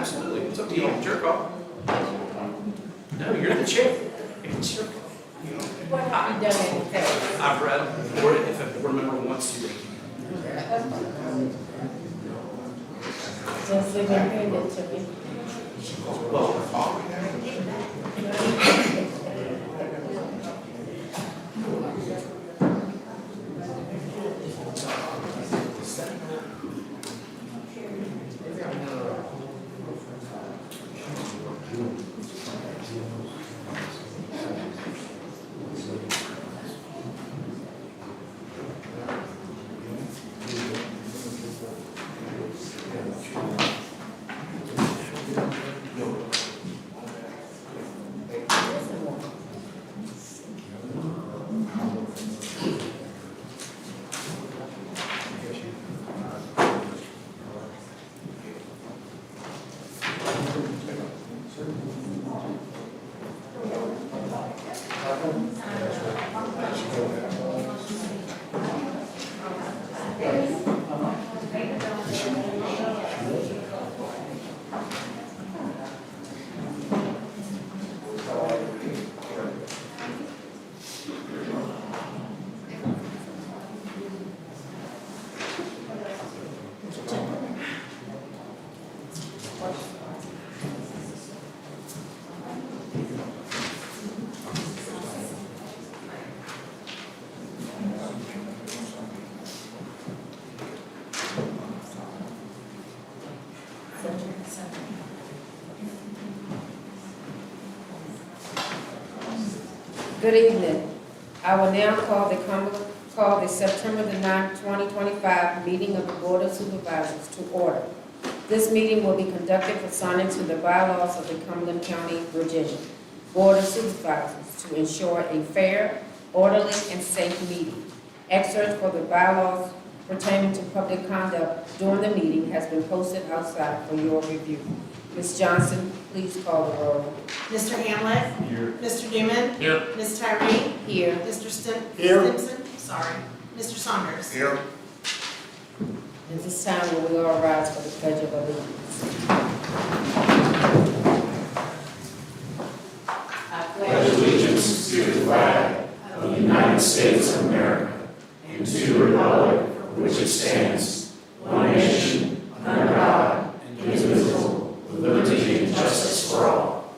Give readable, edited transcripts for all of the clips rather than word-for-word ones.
Absolutely. It's up to you. It's your call. No, you're the chair. It's your call. What have you done anything? I've read for it if a board member wants to. Just leave it hand it to me. Good evening. I will now call the September the 9th, 2025 meeting of the Board of Supervisors to order. This meeting will be conducted pursuant to the bylaws of the Cumberland County, Virginia Board of Supervisors to ensure a fair, orderly, and safe meeting. Excerpts for the bylaws pertaining to public conduct during the meeting has been posted outside for your review. Ms. Johnson, please call the roll. Mr. Hamlet? Here. Mr. Newman? Here. Ms. Tyree? Here. Mr. Here. Stimson? Sorry. Mr. Saunders? Here. At this time, will we all rise for the Pledge of Allegiance? I States of America and to the republic for which it stands, one nation, under God, indivisible, with liberty and justice for all.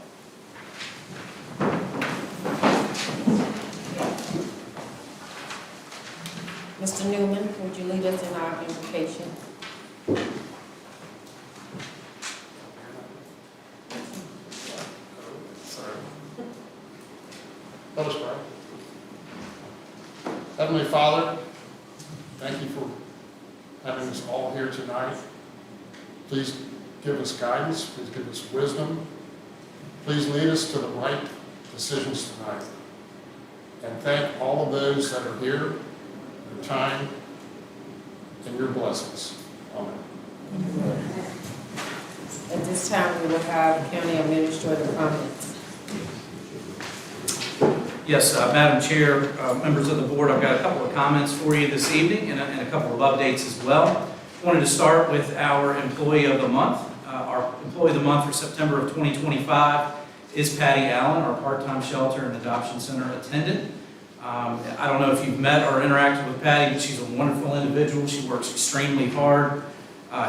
Mr. Newman, would you lead us in our invocation? Let us pray. Heavenly Father, thank you for having us all here tonight. Please give us guidance. Please give us wisdom. Please lead us to the right decisions tonight. And thank all of those that are here, their time, and your blessings. Amen. At this time, we will have county administrator comments. Yes, Madam Chair, members of the board, I've got a couple of comments for you this evening and a couple of updates as well. I wanted to start with our Employee of the Month. Our Employee of the Month for September of 2025 is Patty Allen, our part-time shelter and adoption center attendant. I don't know if you've met or interacted with Patty, but she's a wonderful individual. She works extremely hard.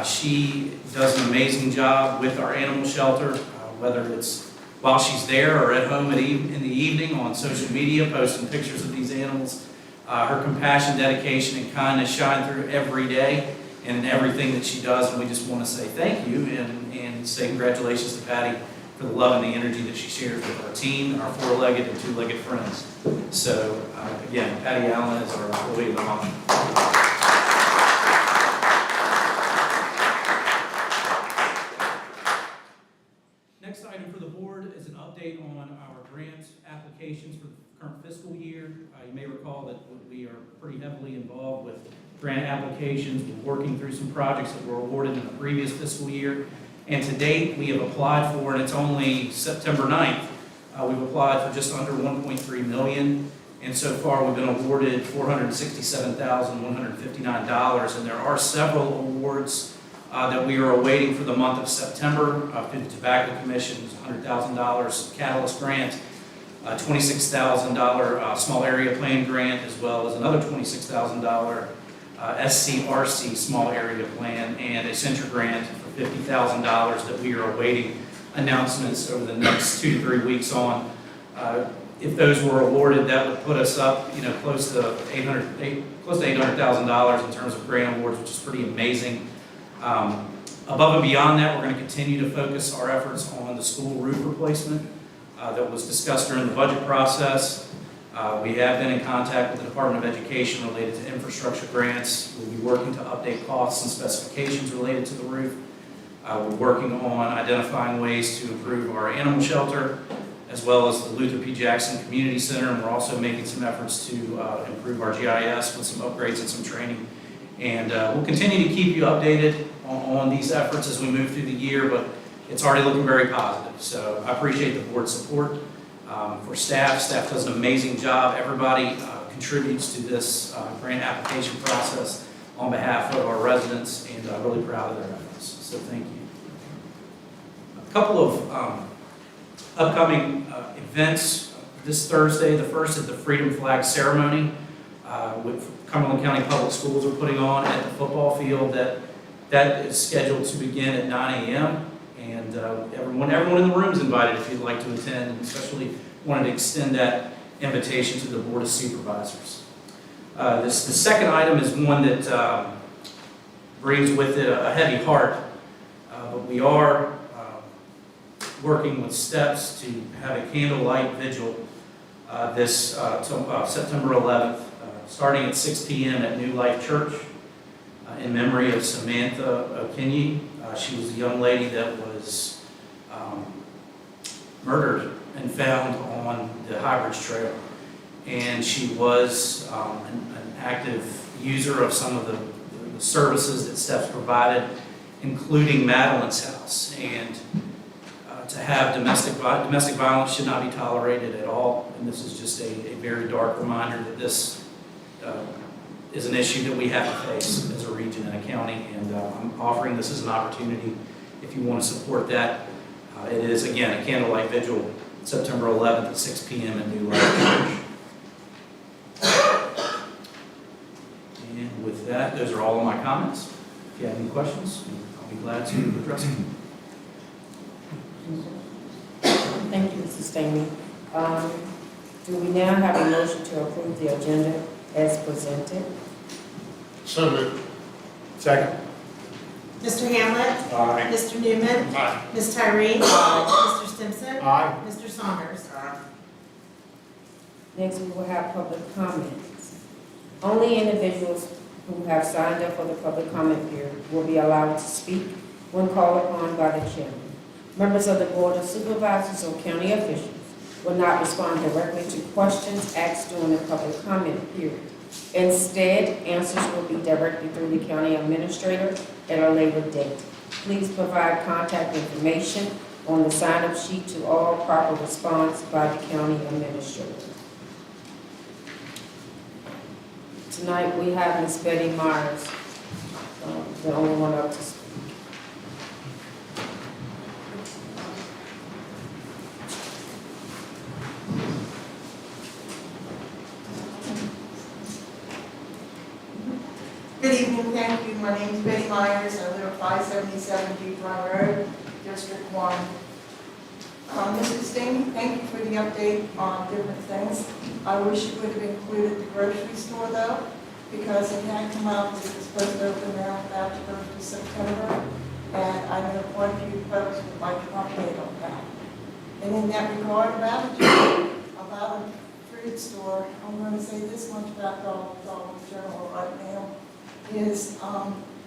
She does an amazing job with our animal shelter, whether it's while she's there or at home in the evening on social media, posting pictures of these animals. Her compassion, dedication, and kindness shine through every day and in everything that she does, and we just want to say thank you and say congratulations to Patty for the love and the energy that she shares with our team and our four-legged and two-legged friends. So, again, Patty Allen is our Employee of the Month. Next item for the board is an update on our grant applications for the current fiscal year. You may recall that we are pretty heavily involved with grant applications. We're working through some projects that were awarded in the previous fiscal year. And to date, we have applied for, and it's only September 9th, we've applied for just under $1.3 million. And so far, we've been awarded $467,159. And there are several awards that we are awaiting for the month of September through the Tobacco Commission. There's $100,000 Catalyst grant, $26,000 small area plan grant, as well as another $26,000 SCRC small area plan, and a Centra grant for $50,000 that we are awaiting announcements over the next 2 to 3 weeks on. If those were awarded, that would put us up, close to $800,000 in terms of grant awards, which is pretty amazing. Above and beyond that, we're going to continue to focus our efforts on the school roof replacement that was discussed during the budget process. We have been in contact with the Department of Education related to infrastructure grants. We'll be working to update costs and specifications related to the roof. We're working on identifying ways to improve our animal shelter, as well as the Luther P. Jackson Community Center, and we're also making some efforts to improve our GIS with some upgrades and some training. And we'll continue to keep you updated on these efforts as we move through the year, but it's already looking very positive. So I appreciate the board's support. For staff does an amazing job. Everybody contributes to this grant application process on behalf of our residents, and I'm really proud of their efforts. So thank you. A couple of upcoming events. This Thursday, the first is the Freedom Flag Ceremony, with Cumberland County Public Schools are putting on at the football field. That is scheduled to begin at 9 a.m. And everyone in the room is invited if you'd like to attend, and especially wanted to extend that invitation to the Board of Supervisors. The second item is one that brings with it a heavy heart, but we are working with steps to have a candlelight vigil this September 11th, starting at 6 p.m. at New Life Church in memory of Samantha O'Kinney. She was a young lady that was murdered and found on the High Bridge Trail. And she was an active user of some of the services that STEPS provided, including Madeline's House. And to have domestic violence should not be tolerated at all. And this is just a very dark reminder that this is an issue that we have to face as a region and a county. And I'm offering this as an opportunity if you want to support that. It is, again, a candlelight vigil September 11th at 6 p.m. at New Life Church. comments. If you have any questions, I'll be glad to address them. Thank you, Mrs. Stamey. Do we now have a motion to approve the agenda as presented? So moved. Second. Mr. Hamlet? Aye. Mr. Newman? Aye. Ms. Tyree? Mr. Stimpson? Aye. Mr. Saunders? Next, we will have public comments. Only individuals who have signed up for the public comment period will be allowed to speak when called upon by the chairman. Members of the Board of Supervisors or county officials will not respond directly to questions asked during the public comment period. Instead, answers will be directed through the county administrator at a later date. Please provide contact information on the sign-up sheet to all proper response by the county administrator. Tonight, we have Ms. Betty Myers, the only one up to speak. Good evening, thank you. My name is Betty Myers. I live at 577 Deep Run Road, District 1. Mrs. Sting, thank you for the update on different things. I wish you would have included the grocery store though, because it had come out that it was supposed to open now about the 1st of September, and I know quite a few folks would like to update on that. And in that regard, about a food store, I'm going to say this much about Dollar General right now, is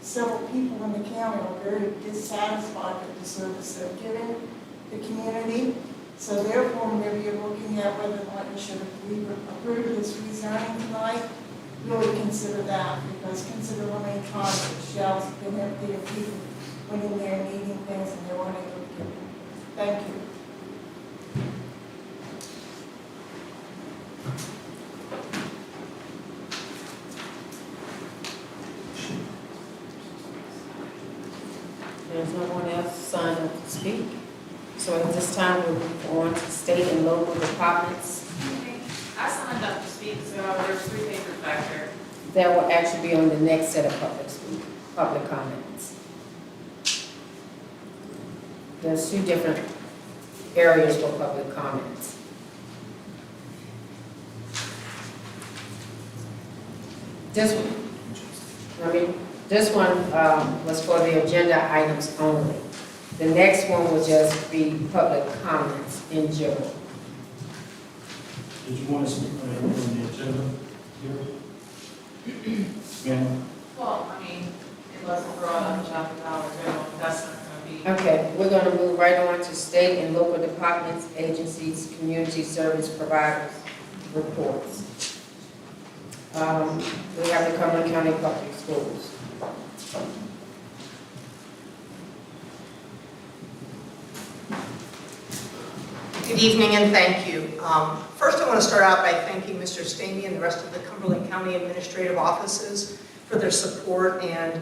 several people in the county are very dissatisfied with the service they're giving the community. So therefore, whenever you're looking at whether or not you should approve this rezoning tonight, really consider that, because consider how many times the shelves have been empty and people went in there needing things and they weren't able to get them. Thank you. There's no one else signed up to speak. So at this time, we'll move on to state and local departments. I signed up to speak, so there's 3 papers back there. That will actually be on the next set of public comments. There's 2 different areas for public comments. This one was for the agenda items only. The next one will just be public comments in general. Did you want to speak on the agenda here? Ma'am? Well, I mean, it wasn't brought up about the Dollar General, that's not gonna be. Okay, we're going to move right on to state and local departments, agencies, community service providers reports. We have the Cumberland County Public Schools. Good evening and thank you. First, I want to start out by thanking Mr. Stamey and the rest of the Cumberland County Administrative Offices for their support and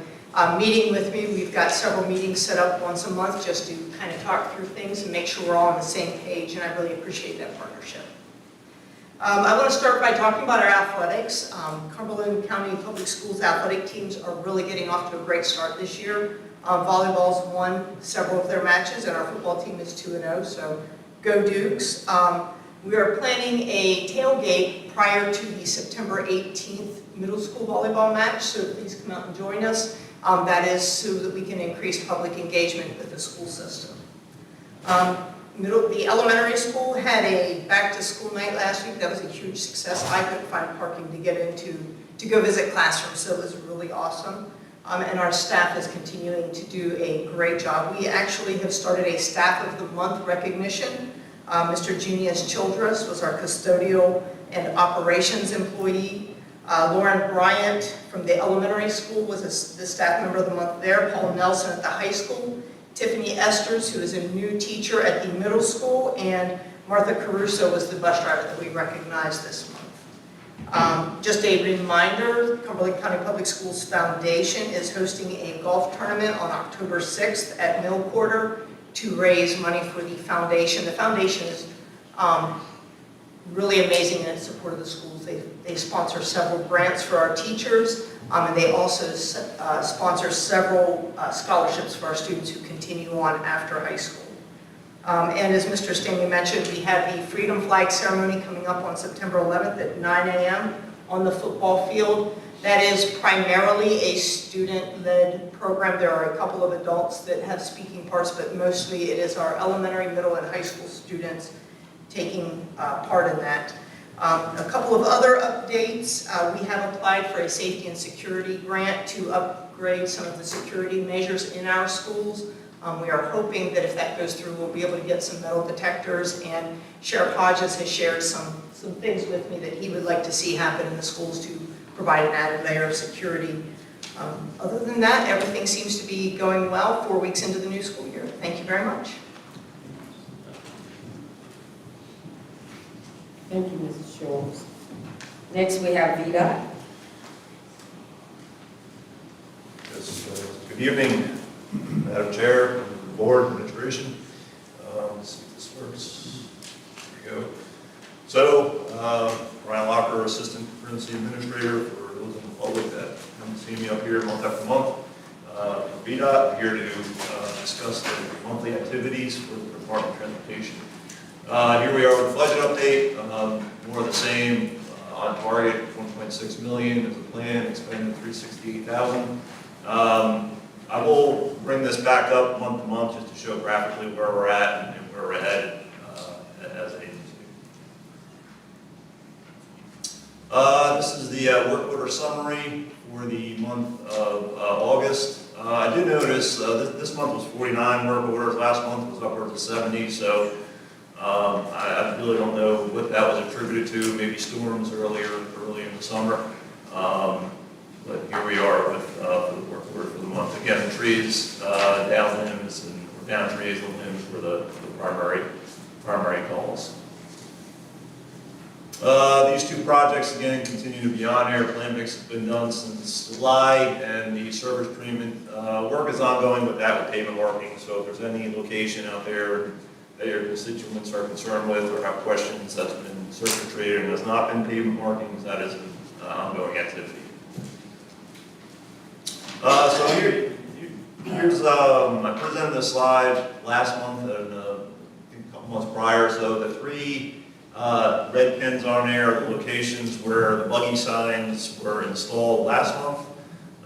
meeting with me. We've got several meetings set up once a month just to kind of talk through things and make sure we're all on the same page, and I really appreciate that partnership. I want to start by talking about our athletics. Cumberland County Public Schools athletic teams are really getting off to a great start this year. Volleyball's won several of their matches, and our football team is 2-0, so go Dukes. We are planning a tailgate prior to the September 18th middle school volleyball match, so please come out and join us. That is so that we can increase public engagement with the school system. The elementary school had a back-to-school night last week. That was a huge success. I couldn't find parking to get into to go visit classrooms, so it was really awesome. And our staff is continuing to do a great job. We actually have started a Staff of the Month recognition. Mr. Junius Childress was our custodial and operations employee. Lauren Bryant from the elementary school was the Staff Member of the Month there. Paul Nelson at the high school. Tiffany Esters, who is a new teacher at the middle school. And Martha Caruso was the bus driver that we recognized this month. Just a reminder, Cumberland County Public Schools Foundation is hosting a golf tournament on October 6th at Mill Quarter to raise money for the foundation. The foundation is really amazing in its support of the schools. They sponsor several grants for our teachers. And they also sponsor several scholarships for our students who continue on after high school. And as Mr. Stingley mentioned, we have the Freedom Flag Ceremony coming up on September 11th at 9 a.m. on the football field. That is primarily a student-led program. There are a couple of adults that have speaking parts, but mostly it is our elementary, middle, and high school students taking part in that. A couple of other updates. We have applied for a safety and security grant to upgrade some of the security measures in our schools. We are hoping that if that goes through, we'll be able to get some metal detectors, and Sheriff Hodges has shared some things with me that he would like to see happen in the schools to provide an added layer of security. Other than that, everything seems to be going well 4 weeks into the new school year. Thank you very much. Thank you, Mrs. Schultz. Next, we have VDOT. Yes, good evening, Madam Chair, Board, Administration. Let's see if this works. There we go. So, Ryan Locker, Assistant Emergency Administrator, for those in the public that come to see me up here month after month. VDOT, I'm here to discuss the monthly activities for the Department of Transportation. Here we are with the budget update, more of the same, on target, 1.6 million is the plan, expended 368,000. I will bring this back up month to month just to show graphically where we're at and where we're headed as an agency. This is the work order summary for the month of August. I did notice this month was 49 work orders, last month was upwards of 70, so I really don't know what that was attributed to, maybe storms early in the summer. But here we are with the work order for the month. Again, the trees, down limbs, and down trees and limbs were the primary calls. These two projects, again, continue to be on here. Plan mix has been done since July, and the surface treatment work is ongoing with that with pavement marking. So if there's any location out there that your constituents are concerned with or have questions that's been surface treated and has not been pavement markings, that is an ongoing activity. So here's I presented this slide last month and a couple months prior. So the three red pins on there are the locations where the buggy signs were installed last month.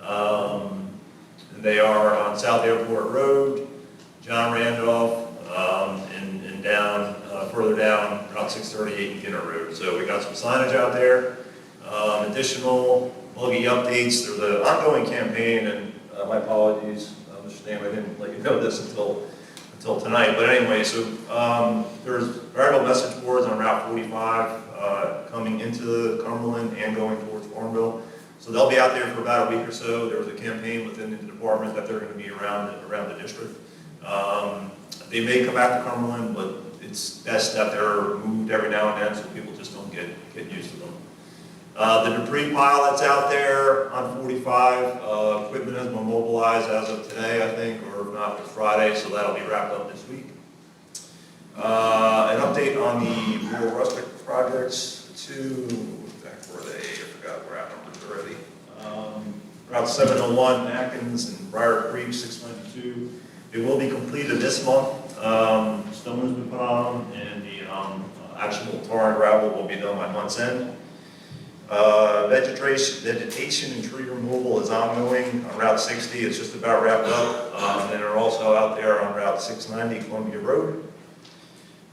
And they are on South Airport Road, John Randolph, and down further down Route 638 and Ginner Road. So we got some signage out there. Additional buggy updates. There's an ongoing campaign, and my apologies, Mr. Stam, I didn't let you know this until tonight. But anyway, so there's variable message boards on Route 45 coming into Cumberland and going towards Farmville. So they'll be out there for about a week or so. There's a campaign within the department that they're going to be around the district. They may come back to Cumberland, but it's best that they're moved every now and then so people just don't get used to them. The debris pile that's out there on 45, equipment has been mobilized as of today, I think, or if not, it's Friday, so that'll be wrapped up this week. An update on the rural rustic projects. Back where I forgot where our numbers already. Route 701, Atkins and Briar Creek, 692. They will be completed this month. Stone has been put on them, and the actual tar and gravel will be done by month's end. Vegetation and tree removal is ongoing on Route 60. It's just about wrapped up. And they're also out there on Route 690, Columbia Road.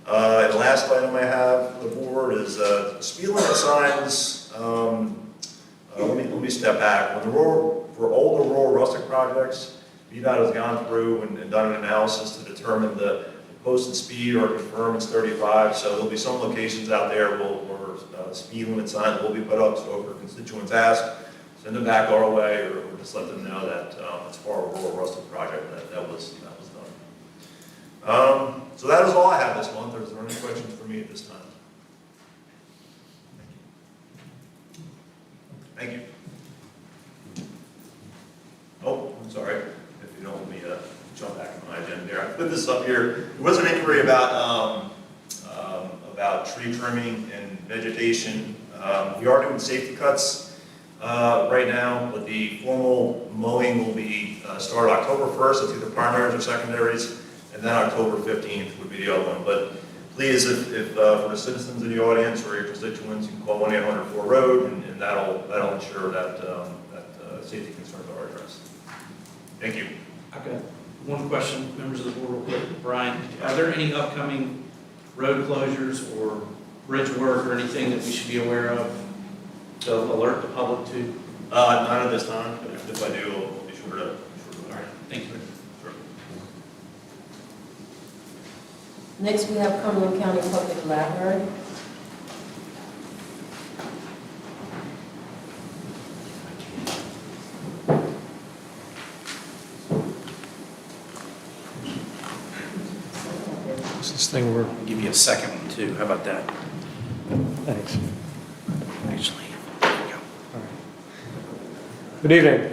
And the last item I have for the board is speed limit signs. Let me step back. For older rural rustic projects, VDOT has gone through and done an analysis to determine the posted speed or confirm it's 35. So there'll be some locations out there where speed limit signs will be put up. So if our constituents ask, send them back our way, or just let them know that it's for a rural rustic project that was done. So that is all I have this month. Is there any questions for me at this time? Thank you. Oh, I'm sorry. If you don't let me jump back in my agenda there. I put this up here. There was an inquiry about tree trimming and vegetation. We are doing safety cuts right now, but the formal mowing will be start October 1st at either primaries or secondaries, and then October 15th would be the other one. But please, if for the citizens in the audience or your constituents, you can call 1-800-4-ROAD, and that'll ensure that safety concerns are addressed. Thank you. I've got one question, members of the board, real quick. Brian, are there any upcoming road closures or bridge work or anything that we should be aware of to alert the public to? Not at this time, but if I do, I'll be sure to. All right, thank you. Sure. Next, we have Cumberland County Public Library. It's this thing where, I'll give you a second one too. How about that? thanks. Actually, there you go. All right. Good evening.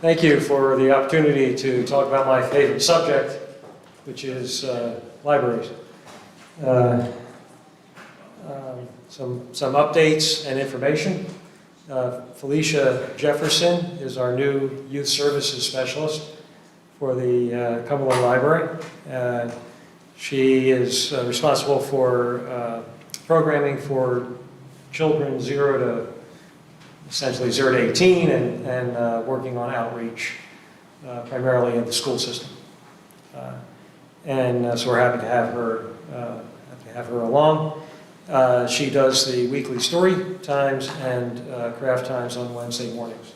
Thank you for the opportunity to talk about my favorite subject, which is libraries. Some updates and information. Felicia Jefferson is our new youth services specialist for the Cumberland Library. She is responsible for programming for children 0 to 18 and working on outreach primarily in the school system. So we're happy to have her along. She does the weekly story times and craft times on Wednesday mornings,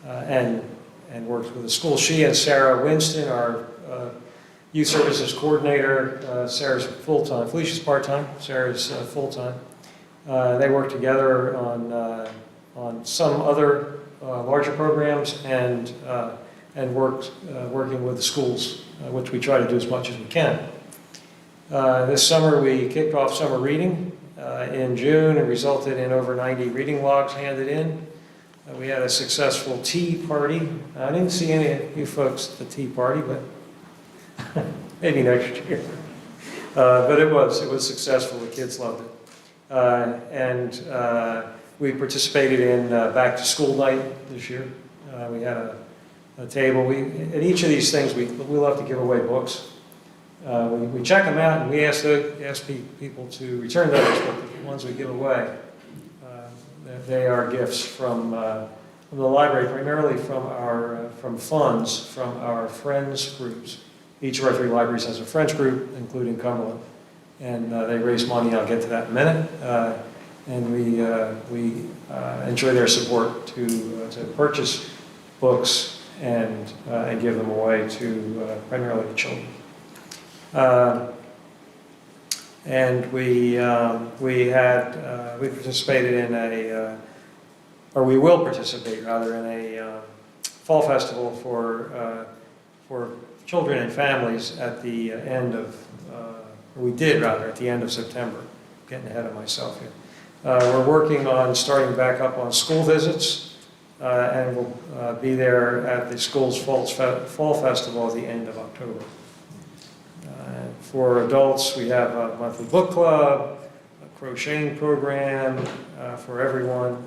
and works with the school. She and Sarah Winston, our youth services coordinator, Sarah's full-time, Felicia's part-time, Sarah's full-time. They work together on some other larger programs and working with the schools, which we try to do as much as we can. This summer we kicked off summer reading in June and resulted in over 90 reading logs handed in. We had a successful tea party. I didn't see any of you folks at the tea party, but maybe next year. But it was successful. The kids loved it. And we participated in back to school night this year. We had a table. At each of these things, we love to give away books. We check them out and we ask people to return those, but the ones we give away, they are gifts from the library, primarily from funds from our friends groups. Each of our 3 libraries has a friends group, including Cumberland, and they raise money. I'll get to that in a minute. And we enjoy their support to purchase books and give them away to primarily the children. And we participated in we will participate rather in a fall festival for children and families at the end of, at the end of September. Getting ahead of myself here. We're working on starting back up on school visits, and we'll be there at the school's fall festival at the end of October. For adults, we have a monthly book club, a crocheting program for everyone,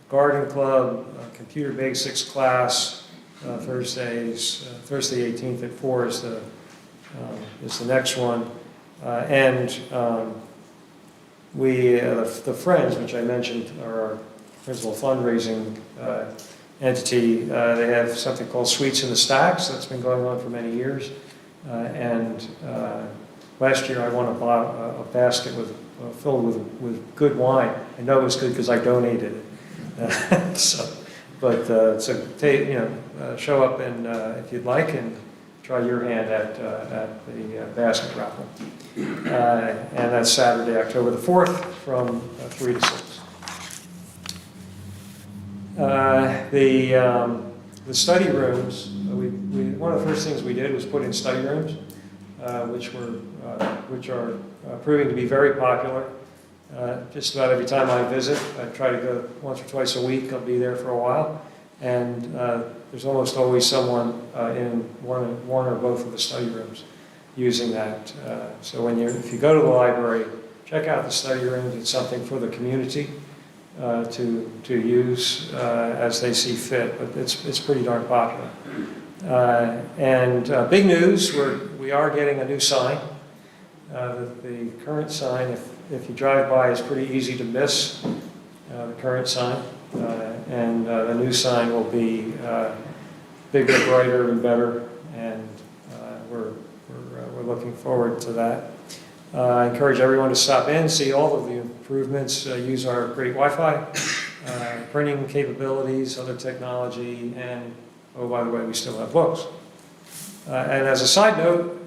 garden club, computer basics class, Thursday 18th at 4 is the next one, and the Friends, which I mentioned, are our principal fundraising entity. They have something called Sweets in the Stacks that's been going on for many years. Last year I won a basket filled with good wine. I know it was good because I donated it. Show up and if you'd like and try your hand at the basket raffle. And that's Saturday, October the 4th from 3 to 6. The study rooms, one of the first things we did was put in study rooms, which are proving to be very popular. Just about every time I visit, I try to go once or twice a week. I'll be there for a while, and there's almost always someone in one or both of the study rooms using that. So if you go to the library, check out the study rooms. It's something for the community to use as they see fit, but it's pretty darn popular. Big news, we are getting a new sign. The current sign, if you drive by, is pretty easy to miss, the current sign. The new sign will be bigger, brighter, and better, and we're looking forward to that. I encourage everyone to stop in, see all of the improvements, use our great Wi-Fi, printing capabilities, other technology, and, oh, by the way, we still have books. And as a side note,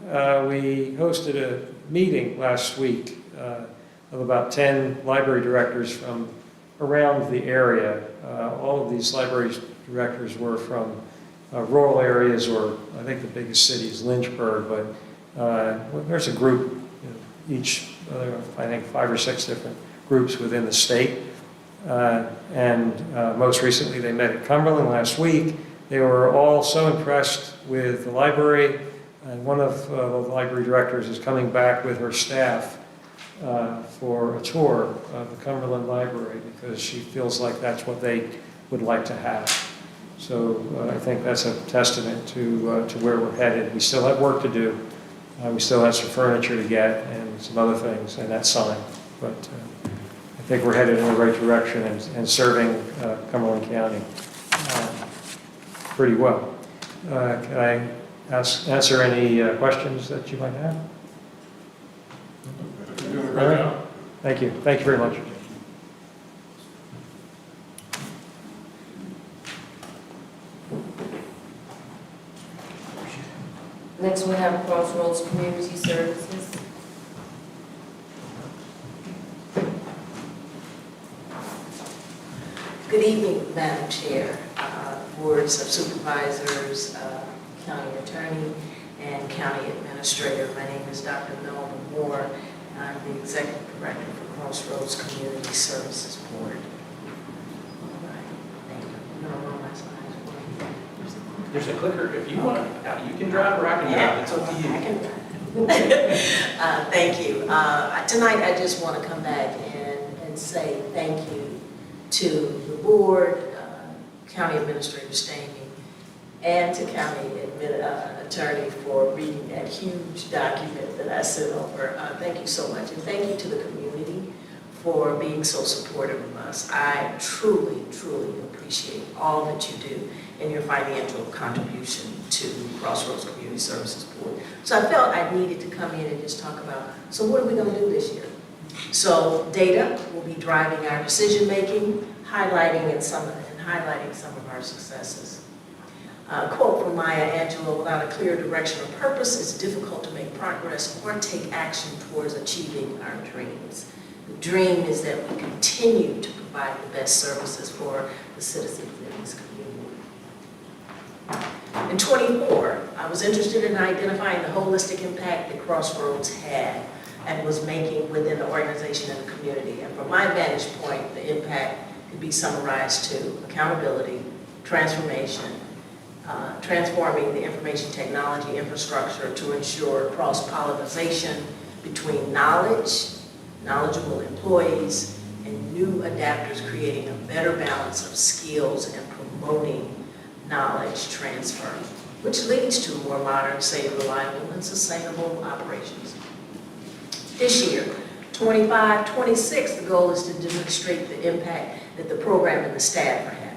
we hosted a meeting last week of about 10 library directors from around the area. All of these library directors were from rural areas, or I think the biggest city is Lynchburg, but there's a group, each, I think 5 or 6 different groups within the state. Most recently they met at Cumberland last week. They were all so impressed with the library, and one of the library directors is coming back with her staff for a tour of the Cumberland Library because she feels like that's what they would like to have. So I think that's a testament to where we're headed. We still have work to do. We still have some furniture to get and some other things, and that sign. But I think we're headed in the right direction and serving Cumberland County pretty well. Can I answer any questions that you might have? You're doing a great job. Thank you. Thank you very much. Next, we have Crossroads Community Services. Good evening, Madam Chair, boards of supervisors, county attorney, and county administrator. My name is Dr. Melba Moore. I'm the executive director for Crossroads Community Services Board. All right, thank you. You don't know my slides. There's a clicker. If you want to, you can drive or I can drive. It's up to you. I can drive. Thank you. Tonight, I just want to come back and say thank you to the board, County Administrator Stamey, and to County Attorney for reading that huge document that I sent over. Thank you so much. And thank you to the community for being so supportive of us. I truly, truly appreciate all that you do in your financial contribution to Crossroads Community Services Board. So I felt I needed to come in and just talk about, so what are we going to do this year? So data will be driving our decision-making, highlighting some of our successes. Quote from Maya Angelou, without a clear direction or purpose, it's difficult to make progress or take action towards achieving our dreams. The dream is that we continue to provide the best services for the citizens in this community. In 24, I was interested in identifying the holistic impact that Crossroads had and was making within the organization and the community. And from my vantage point, the impact could be summarized to accountability, transformation, transforming the information technology infrastructure to ensure cross-pollination between knowledgeable employees, and new adapters, creating a better balance of skills and promoting knowledge transfer, which leads to more modern, safe, reliable, and sustainable operations. This year, 25, 26, the goal is to demonstrate the impact that the program and the staff are having.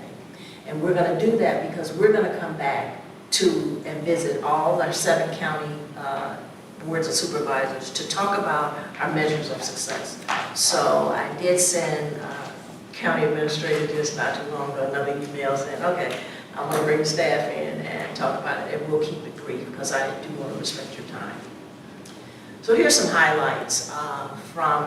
And we're going to do that because we're going to come back to and visit all our 7 county boards of supervisors to talk about our measures of success. So I did send county administrator just not too long ago another email saying, okay, I'm going to bring the staff in and talk about it, and we'll keep it brief because I do want to respect your time. So here's some highlights from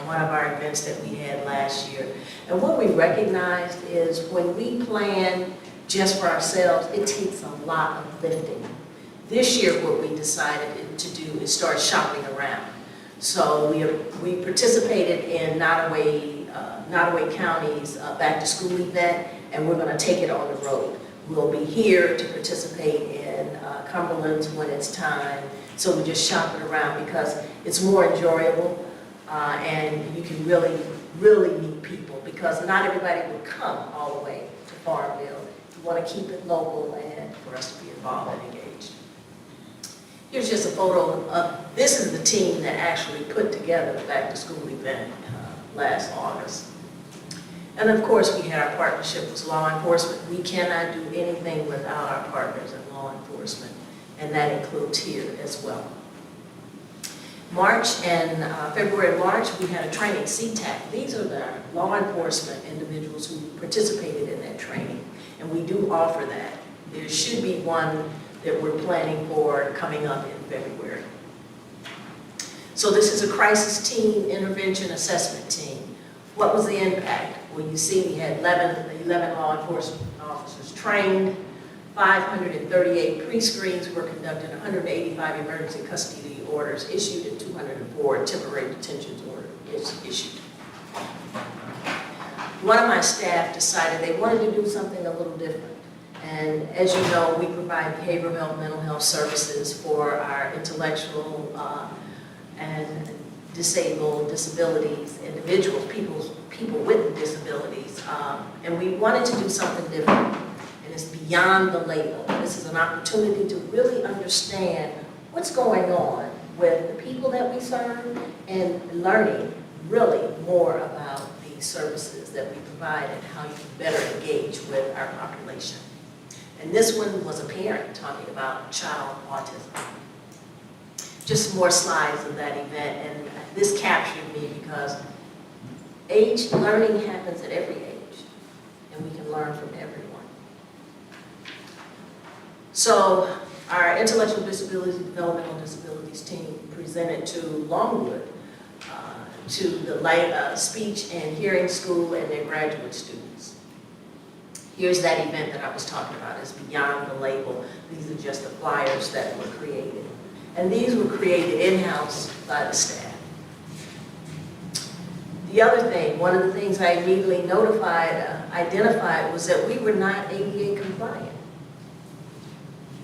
one of our events that we had last year. And what we recognized is when we plan just for ourselves, it takes a lot of lifting. This year, what we decided to do is start shopping around. So we participated in Nottoway County's back to school event, and we're going to take it on the road. We'll be here to participate in Cumberland's when it's time. So we just shop it around because it's more enjoyable. and you can really, really meet people, because not everybody would come all the way to Farmville. You want to keep it local and for us to be involved and engaged. Here's just a photo of, this is the team that actually put together the back to school event last August. And of course, we had our partnership with law enforcement. We cannot do anything without our partners in law enforcement, and that includes here as well. March and February and March, we had a training, CTAC. These are the law enforcement individuals who participated in that training, and we do offer that. There should be one that we're planning for coming up in February. So this is a crisis team, intervention assessment team. What was the impact? Well, you see we had 11 law enforcement officers trained, 538 pre-screens were conducted, 185 emergency custody orders issued, and 204 temporary detention orders issued. One of my staff decided they wanted to do something a little different. And as you know, we provide behavioral health, mental health services for our intellectual and disabled, disabilities, individuals, people with disabilities. And we wanted to do something different. And it's beyond the label. This is an opportunity to really understand what's going on with the people that we serve and learning really more about the services that we provide and how you can better engage with our population. And this one was a parent talking about child autism. Just more slides of that event, and this captured me because learning happens at every age, and we can learn from everyone. So our intellectual disabilities, developmental disabilities team presented to Longwood, to the speech and hearing school and their graduate students. Here's that event that I was talking about. It's beyond the label. These are just the flyers that were created. And these were created in-house by the staff. The other thing, one of the things I immediately identified was that we were not ADA compliant.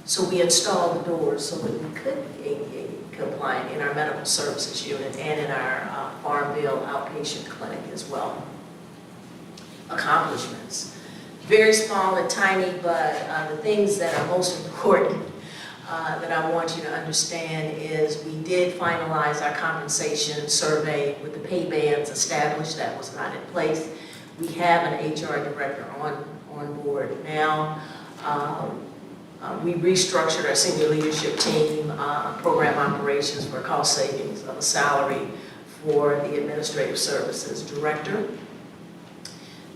So we installed the doors so that we could be ADA compliant in our medical services unit and in our Farmville outpatient clinic as well. Accomplishments. Very small and tiny, but the things that are most important that I want you to understand is we did finalize our compensation survey with the pay bands established. That was not in place. We have an HR director on board now. We restructured our senior leadership team, program operations for cost savings of a salary for the administrative services director.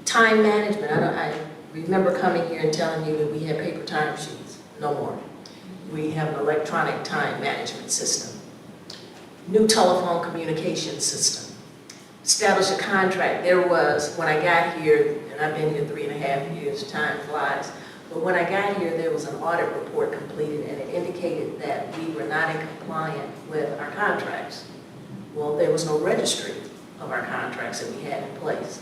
Time management, I remember coming here and telling you that we had paper timesheets. No more. We have an electronic time management system. New telephone communication system. Established a contract. There was, when I got here, and I've been here 3.5 years, time flies, but when I got here, there was an audit report completed, and it indicated that we were not in compliance with our contracts. Well, there was no registry of our contracts that we had in place.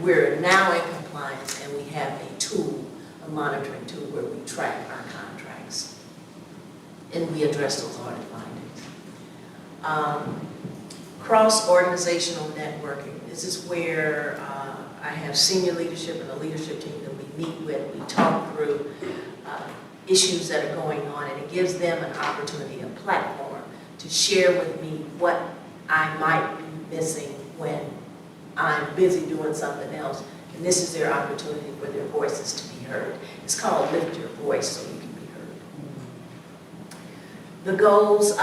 We're now in compliance, and we have a tool, a monitoring tool, where we track our contracts, and we address those audit findings. Cross-organizational networking. This is where I have senior leadership and a leadership team that we meet with. We talk through issues that are going on, and it gives them an opportunity, a platform, to share with me what I might be missing when I'm busy doing something else. And this is their opportunity for their voices to be heard. It's called Lift Your Voice So You Can Be Heard. The goals,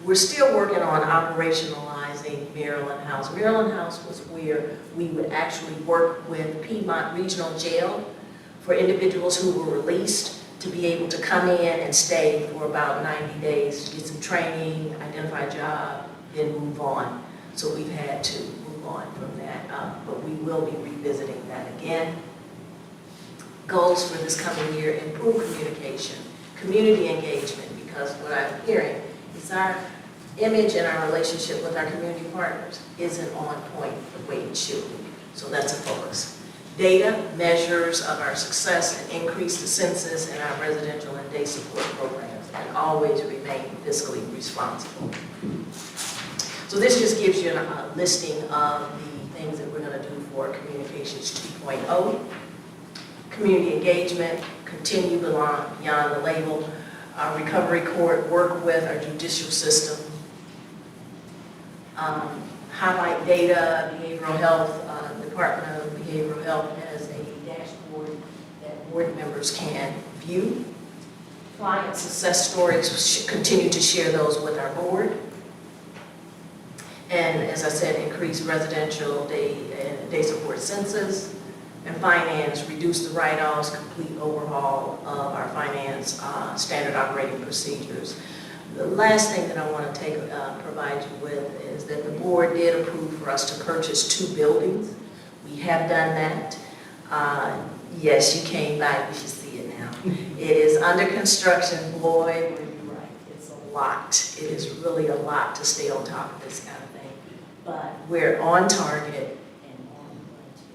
we're still working on operationalizing Maryland House. Maryland House was where we would actually work with Piedmont Regional Jail for individuals who were released to be able to come in and stay for about 90 days, get some training, identify a job, then move on. So we've had to move on from that, but we will be revisiting that again. Goals for this coming year: improve communication, community engagement, because what I'm hearing is our image and our relationship with our community partners isn't on point the way it should be. So that's a focus. Data, measures of our success, and increase the census in our residential and day support programs, and always remain fiscally responsible. So this just gives you a listing of the things that we're going to do for Communications 2.0. Community engagement, continue beyond the label. Our recovery court, work with our judicial system. Highlight data, behavioral health, Department of Behavioral Health has a dashboard that board members can view. Client success stories, continue to share those with our board. And as I said, increase residential day support census. And finance, reduce the write-offs, complete overhaul of our finance standard operating procedures. The last thing that I want to provide you with is that the board did approve for us to purchase 2 buildings. We have done that. Yes, you came back, you should see it now. It is under construction. Boy, were you right. It's a lot. It is really a lot to stay on top of this kind of thing. But we're on target and on budget.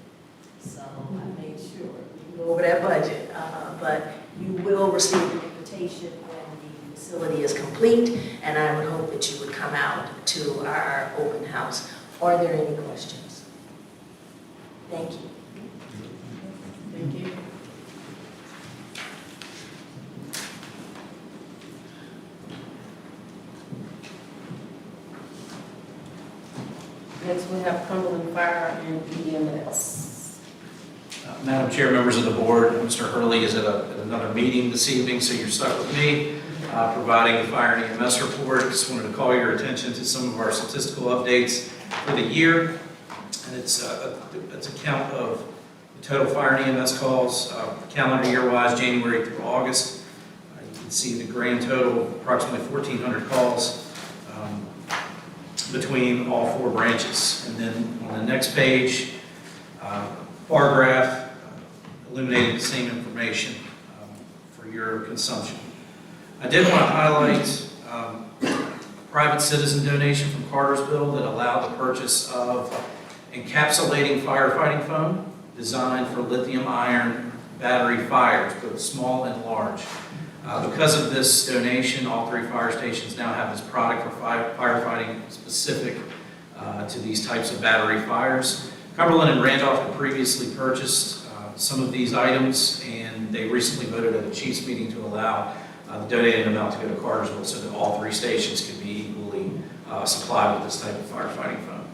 So I made sure we go over that budget. But you will receive an invitation when the facility is complete, and I would hope that you would come out to our open house. Are there any questions? Thank you. Thank you. Next, we have Cumberland Fire and EMS. Madam Chair, members of the board, Mr. Hurley is at another meeting this evening, so you're stuck with me, providing the fire and EMS report. Just wanted to call your attention to some of our statistical updates for the year. And it's a count of the total fire and EMS calls, calendar year-wise, January through August. You can see the grand total, approximately 1,400 calls between all 4 branches. And then on the next page, bar graph illuminating the same information for your consumption. I did want to highlight private citizen donation from Cartersville that allowed the purchase of encapsulating firefighting foam designed for lithium iron battery fires, both small and large. Because of this donation, all 3 fire stations now have this product for firefighting specific to these types of battery fires. Cumberland and Randolph had previously purchased some of these items, and they recently voted at the chiefs meeting to allow the donated amount to go to Cartersville so that all 3 stations could be equally supplied with this type of firefighting foam.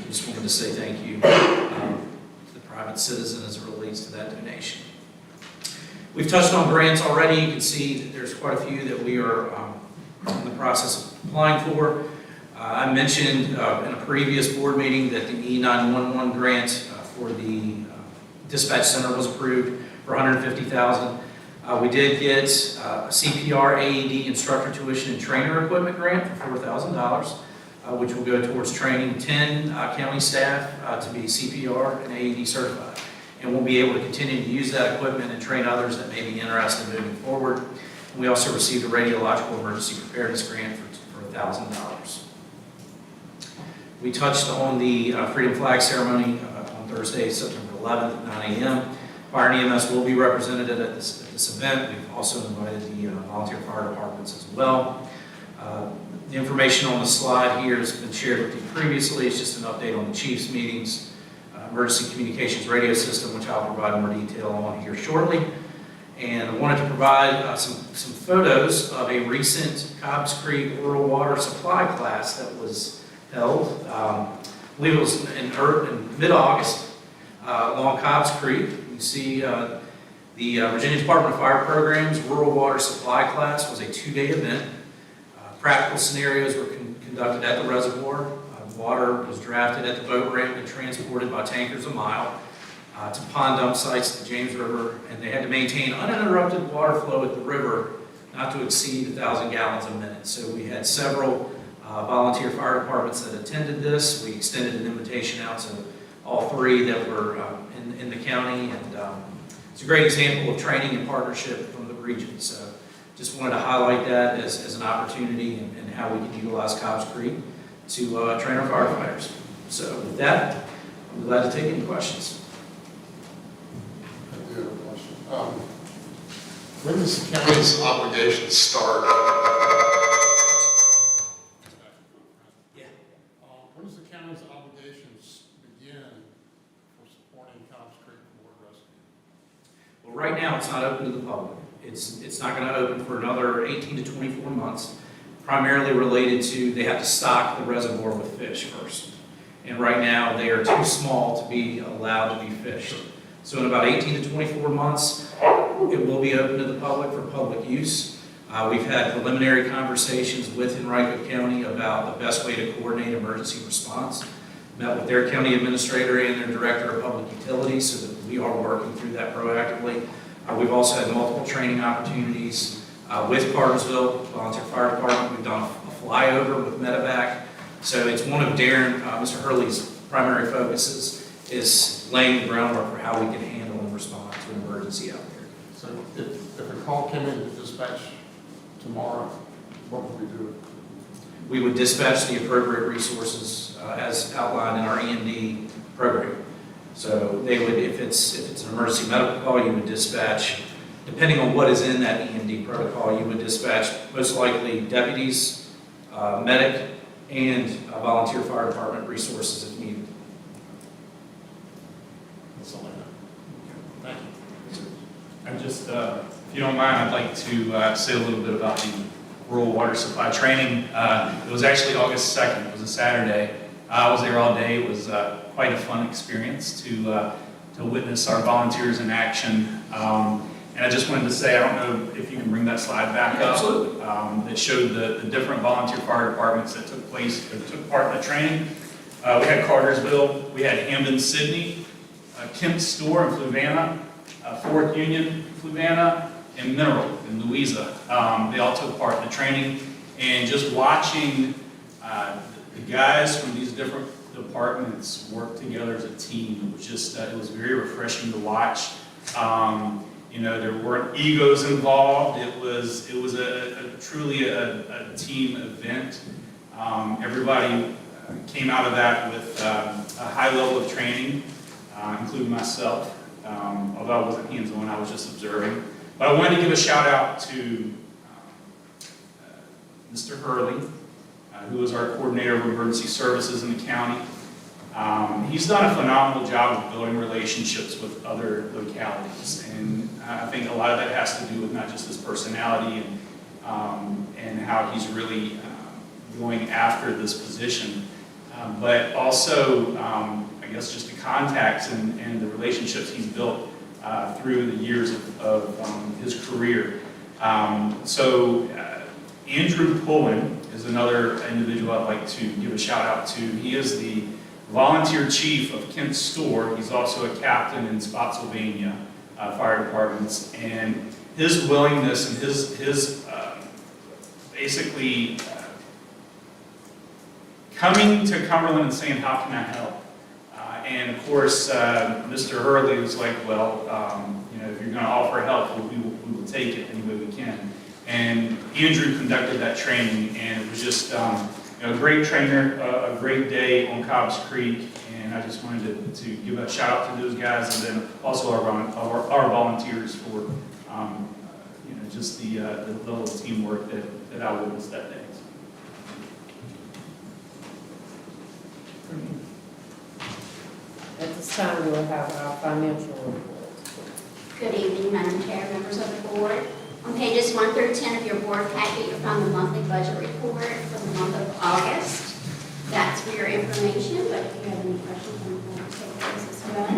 I just wanted to say thank you to the private citizen as it relates to that donation. We've touched on grants already. You can see that there's quite a few that we are in the process of applying for. I mentioned in a previous board meeting that the E911 grant for the dispatch center was approved for $150,000. We did get a CPR AED instructor tuition and trainer equipment grant for $4,000, which will go towards training 10 county staff to be CPR and AED certified. And we'll be able to continue to use that equipment and train others that may be interested in moving forward. And we also received a radiological emergency preparedness grant for $1,000. We touched on the Freedom Flag Ceremony on Thursday, September 11th at 9 a.m. Fire and EMS will be represented at this event. We've also invited the volunteer fire departments as well. The information on the slide here has been shared with you previously. It's just an update on the chiefs meetings, emergency communications radio system, which I'll provide more detail on here shortly. And I wanted to provide some photos of a recent Cobbs Creek rural water supply class that was held. I believe it was in mid-August along Cobbs Creek. You see the Virginia Department of Fire Programs rural water supply class was a 2-day event. Practical scenarios were conducted at the reservoir. Water was drafted at the boat ramp and transported by tankers a mile to pond dump sites at the James River, and they had to maintain uninterrupted water flow at the river not to exceed 1,000 gallons a minute. So we had several volunteer fire departments that attended this. We extended an invitation out to all 3 that were in the county, and it's a great example of training and partnership from the region. So just wanted to highlight that as an opportunity and how we can utilize Cobbs Creek to train our firefighters. So with that, I'm glad to take any questions. I do have a question. When does the county's obligation start? Well, right now, it's not open to the public. It's not going to open for another 18 to 24 months, primarily related to they have to stock the reservoir with fish first. And right now, they are too small to be allowed to be fished. So in about 18 to 24 months, it will be open to the public for public use. We've had preliminary conversations with Henrico County about the best way to coordinate emergency response. Met with their county administrator and their director of public utilities so that we are working through that proactively. We've also had multiple training opportunities with Cartersville Volunteer Fire Department. We've done a flyover with Medevac. So it's one of Mr. Hurley's primary focuses is laying the groundwork for how we can handle and respond to an emergency out there. So if a call came in to dispatch tomorrow, what would we do? We would dispatch the appropriate resources as outlined in our E&D program. So they would, if it's an emergency medical call, you would dispatch, depending on what is in that E&D protocol, you would dispatch most likely deputies, medic, and volunteer fire department resources if needed. That's all I know. Thank you. I just, if you don't mind, I'd like to say a little bit about the rural water supply training. It was actually August 2nd. It was a Saturday. I was there all day. It was quite a fun experience to witness our volunteers in action. And I just wanted to say, I don't know if you can bring that slide back up. Absolutely. That showed the different volunteer fire departments that took part in the training. We had Cartersville, we had Hamden, Sydney, Kemp's Store in Fluvanna, Fourth Union, Fluvanna, and Mineral in Louisa. They all took part in the training, and just watching the guys from these different departments work together as a team, it was just, it was very refreshing to watch. You know, there weren't egos involved. It was truly a team event. Everybody came out of that with a high level of training, including myself. Although I wasn't hands-on, I was just observing. But I wanted to give a shout out to Mr. Hurley, who is our coordinator of emergency services in the county. He's done a phenomenal job of building relationships with other localities, and I think a lot of that has to do with not just his personality and how he's really going after this position, but also, I guess, just the contacts and the relationships he's built through the years of his career. Andrew Pullen is another individual I'd like to give a shout out to. He is the volunteer chief of Kemp's Store. He's also a captain in Spotsylvania fire departments, and his willingness and his basically coming to Cumberland and saying, how can I help? And of course, Mr. Hurley was like, well, you know, if you're going to offer help, we will take it any way we can. And Andrew conducted that training, and it was just you know, a great trainer, a great day on Cobbs Creek, and I just wanted to give a shout out to those guys, and then also our volunteers for you know, just the level of teamwork that I witnessed that day. At this time, we will have our financial report. Good evening, Madam Chair, members of the board. On pages 1 through 10 of your board packet, you'll find the monthly budget report for the month of August. That's for your information, but if you have any questions, I'm going to take those as well.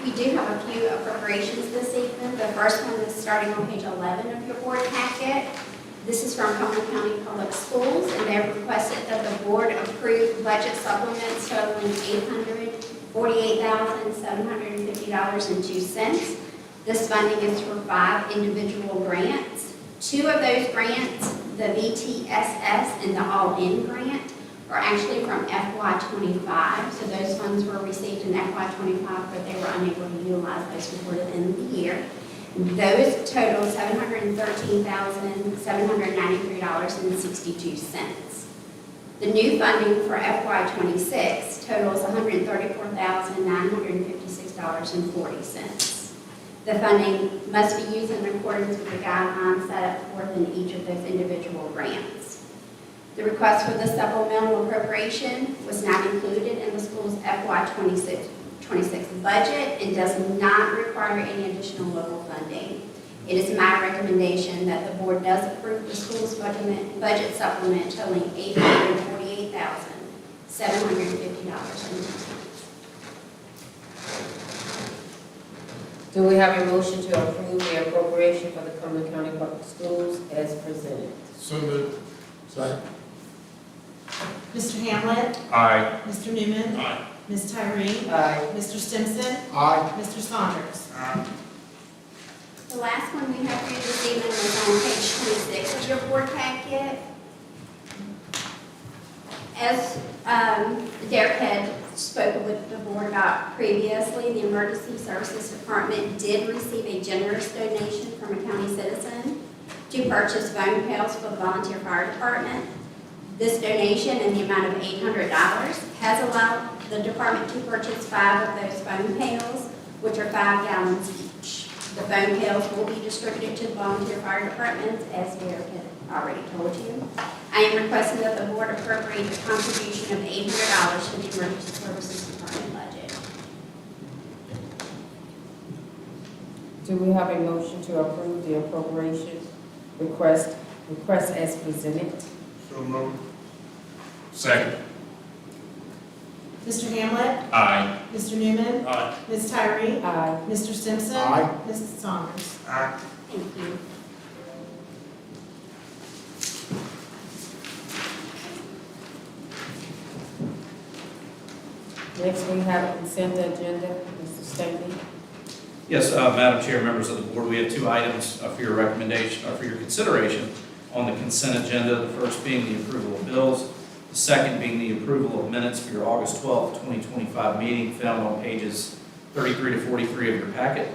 We do have a few appropriations this evening. The first one is starting on page 11 of your board packet. This is from Cumberland County Public Schools, and they have requested that the board approve budget supplements totaling $848,750.02. This funding is for 5 individual grants. 2 of those grants, the VTSS and the All-In grant, are actually from FY25. So those funds were received in FY25, but they were unable to utilize those before the end of the year. Those total $713,793.62. The new funding for FY26 totals $134,956.40. The funding must be used in accordance with the guidelines set up forth in each of those individual grants. The request for the supplemental appropriation was not included in the school's FY 26 budget and does not require any additional local funding. It is my recommendation that the board does approve the school's budget supplement totaling $848,750. Do we have a motion to approve the appropriation for the Cumberland County Public Schools as presented? So moved. Second. Mr. Hamlet? Aye. Mr. Newman? Aye. Ms. Tyree? Aye. Mr. Stimson? Aye. Mr. Saunders? The last one we have for you this evening was on page 26 of your board packet. As Derek had spoken with the board about previously, the Emergency Services Department did receive a generous donation from a county citizen to purchase foam pails for the volunteer fire department. This donation in the amount of $800 has allowed the department to purchase 5 of those foam pails, which are 5 gallons each. The foam pails will be distributed to the volunteer fire departments, as Derek had already told you. I am requesting that the board appropriate a contribution of $800 to the Emergency Services Department budget. Do we have a motion to approve the appropriation request as presented? So moved. Second. Mr. Hamlet? Aye. Mr. Newman? Aye. Ms. Tyree? Aye. Mr. Stimson? Aye. Mrs. Saunders? Thank you. Next, we have a consent agenda. Mr. Staley. Yes, Madam Chair, members of the board, we have 2 items for your recommendation, or for your consideration on the consent agenda. The first being the approval of bills. The second being the approval of minutes for your August 12th, 2025 meeting found on pages 33 to 43 of your packet.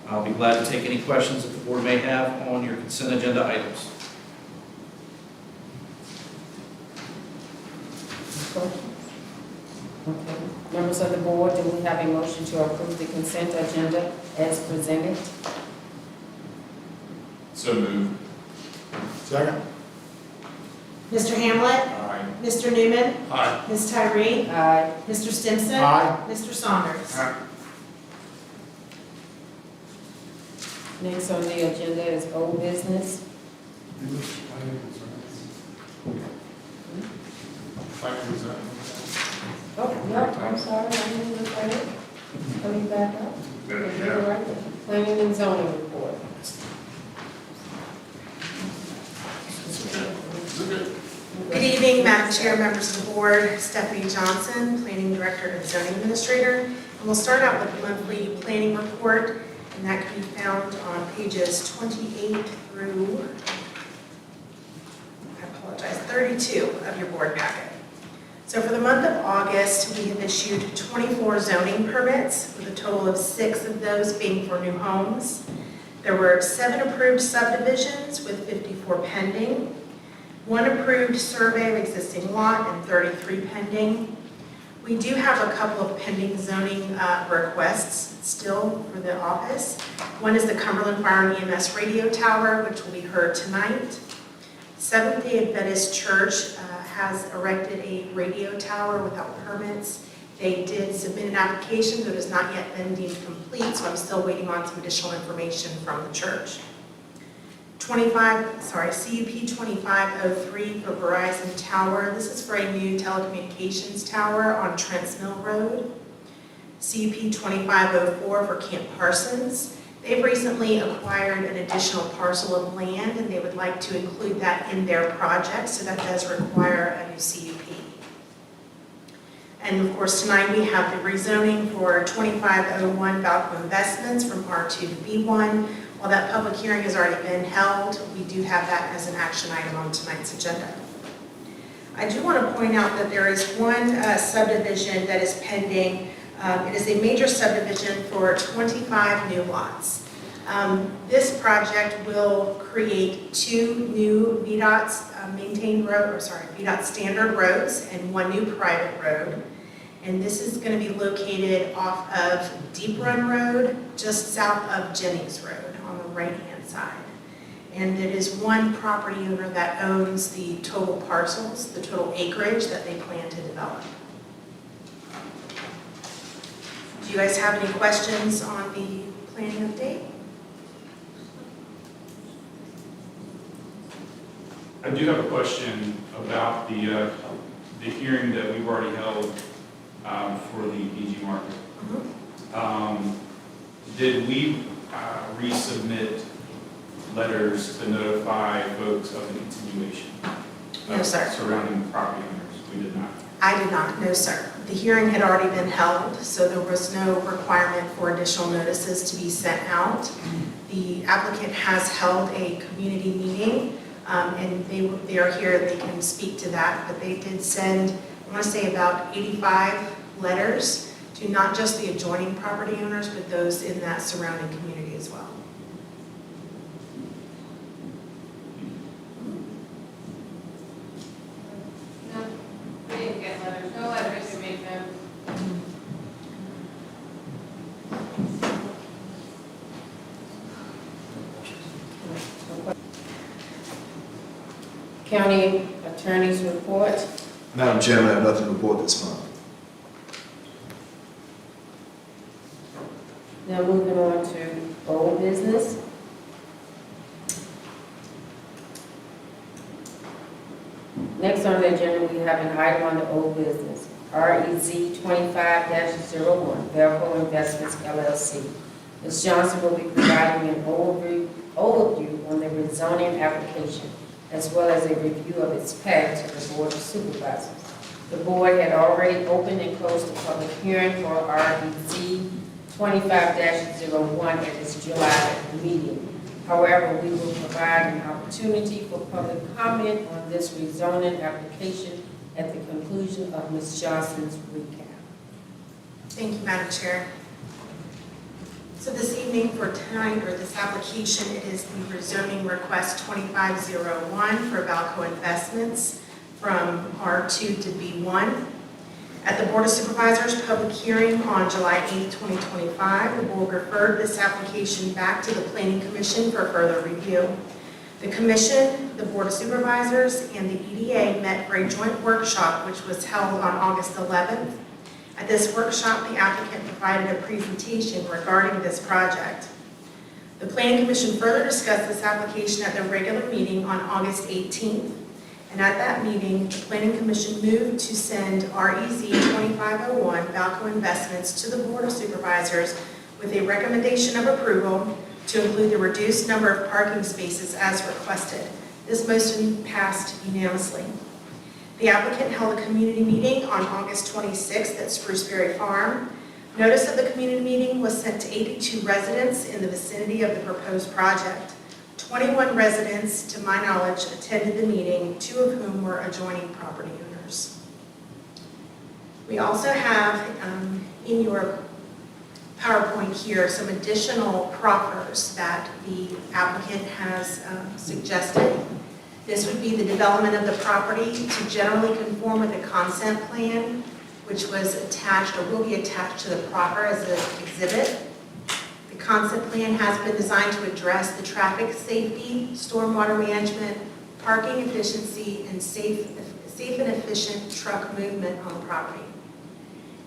I'll be glad to take any questions that the board may have on your consent agenda items. Okay. Members of the board, do we have a motion to approve the consent agenda as presented? So moved. Second. Mr. Hamlet? Aye. Mr. Newman? Aye. Ms. Tyree? Aye. Mr. Stimson? Aye. Mr. Saunders? Next on the agenda is old business. Oh, no, I'm sorry, I didn't look at it. Coming back up. Planning and zoning report. Good evening, Madam Chair, members of the board, Stephanie Johnson, Planning Director and Zoning Administrator. And we'll start out with the monthly planning report, and that can be found on pages 28 through, 32 of your board packet. So for the month of August, we have issued 24 zoning permits, with a total of 6 of those being for new homes. There were 7 approved subdivisions with 54 pending, 1 approved survey of existing lot and 33 pending. We do have a couple of pending zoning requests still for the office. One is the Cumberland Fire and EMS radio tower, which will be heard tonight. Seventh-day Adventist Church has erected a radio tower without permits. They did submit an application that has not yet been deemed complete, so I'm still waiting on some additional information from the church. CUP 2503 for Verizon Tower. This is for a new telecommunications tower on Trents Mill Road. CUP 2504 for Camp Parsons. They've recently acquired an additional parcel of land, and they would like to include that in their project, so that does require a new CUP. And of course, tonight we have the rezoning for 2501 Valco Investments from R2 to B1. While that public hearing has already been held, we do have that as an action item on tonight's agenda. I do want to point out that there is one subdivision that is pending. It is a major subdivision for 25 new lots. This project will create 2 new VDOT maintained road, VDOT standard roads and 1 new private road. And this is going to be located off of Deep Run Road, just south of Jennings Road on the right-hand side. And it is one property owner that owns the total parcels, the total acreage that they plan to develop. Do you guys have any questions on the planning update? I do have a question about the hearing that we've already held for the DG market. Did we resubmit letters to notify folks of the continuation? No, sir. Surrounding property owners? We did not. I did not, no, sir. The hearing had already been held, so there was no requirement for additional notices to be sent out. The applicant has held a community meeting, and they are here, they can speak to that, but they did send, I want to say about 85 letters to not just the adjoining property owners, but those in that surrounding community as well. No, we didn't get letters, no letters to make them. County Attorney's report. Madam Chairman, I have nothing to report this month. Now moving on to old business. Next on the agenda, we have an item on the old business, REZ 25-01, Velco Investments LLC. Ms. Johnson will be providing an overview on the rezoning application, as well as a review of its path to the Board of Supervisors. The board had already opened and closed the public hearing for REZ 25-01 at its July meeting. However, we will provide an opportunity for public comment on this rezoning application at the conclusion of Ms. Johnson's recap. Thank you, Madam Chair. So this evening for tonight, or this application, it is the rezoning request 2501 for Valco Investments from R2 to B1. At the Board of Supervisors public hearing on July 8, 2025, the board referred this application back to the Planning Commission for further review. The Commission, the Board of Supervisors, and the EDA met for a joint workshop which was held on August 11th. At this workshop, the applicant provided a presentation regarding this project. The Planning Commission further discussed this application at their regular meeting on August 18th. And at that meeting, the Planning Commission moved to send REZ 2501 Valco Investments to the Board of Supervisors with a recommendation of approval to include the reduced number of parking spaces as requested. This motion passed unanimously. The applicant held a community meeting on August 26th at Spruceberry Farm. Notice of the community meeting was sent to 82 residents in the vicinity of the proposed project. 21 residents, to my knowledge, attended the meeting, 2 of whom were adjoining property owners. We also have in your PowerPoint here some additional proffers that the applicant has suggested. This would be the development of the property to generally conform with the consent plan, which was attached or will be attached to the proffer as an exhibit. The concept plan has been designed to address the traffic safety, stormwater management, parking efficiency, and safe and efficient truck movement on the property.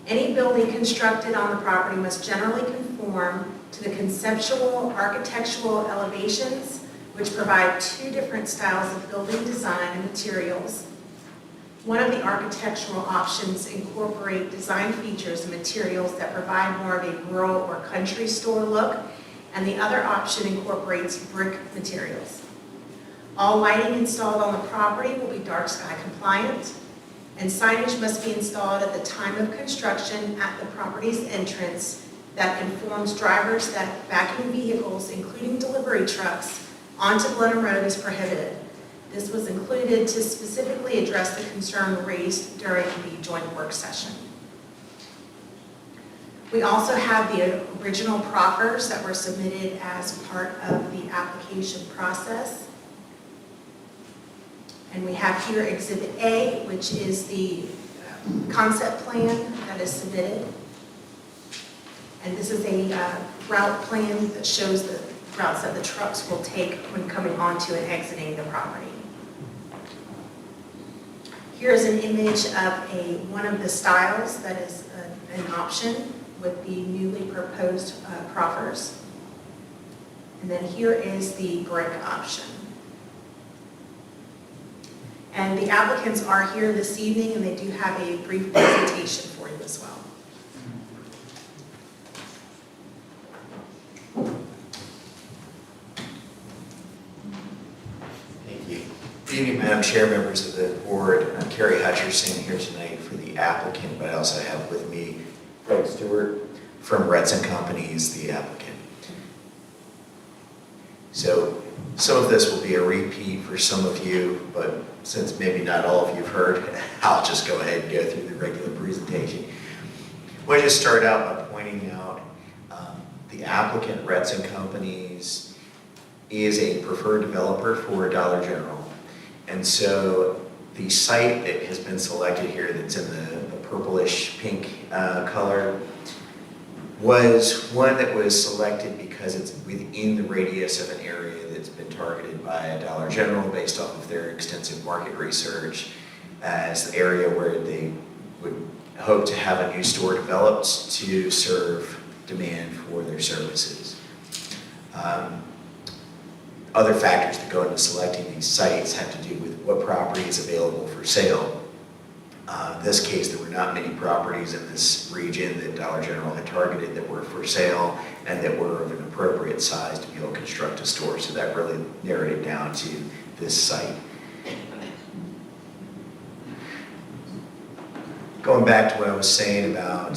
Any building constructed on the property must generally conform to the conceptual architectural elevations, which provide 2 different styles of building design and materials. One of the architectural options incorporate design features and materials that provide more of a rural or country store look, and the other option incorporates brick materials. All lighting installed on the property will be dark sky compliant, and signage must be installed at the time of construction at the property's entrance that informs drivers that backing vehicles, including delivery trucks, onto Blenheim Road is prohibited. This was included to specifically address the concern raised during the joint work session. We also have the original proffers that were submitted as part of the application process. And we have here Exhibit A, which is the concept plan that is submitted. And this is a route plan that shows the routes that the trucks will take when coming onto and exiting the property. Here's an image of one of the styles that is an option with the newly proposed proffers. And then here is the brick option. And the applicants are here this evening, and they do have a brief presentation for you as well. Thank you. Good evening, Madam Chair, members of the board. I'm Kerry Hutcherson here tonight for the applicant, but I also have with me Craig Stewart from Retz & Companies, the applicant. So some of this will be a repeat for some of you, but since maybe not all of you have heard, I'll just go ahead and go through the regular presentation. I want to just start out by pointing out the applicant, Retz & Companies, is a preferred developer for Dollar General. And so the site that has been selected here that's in the purplish pink color was one that was selected because it's within the radius of an area that's been targeted by a Dollar General based off of their extensive market research as the area where they would hope to have a new store developed to serve demand for their services. Other factors that go into selecting these sites have to do with what property is available for sale. In this case, there were not many properties in this region that Dollar General had targeted that were for sale and that were of an appropriate size to be able to construct a store. So that really narrowed it down to this site. Going back to what I was saying about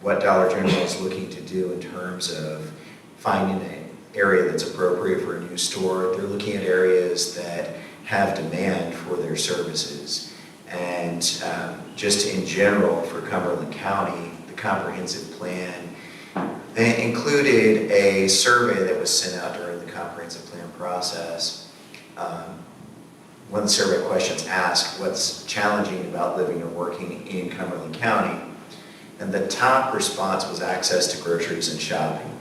what Dollar General is looking to do in terms of finding an area that's appropriate for a new store, they're looking at areas that have demand for their services. And just in general for Cumberland County, the comprehensive plan included a survey that was sent out during the comprehensive plan process. One of the survey questions asked what's challenging about living or working in Cumberland County, and the top response was access to groceries and shopping.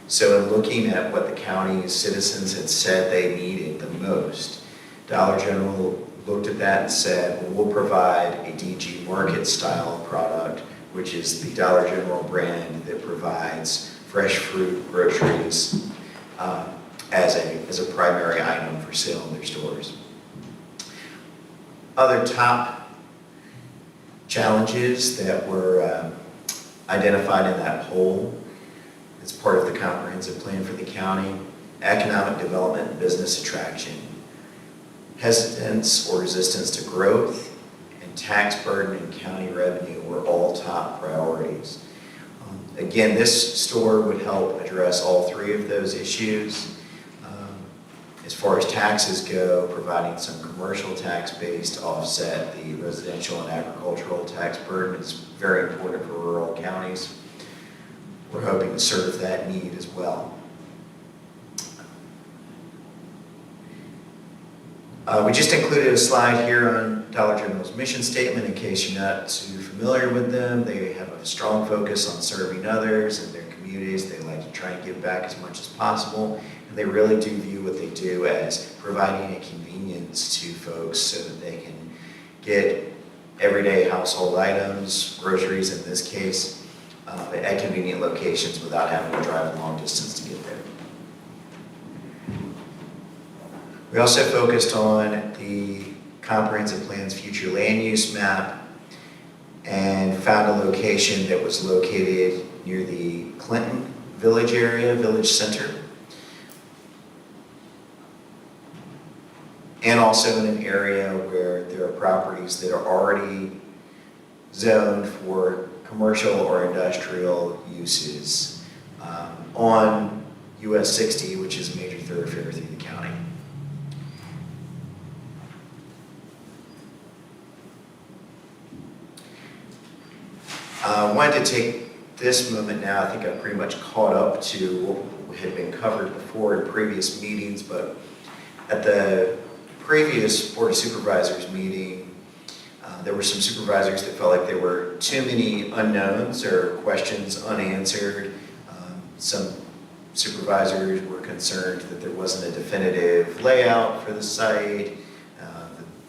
So in looking at what the county's citizens had said they needed the most, Dollar General looked at that and said, well, we'll provide a DG Market style product, which is the Dollar General brand that provides fresh fruit, groceries, as a primary item for sale in their stores. Other top challenges that were identified in that poll as part of the comprehensive plan for the county: economic development and business attraction, hesitance or resistance to growth, and tax burden and county revenue were all top priorities. Again, this store would help address all three of those issues. As far as taxes go, providing some commercial tax base to offset the residential and agricultural tax burden is very important for rural counties. We're hoping to serve that need as well. We just included a slide here on Dollar General's mission statement in case you're not too familiar with them. They have a strong focus on serving others and their communities. They like to try and give back as much as possible. And they really do view what they do as providing a convenience to folks so that they can get everyday household items, groceries in this case, at convenient locations without having to drive a long distance to get there. We also focused on the comprehensive plan's future land use map and found a location that was located near the Clinton Village area, Village Center, and also in an area where there are properties that are already zoned for commercial or industrial uses on US 60, which is a major thoroughfare through the county. I wanted to take this moment now. I think I've pretty much caught up to what had been covered before in previous meetings, but at the previous Board of Supervisors meeting, there were some supervisors that felt like there were too many unknowns or questions unanswered. Some supervisors were concerned that there wasn't a definitive layout for the site.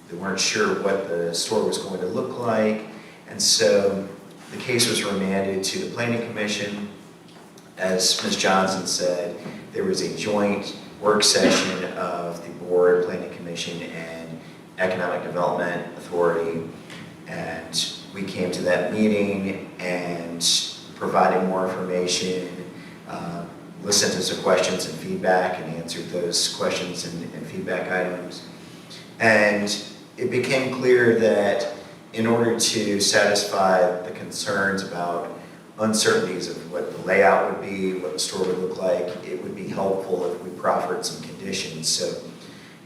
They weren't sure what the store was going to look like. And so the case was remanded to the Planning Commission. As Ms. Johnson said, there was a joint work session of the Board, Planning Commission, and Economic Development Authority. And we came to that meeting and provided more information, listened to some questions and feedback, and answered those questions and feedback items. And it became clear that in order to satisfy the concerns about uncertainties of what the layout would be, what the store would look like, it would be helpful if we proffered some conditions. So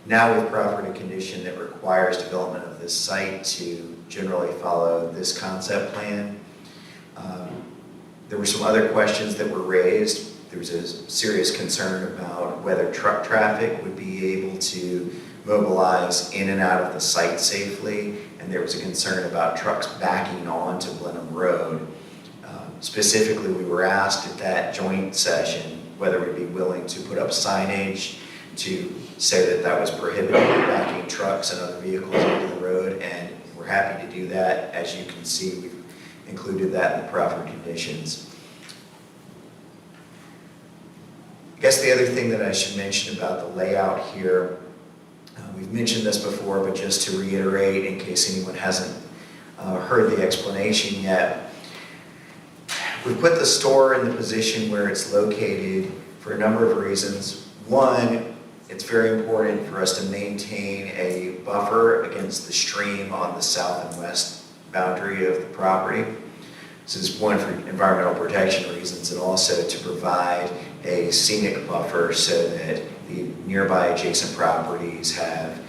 now we've proffered a condition that requires development of this site to generally follow this concept plan. There were some other questions that were raised. There was a serious concern about whether truck traffic would be able to mobilize in and out of the site safely, and there was a concern about trucks backing onto Blenheim Road. Specifically, we were asked at that joint session whether we'd be willing to put up signage to say that that was prohibited backing trucks and other vehicles onto the road, and we're happy to do that. As you can see, we've included that in the proffered conditions. I guess the other thing that I should mention about the layout here, we've mentioned this before, but just to reiterate in case anyone hasn't heard the explanation yet, we put the store in the position where it's located for a number of reasons. One, it's very important for us to maintain a buffer against the stream on the south and west boundary of the property. This is one for environmental protection reasons, and also to provide a scenic buffer so that the nearby adjacent properties have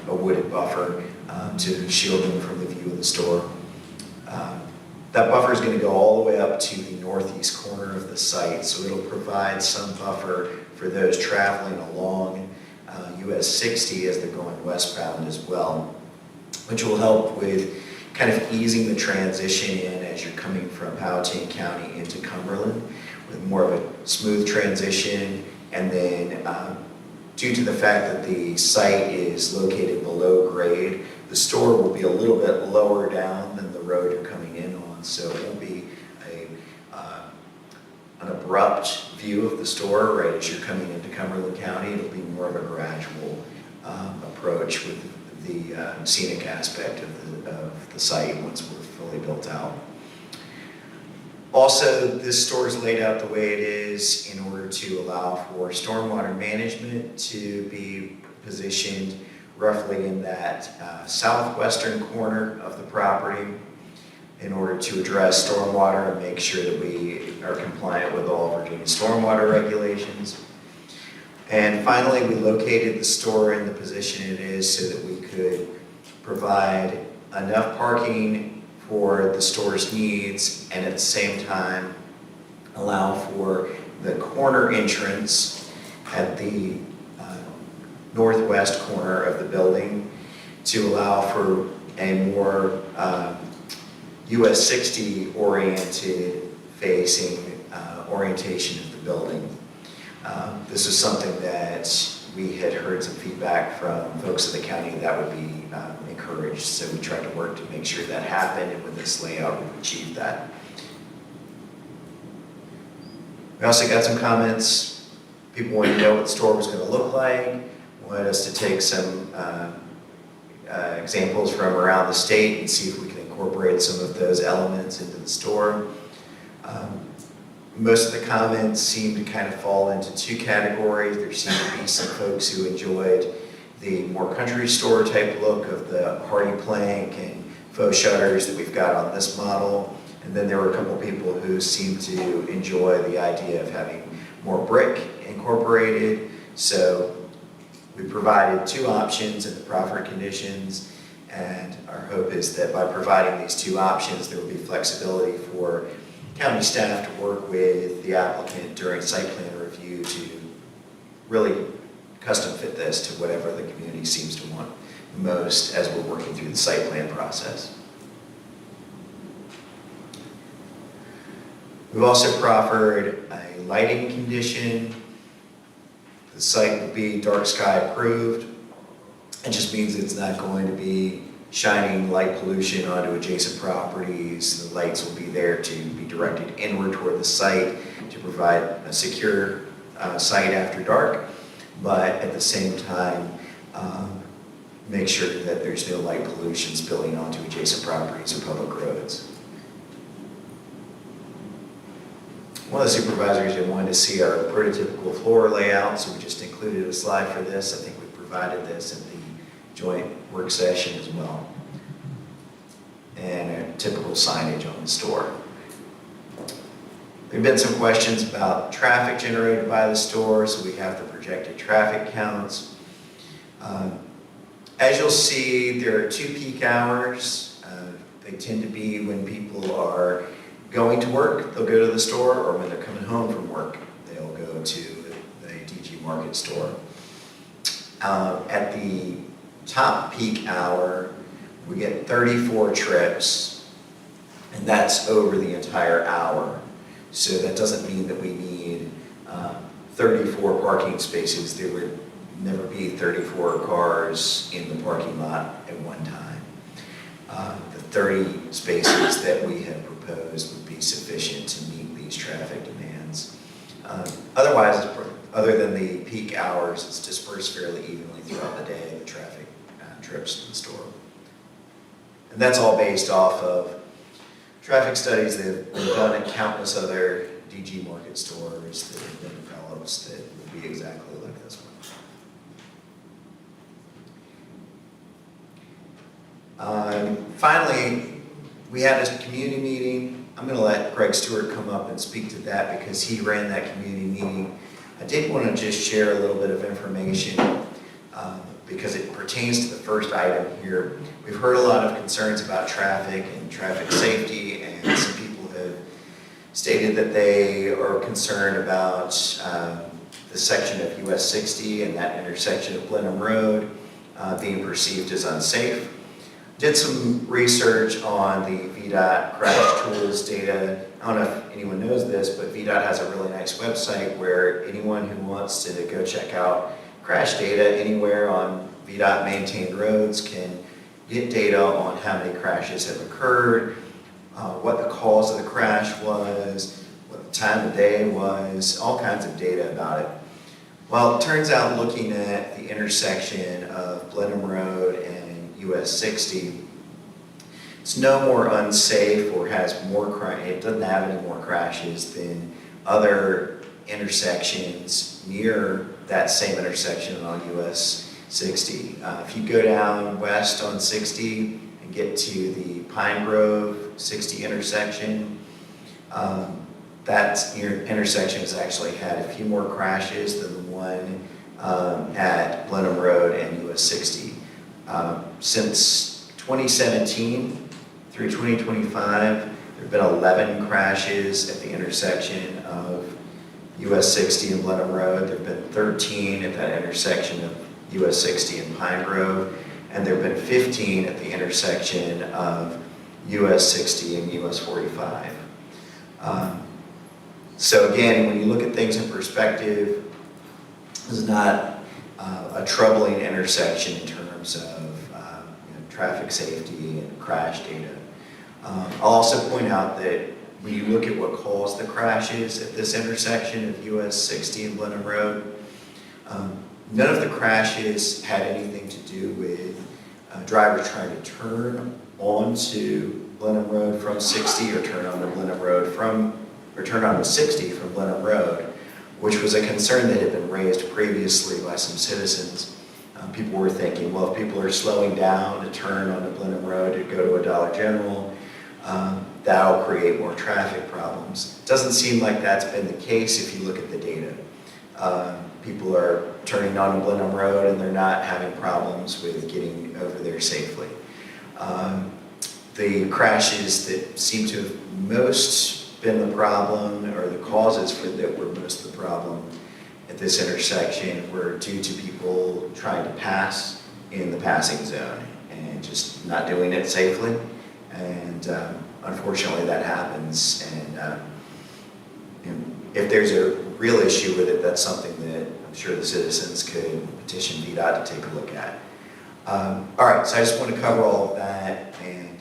a wooded buffer to shield them from the view of the store. That buffer is going to go all the way up to the northeast corner of the site, so it'll provide some buffer for those traveling along US 60 as they're going westbound as well, which will help with kind of easing the transition in as you're coming from Powhatan County into Cumberland, with more of a smooth transition. And then due to the fact that the site is located below grade, the store will be a little bit lower down than the road you're coming in on, so it won't be an abrupt view of the store right as you're coming into Cumberland County. It'll be more of a gradual approach with the scenic aspect of the site once we're fully built out. Also, this store is laid out the way it is in order to allow for stormwater management to be positioned roughly in that southwestern corner of the property in order to address stormwater and make sure that we are compliant with all Virginia stormwater regulations. And finally, we located the store in the position it is so that we could provide enough parking for the store's needs and at the same time allow for the corner entrance at the northwest corner of the building to allow for a more US 60 oriented facing orientation of the building. This is something that we had heard some feedback from folks in the county that would be encouraged, so we tried to work to make sure that happened, and with this layout we've achieved that. We also got some comments. People wanted to know what the store was going to look like, wanted us to take some examples from around the state and see if we can incorporate some of those elements into the store. Most of the comments seem to kind of fall into two categories. There seemed to be some folks who enjoyed the more country store type look of the hardy plank and faux shutters that we've got on this model. And then there were a couple people who seemed to enjoy the idea of having more brick incorporated. So we provided two options in the proffered conditions, and our hope is that by providing these two options, there will be flexibility for county staff to work with the applicant during site plan review to really custom fit this to whatever the community seems to want most as we're working through the site plan process. We've also proffered a lighting condition. The site will be dark sky approved. It just means it's not going to be shining light pollution onto adjacent properties. The lights will be there to be directed inward toward the site to provide a secure site after dark, but at the same time, make sure that there's no light pollution spilling onto adjacent properties or public roads. One of the supervisors had wanted to see our prototypical floor layout, so we just included a slide for this. I think we provided this in the joint work session as well. And a typical signage on the store. There have been some questions about traffic generated by the store, so we have the projected traffic counts. As you'll see, there are 2 peak hours. They tend to be when people are going to work, they'll go to the store, or when they're coming home from work, they'll go to the DG Market store. At the top peak hour, we get 34 trips, and that's over the entire hour. So that doesn't mean that we need 34 parking spaces. There would never be 34 cars in the parking lot at one time. The 30 spaces that we have proposed would be sufficient to meet these traffic demands. Otherwise, other than the peak hours, it's dispersed fairly evenly throughout the day, the traffic trips to the store. And that's all based off of traffic studies that have been done at countless other DG Market stores that have been developed that will be exactly like this one. Finally, we had a community meeting. I'm going to let Greg Stewart come up and speak to that because he ran that community meeting. I did want to just share a little bit of information because it pertains to the first item here. We've heard a lot of concerns about traffic and traffic safety, and some people have stated that they are concerned about the section of US 60 and that intersection of Blenheim Road being perceived as unsafe. Did some research on the VDOT crash tools data. I don't know if anyone knows this, but VDOT has a really nice website where anyone who wants to go check out crash data anywhere on VDOT maintained roads can get data on how many crashes have occurred, what the cause of the crash was, what the time of day was, all kinds of data about it. Well, it turns out looking at the intersection of Blenheim Road and US 60, it's no more unsafe or has more it doesn't have any more crashes than other intersections near that same intersection on US 60. If you go down west on 60 and get to the Pine Grove 60 intersection, that intersection has actually had a few more crashes than the one at Blenheim Road and US 60. Since 2017 through 2025, there have been 11 crashes at the intersection of US 60 and Blenheim Road. There have been 13 at that intersection of US 60 and Pine Grove, and there have been 15 at the intersection of US 60 and US 45. So again, when you look at things in perspective, this is not a troubling intersection in terms of traffic safety and crash data. I'll also point out that when you look at what caused the crashes at this intersection of US 60 and Blenheim Road, none of the crashes had anything to do with drivers trying to turn onto Blenheim Road from 60 or turn onto Blenheim Road or turn onto 60 from Blenheim Road, which was a concern that had been raised previously by some citizens. People were thinking, well, if people are slowing down to turn onto Blenheim Road to go to a Dollar General, that'll create more traffic problems. It doesn't seem like that's been the case if you look at the data. People are turning onto Blenheim Road and they're not having problems with getting over there safely. The crashes that seem to have most been the problem, or the causes for that were most the problem at this intersection, were due to people trying to pass in the passing zone and just not doing it safely. And unfortunately that happens, and if there's a real issue with it, that's something that I'm sure the citizens could petition VDOT to take a look at. All right, so I just want to cover all of that, and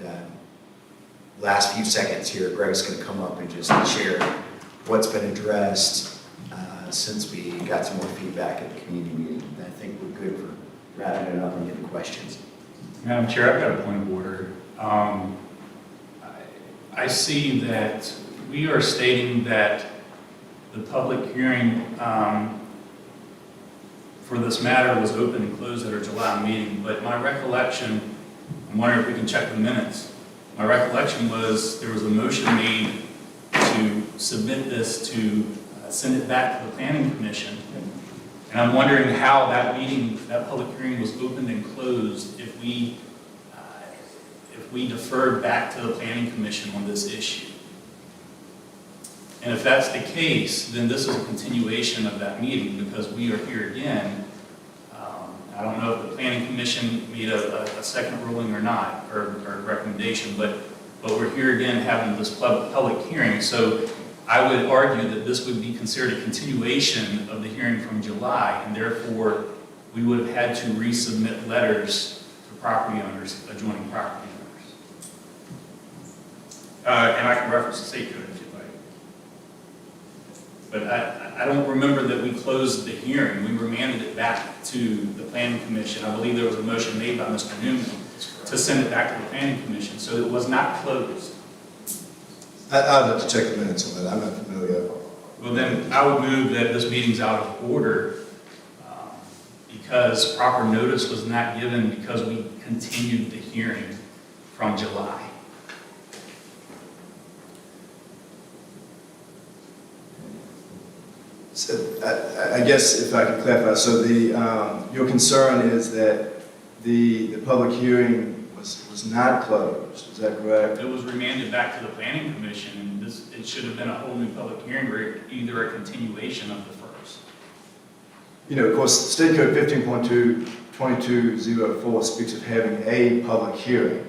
last few seconds here, Greg's going to come up and just share what's been addressed since we got some more feedback at the community meeting. And I think we're good for wrapping it up and getting questions. Madam Chair, I've got a point of order. I see that we are stating that the public hearing for this matter was open and closed at our July meeting, but my recollection, I'm wondering if we can check the minutes. My recollection was there was a motion made to submit this to send it back to the Planning Commission. And I'm wondering how that meeting, that public hearing was opened and closed if we deferred back to the Planning Commission on this issue. And if that's the case, then this is a continuation of that meeting because we are here again. I don't know if the Planning Commission made a second ruling or not, or recommendation, but we're here again having this public hearing. So I would argue that this would be considered a continuation of the hearing from July, and therefore we would have had to resubmit letters to property owners, adjoining property owners. And I can reference the state code if you'd like. But I don't remember that we closed the hearing. We remanded it back to the Planning Commission. I believe there was a motion made by Mr. Newman to send it back to the Planning Commission, so it was not closed. I'd have to check the minutes on that. I'm not familiar. Well, then I would move that this meeting's out of order because proper notice was not given because we continued the hearing from July. So, I guess if I could clarify, so your concern is that the public hearing was not closed, is that correct? It was remanded back to the Planning Commission, and it should have been a whole new public hearing or either a continuation of the first. You know, of course, State Code 15.2.2204 speaks of having a public hearing.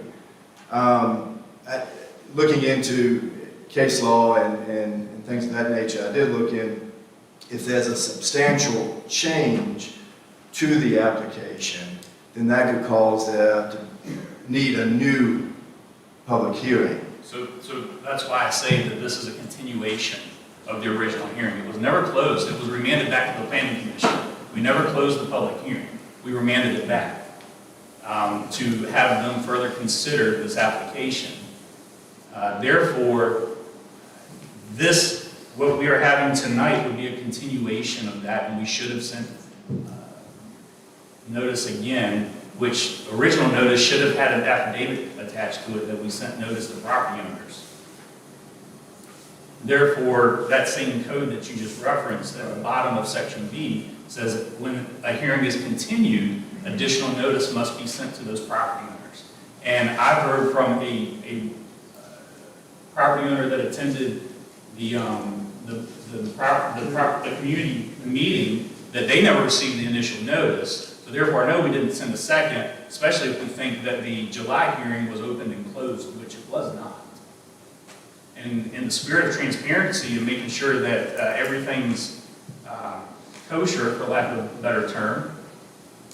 Looking into case law and things of that nature, I did look in if there's a substantial change to the application, then that could cause there to need a new public hearing. So that's why I say that this is a continuation of the original hearing. It was never closed. It was remanded back to the Planning Commission. We never closed the public hearing. We remanded it back to have them further consider this application. Therefore, what we are having tonight would be a continuation of that, and we should have sent notice again, which original notice should have had an affidavit attached to it that we sent notice to property owners. Therefore, that same code that you just referenced at the bottom of section B says that when a hearing is continued, additional notice must be sent to those property owners. And I've heard from a property owner that attended the community meeting that they never received the initial notice. So therefore, I know we didn't send a second, especially if we think that the July hearing was opened and closed, which it was not. And in the spirit of transparency and making sure that everything's kosher, for lack of a better term,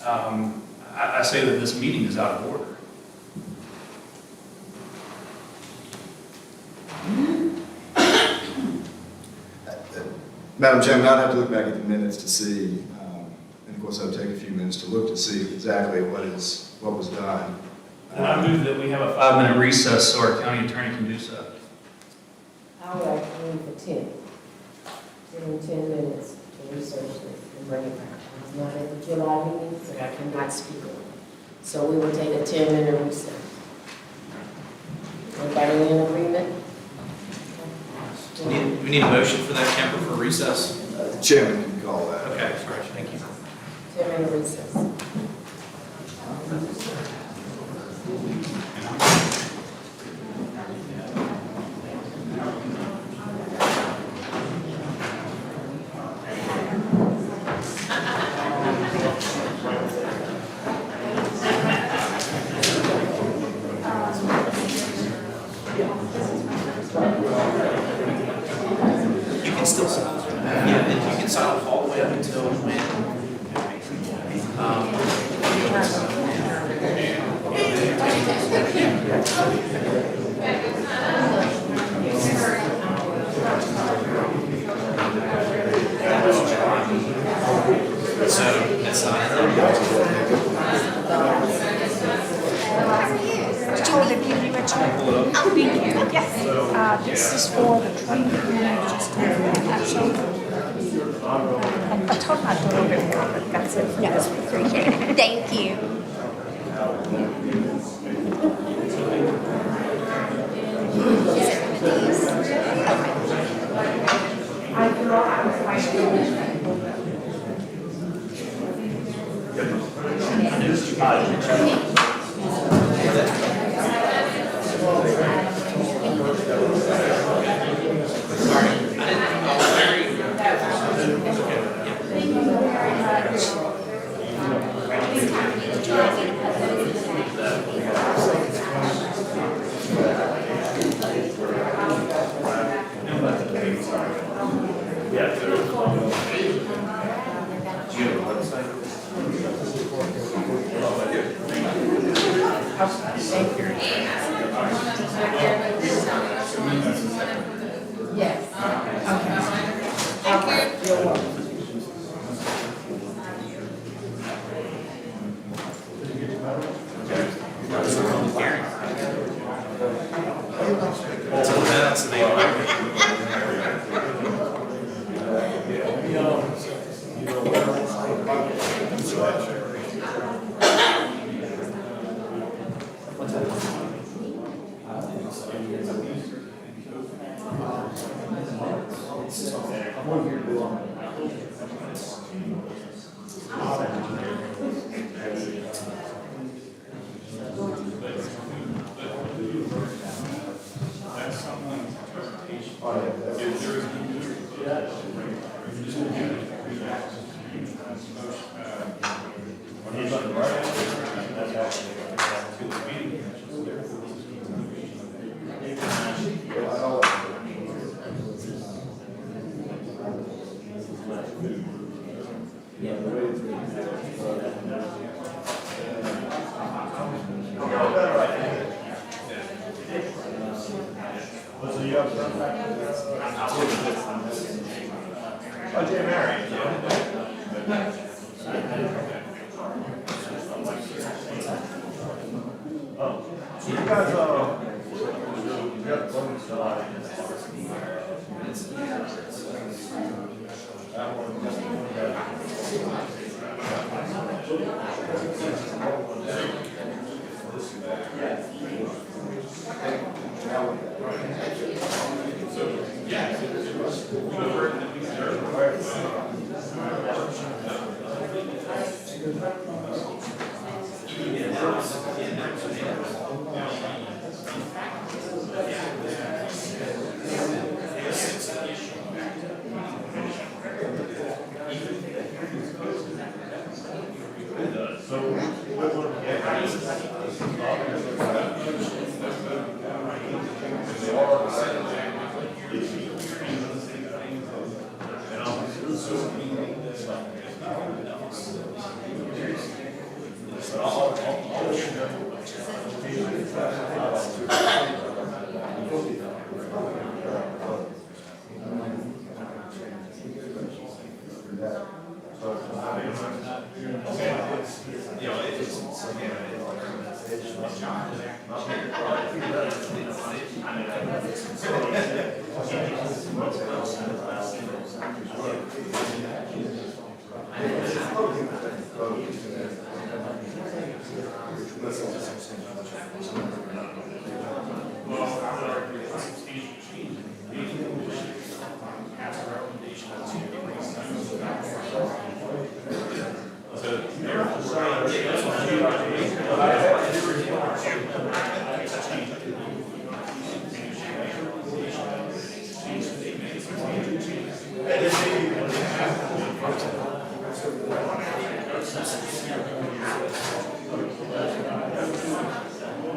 I say that this meeting is out of order. Madam Chairman, I'd have to look back at the minutes to see, and of course I'll take a few minutes to look to see exactly what was done. And I move that we have a 5-minute recess so our county attorney can do so. I would like to move for 10. Give them 10 minutes to research this and bring it back. I was not at the July meeting, so I cannot speak on it. So we will take a 10-minute recess. Everybody in agreement? We need a motion for that, Kemper, for recess? The chairman can call that. Okay, sorry, thank you. 10-minute recess. You can still sit. told to give you a check. Oh, thank you. Yes. This is for the training. I told him I'd do a little bit more, but that's it. Yes, appreciate it. Thank you.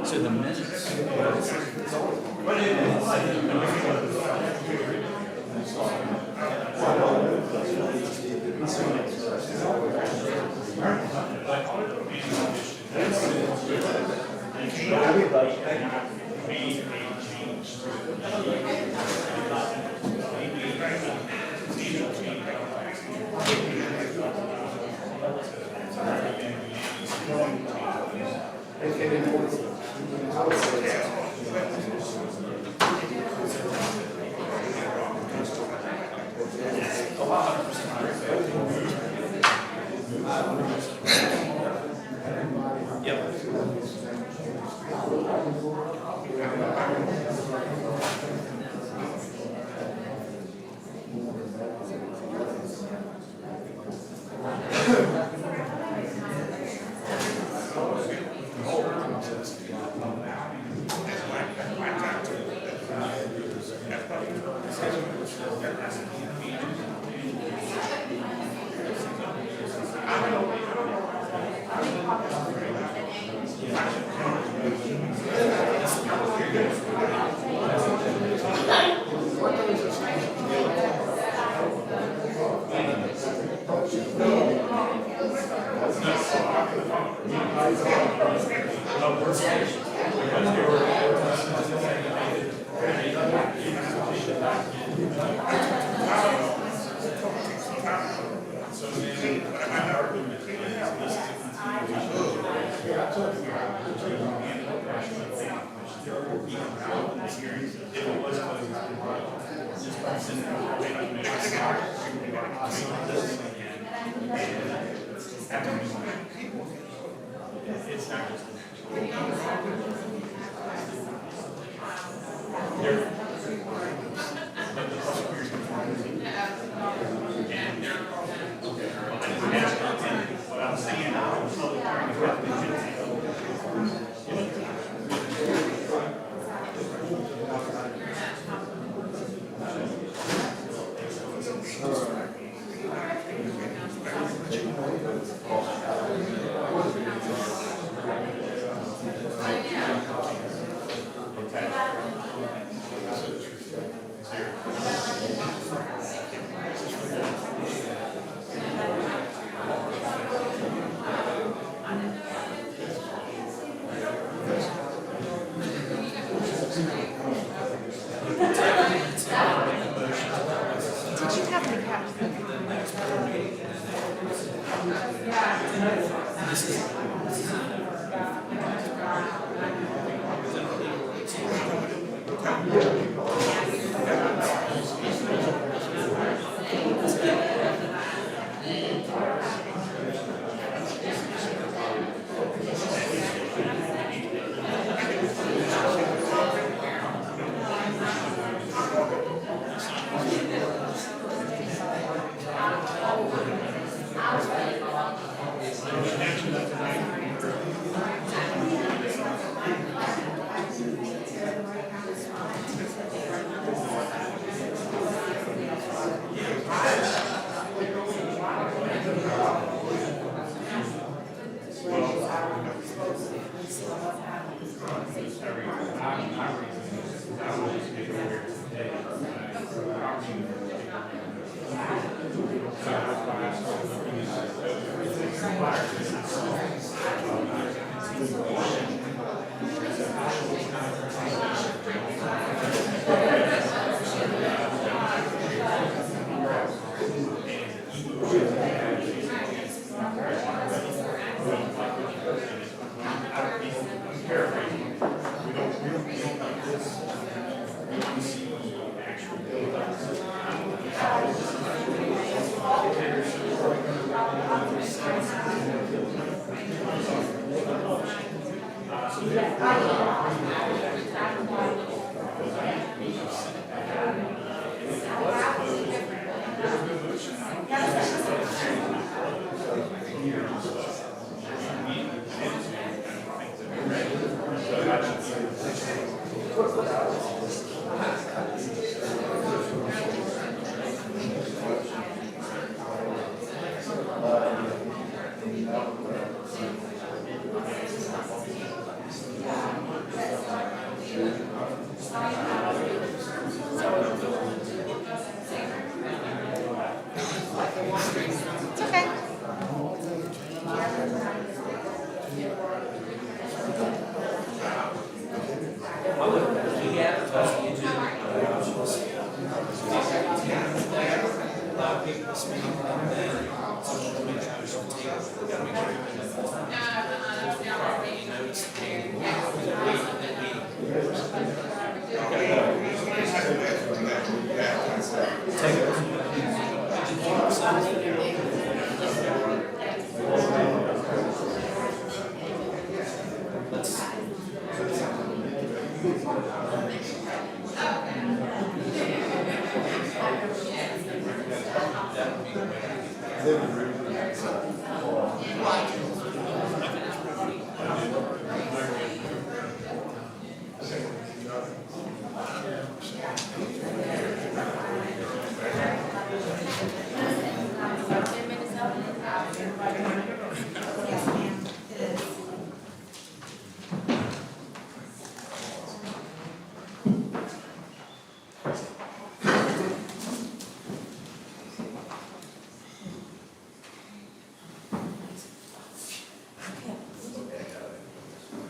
So the minutes. Thank you. you, bud. Thank you. Made a change to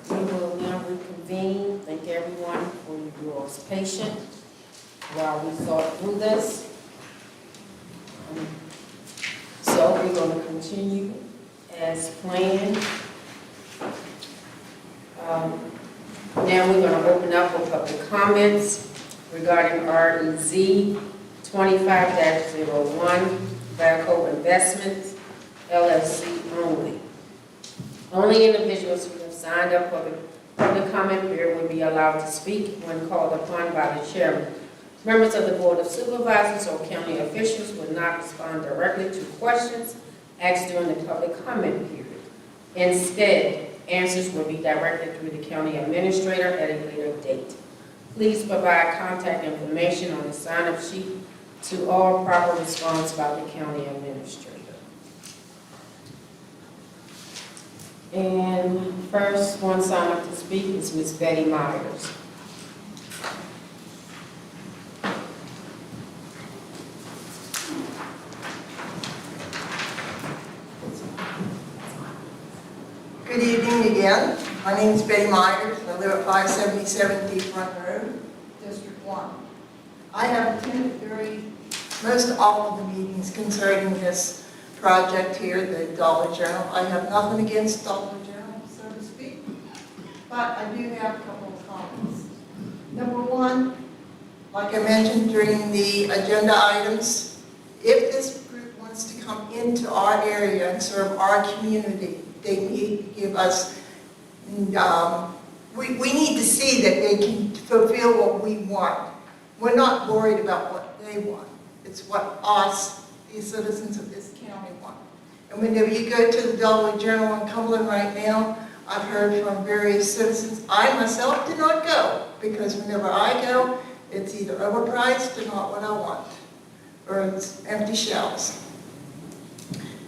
We will now reconvene. Thank everyone for your patience while we thought through this. So we're going to continue as planned. Now we're going to open up for public comments regarding REZ 25-01, Tobacco Investments, LLC only. Only individuals who have signed up for the public comment period will be allowed to speak when called upon by the chairman. Members of the Board of Supervisors or county officials will not respond directly to questions asked during the public comment period. Instead, answers will be directed through the county administrator at a later date. Please provide contact information on the sign-up sheet to all proper response by the county administrator. And first one sign up to speak is Ms. Betty Myers. Good evening again. My name is Betty Myers, and I live at 577 Deep Front Road, District 1. I have attended most all of the meetings concerning this project here, the Dollar General. I have nothing against Dollar General, so to speak, but I do have a couple of comments. Number one, like I mentioned during the agenda items, if this group wants to come into our area and serve our community, they need to give us, we need to see that they can fulfill what we want. We're not worried about what they want. It's what us, the citizens of this county, want. And whenever you go to the Dollar General in Cumberland right now, I've heard from various citizens. I myself did not go, because whenever I go, it's either overpriced or not what I want, or it's empty shelves.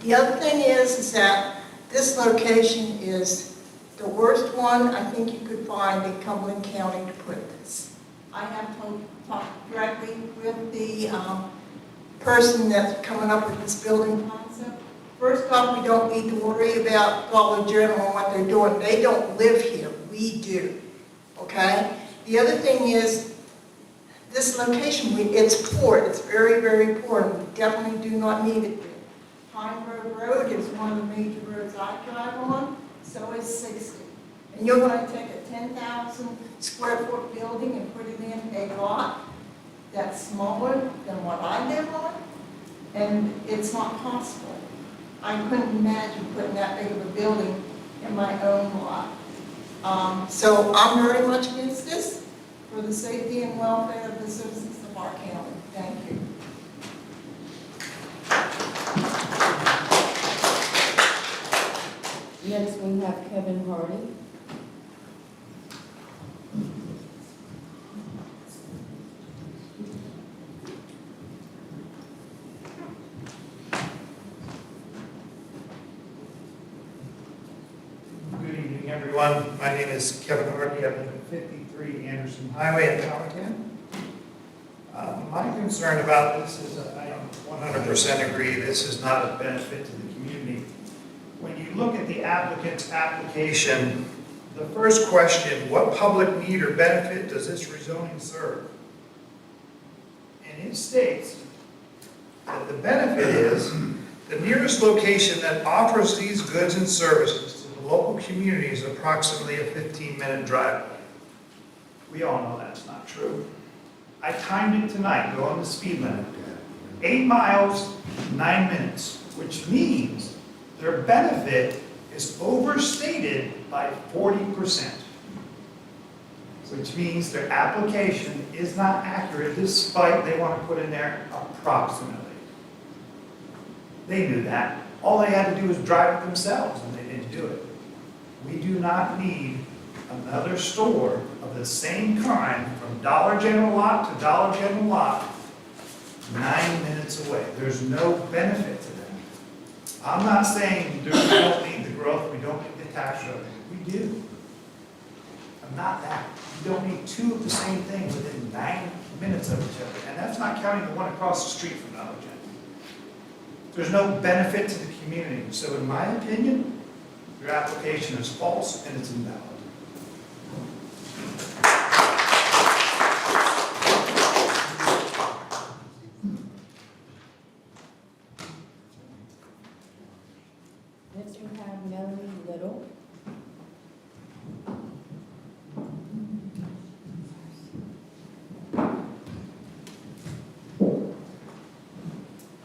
The other thing is that this location is the worst one I think you could find in Cumberland County to put this. I have talked directly with the person that's coming up with this building concept. First off, we don't need to worry about Dollar General and what they're doing. They don't live here, we do, okay? The other thing is, this location, it's poor, it's very, very poor, and we definitely do not need it. Pine Grove Road is one of the major roads I drive on, so is 60. And you're going to take a 10,000 square foot building and put it in a lot that's smaller than what I live on, and it's not possible. I couldn't imagine putting that big of a building in my own lot. So I'm very much against this for the safety and welfare of the citizens of our county. Thank you. Next, we have Kevin Hardy. Good evening, everyone. My name is Kevin Hardy. I live at 53 Anderson Highway in Powhatan. My concern about this is I 100% agree this is not a benefit to the community. When you look at the applicant's application, The first question, what public need or benefit does this rezoning serve? And it states that the benefit is the nearest location that offers these goods and services to the local community is approximately a 15-minute drive. We all know that's not true. I timed it tonight, go on the speed limit. 8 miles, 9 minutes, which means their benefit is overstated by 40%. Which means their application is not accurate despite they want to put in there approximately. They knew that. All they had to do was drive it themselves, and they didn't do it. We do not need another store of the same kind from Dollar General lot to Dollar General lot 9 minutes away. There's no benefit to them. I'm not saying we don't need the growth, we don't need the tax revenue. We do. I'm not that. You don't need two of the same thing within 9 minutes of each other. And that's not counting the one across the street from Dollar General. There's no benefit to the community. So in my opinion, your application is false and it's invalid. Next we have Melanie Little.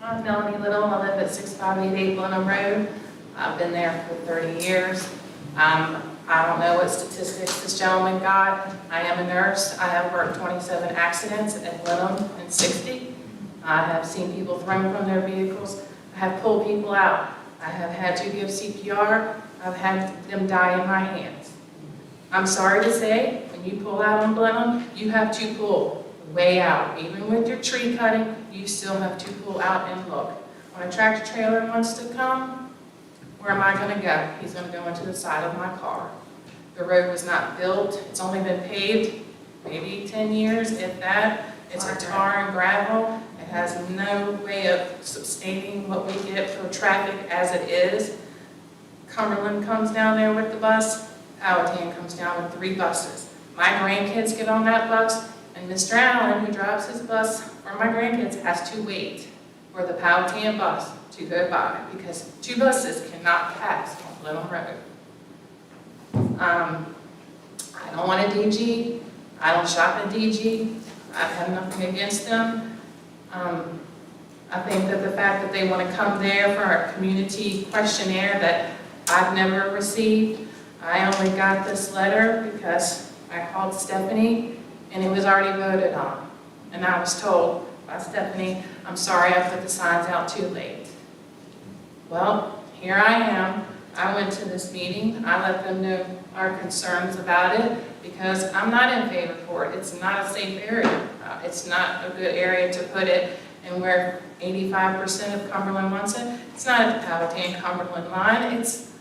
I'm Melanie Little. I live at 6588 Blenheim Road. I've been there for 30 years. I don't know what statistics this gentleman got. I am a nurse. I have worked 27 accidents at Blenheim and 60. I have seen people thrown from their vehicles. I have pulled people out. I have had to give CPR. I've had them die in my hands. I'm sorry to say, when you pull out on Blenheim, you have to pull way out. Even with your tree cutting, you still have to pull out and look. When a tractor trailer wants to come, where am I going to go? He's going to go into the side of my car. The road was not built. It's only been paved maybe 10 years, if that. It's a tar and gravel. It has no way of sustaining what we get for traffic as it is. Cumberland comes down there with the bus. Powhatan comes down with 3 buses. My grandkids get on that bus, and Mr. Allen, who drives his bus for my grandkids, has to wait for the Powhatan bus to go by because 2 buses cannot pass on Blenheim Road. I don't want a DG. I don't shop at DG. I have nothing against them. I think that the fact that they want to come there for a community questionnaire that I've never received. I only got this letter because I called Stephanie and it was already voted on. And I was told by Stephanie, I'm sorry I put the signs out too late. Well, here I am. I went to this meeting. I let them know our concerns about it because I'm not in favor for it. It's not a safe area. It's not a good area to put it. And where 85% of Cumberland wants it, it's not at the Powhatan-Cumberland line. It's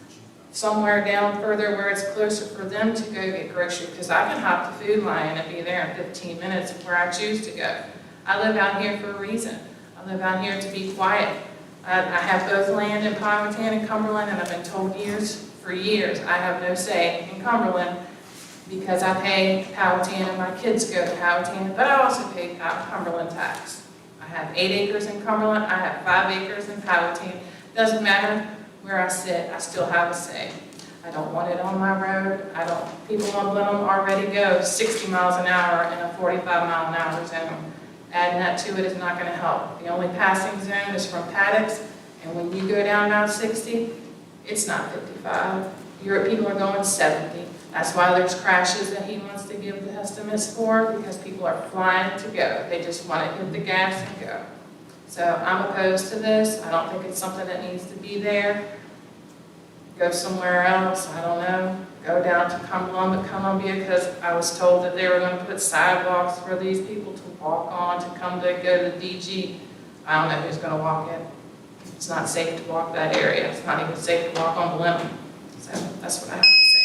somewhere down further where it's closer for them to go get groceries because I can hop the food line and be there in 15 minutes where I choose to go. I live out here for a reason. I live out here to be quiet. I have both land in Powhatan and Cumberland, and I've been told for years, I have no say in Cumberland because I pay Powhatan and my kids go to Powhatan, but I also pay Cumberland tax. I have 8 acres in Cumberland, I have 5 acres in Powhatan. Doesn't matter where I sit, I still have a say. I don't want it on my road. People on Blenheim already go 60 miles an hour in a 45-mile-an-hour zone. Adding that to it is not going to help. The only passing zone is from Paddocks, and when you go down Route 60, it's not 55. People are going 70. That's why there's crashes that he wants to give the estimates for, because people are flying to go. They just want to hit the gas and go. So I'm opposed to this. I don't think it's something that needs to be there. Go somewhere else, I don't know. Go down to Columbia because I was told that they were going to put sidewalks for these people to walk on to come to go to DG. I don't know who's going to walk it. It's not safe to walk that area. It's not even safe to walk on Blenheim. So that's what I have to say.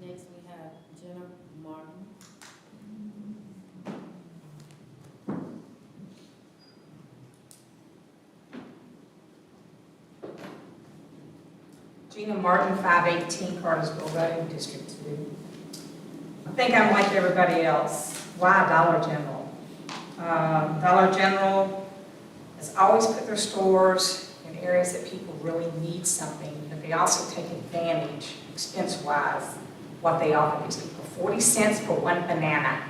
Next we have Jenna Martin. Gina Martin, 518 Cartersville Road, District 2. I think I'm like everybody else. Why Dollar General? Dollar General has always put their stores in areas that people really need something, but they also take advantage, expense-wise, what they offer these people. 40 cents for one banana.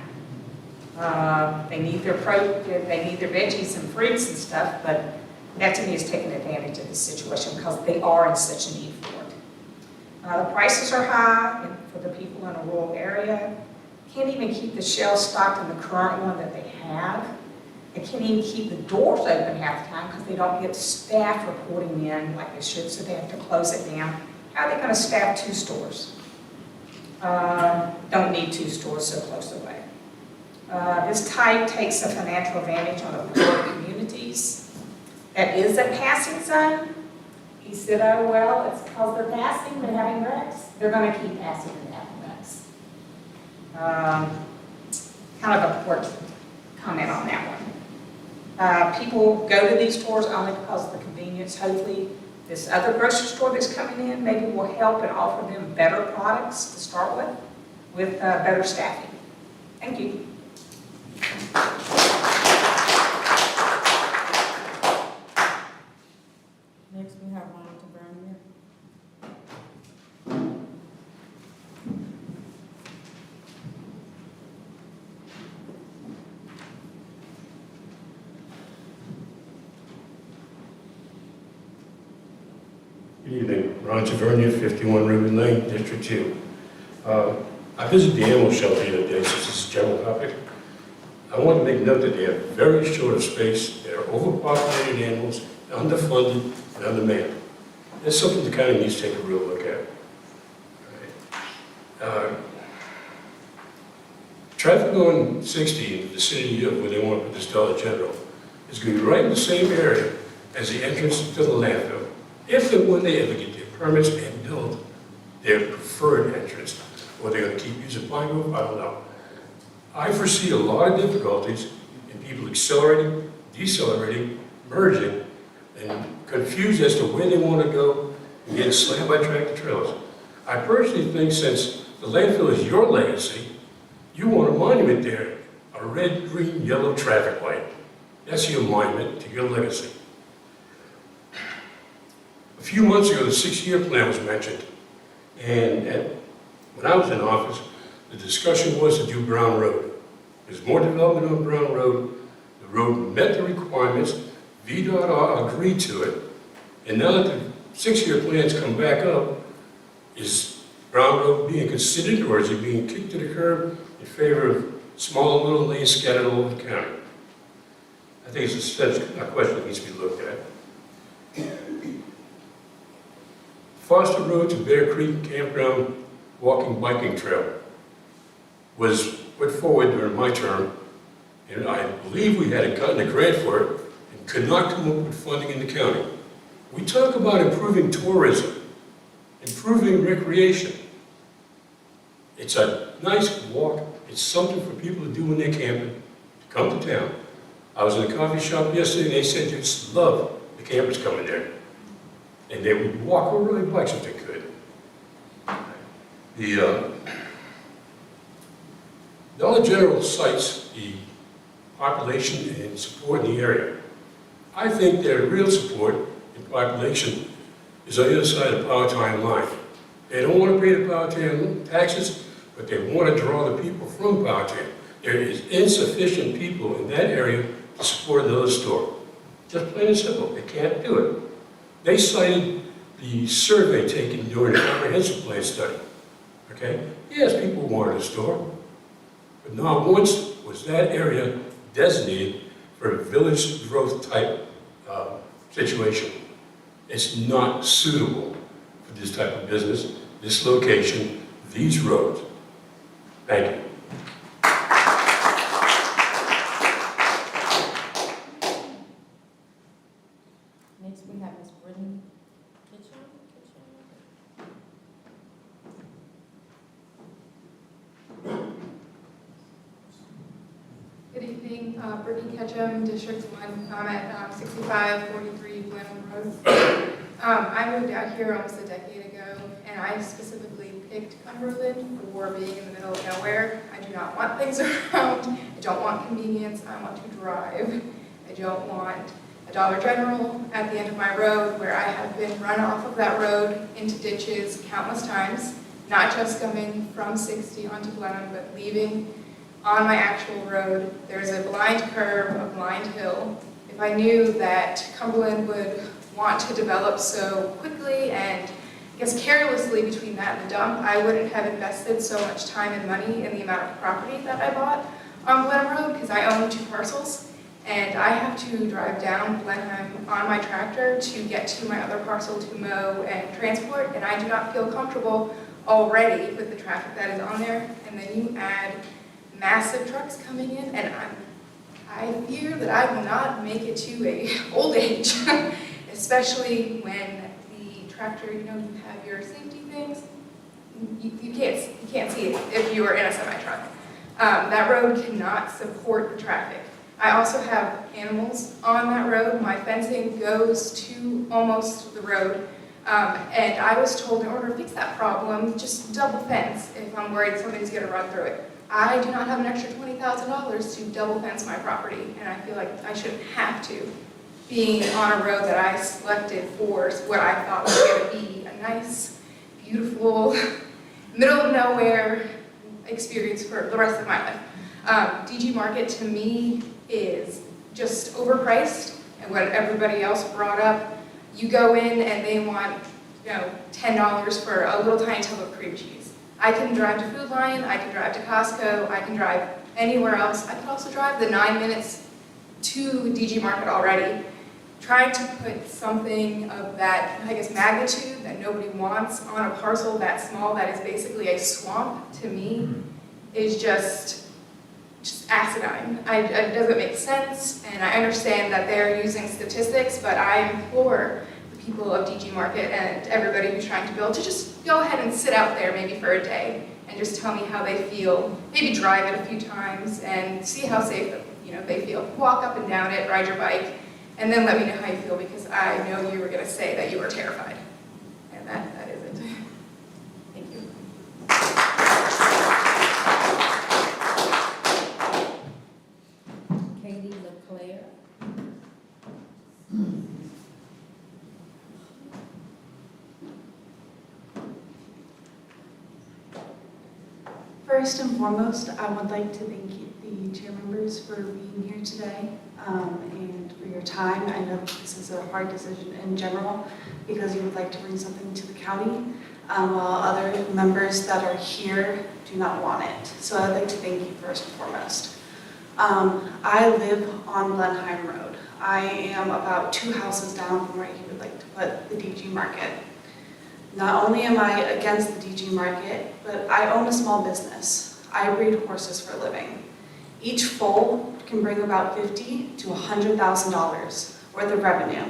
They need their veggies and fruits and stuff, but that to me is taking advantage of the situation because they are in such a need for it. The prices are high for the people in a rural area. Can't even keep the shelves stocked in the current one that they have. They can't even keep the doors open half the time because they don't get staff reporting in like they should, so they have to close it down. How are they going to staff 2 stores? Don't need 2 stores so close away. This type takes a financial advantage on the poor communities. That is a passing zone. He said, oh, well, it's because they're passing, they're having wrecks. They're going to keep passing and having wrecks. Kind of a poor comment on that one. People go to these stores only because of the convenience. Hopefully, this other grocery store that's coming in maybe will help and offer them better products to start with better staffing. Thank you. Next, we have Monica Brown. Good evening, Ron Tavernier, 51 Ruby Lane, District 2. I visited the animal shelter the other day, since this is a general topic. I want to make note that they are very short of space, they are overpopulated animals, underfunded, and undermanned. That's something the county needs to take a real look at. Traffic on 60 in the city where they want to put this Dollar General is going to be right in the same area as the entrance to the landfill. If and when they ever get their permits and build their preferred entrance, or they're going to keep using Pine Grove, I don't know. I foresee a lot of difficulties in people accelerating, decelerating, merging, and confused as to where they want to go and getting slammed by tractor trailers. I personally think since the landfill is your legacy, you want a monument there, a red, green, yellow traffic light. That's your monument to your legacy. A few months ago, the 6-year plan was mentioned, and when I was in office, the discussion was to do Brown Road. There's more development on Brown Road. The road met the requirements. VDOT agreed to it. And now that the 6-year plan's come back up, is Brown Road being considered, or is it being kicked to the curb in favor of small little lanes scattered all over the county? I think that's a question that needs to be looked at. Foster Road to Bear Creek Campground Walking Biking Trail was put forward during my term, and I believe we had gotten a grant for it and could not come up with funding in the county. We talk about improving tourism, improving recreation. It's a nice walk. It's something for people to do when they're camping, to come to town. I was in a coffee shop yesterday, and they said they just love the campers coming there. And they would walk or ride bikes if they could. The Dollar General cites the population and support in the area. I think their real support in population is on the other side of the Powhatan line. They don't want to pay the Powhatan taxes, but they want to draw the people from Powhatan. There is insufficient people in that area to support another store. Just plain and simple, they can't do it. They cited the survey taken during the comprehensive plan study. Okay? Yes, people wanted a store, but not once was that area designated for a village growth type situation. It's not suitable for this type of business, this location, these roads. Thank you. Next, we have Ms. Brittany Kitchen. Good evening, Brittany Ketchum, District 1. I'm at 6543 Blenheim Road. I moved out here almost a decade ago, and I specifically picked Cumberland for being in the middle of nowhere. I do not want things around. I don't want convenience. I want to drive. I don't want a Dollar General at the end of my road where I have been run off of that road into ditches countless times, not just coming from 60 onto Glenham, but leaving on my actual road. There's a blind curve, a blind hill. If I knew that Cumberland would want to develop so quickly and I guess carelessly between that and the dump, I wouldn't have invested so much time and money in the amount of property that I bought on Glenham Road because I own 2 parcels. And I have to drive down Blenheim on my tractor to get to my other parcel to mow and transport, and I do not feel comfortable already with the traffic that is on there. And then you add massive trucks coming in, and I fear that I will not make it to a old age, especially when the tractor, you have your safety things. You can't see it if you are in a semi-truck. That road cannot support the traffic. I also have animals on that road. My fencing goes to almost the road. And I was told in order to fix that problem, just double fence if I'm worried somebody's going to run through it. I do not have an extra $20,000 to double fence my property, and I feel like I shouldn't have to, being on a road that I selected for what I thought was going to be a nice, beautiful, middle of nowhere experience for the rest of my life. DG Market to me is just overpriced, and what everybody else brought up. You go in and they want, $10 for a little tiny tub of cream cheese. I can drive to Food Lion, I can drive to Costco, I can drive anywhere else. I could also drive the 9 minutes to DG Market already. Trying to put something of that, magnitude that nobody wants on a parcel that small that is basically a swamp, to me, is just asinine. It doesn't make sense, and I understand that they're using statistics, but I implore the people of DG Market and everybody who's trying to build to just go ahead and sit out there maybe for a day and just tell me how they feel. Maybe drive it a few times and see how safe they feel. Walk up and down it, ride your bike, and then let me know how you feel, because I know you were going to say that you were terrified, and that isn't. Thank you. Katie LeClaire. First and foremost, I would like to thank the chair members for being here today and for your time. I know this is a hard decision in general because you would like to bring something to the county, while other members that are here do not want it. So I'd like to thank you first and foremost. I live on Blenheim Road. I am about 2 houses down from where you would like to put the DG Market. Not only am I against the DG Market, but I own a small business. I breed horses for a living. Each foal can bring about $50,000 to $100,000 worth of revenue.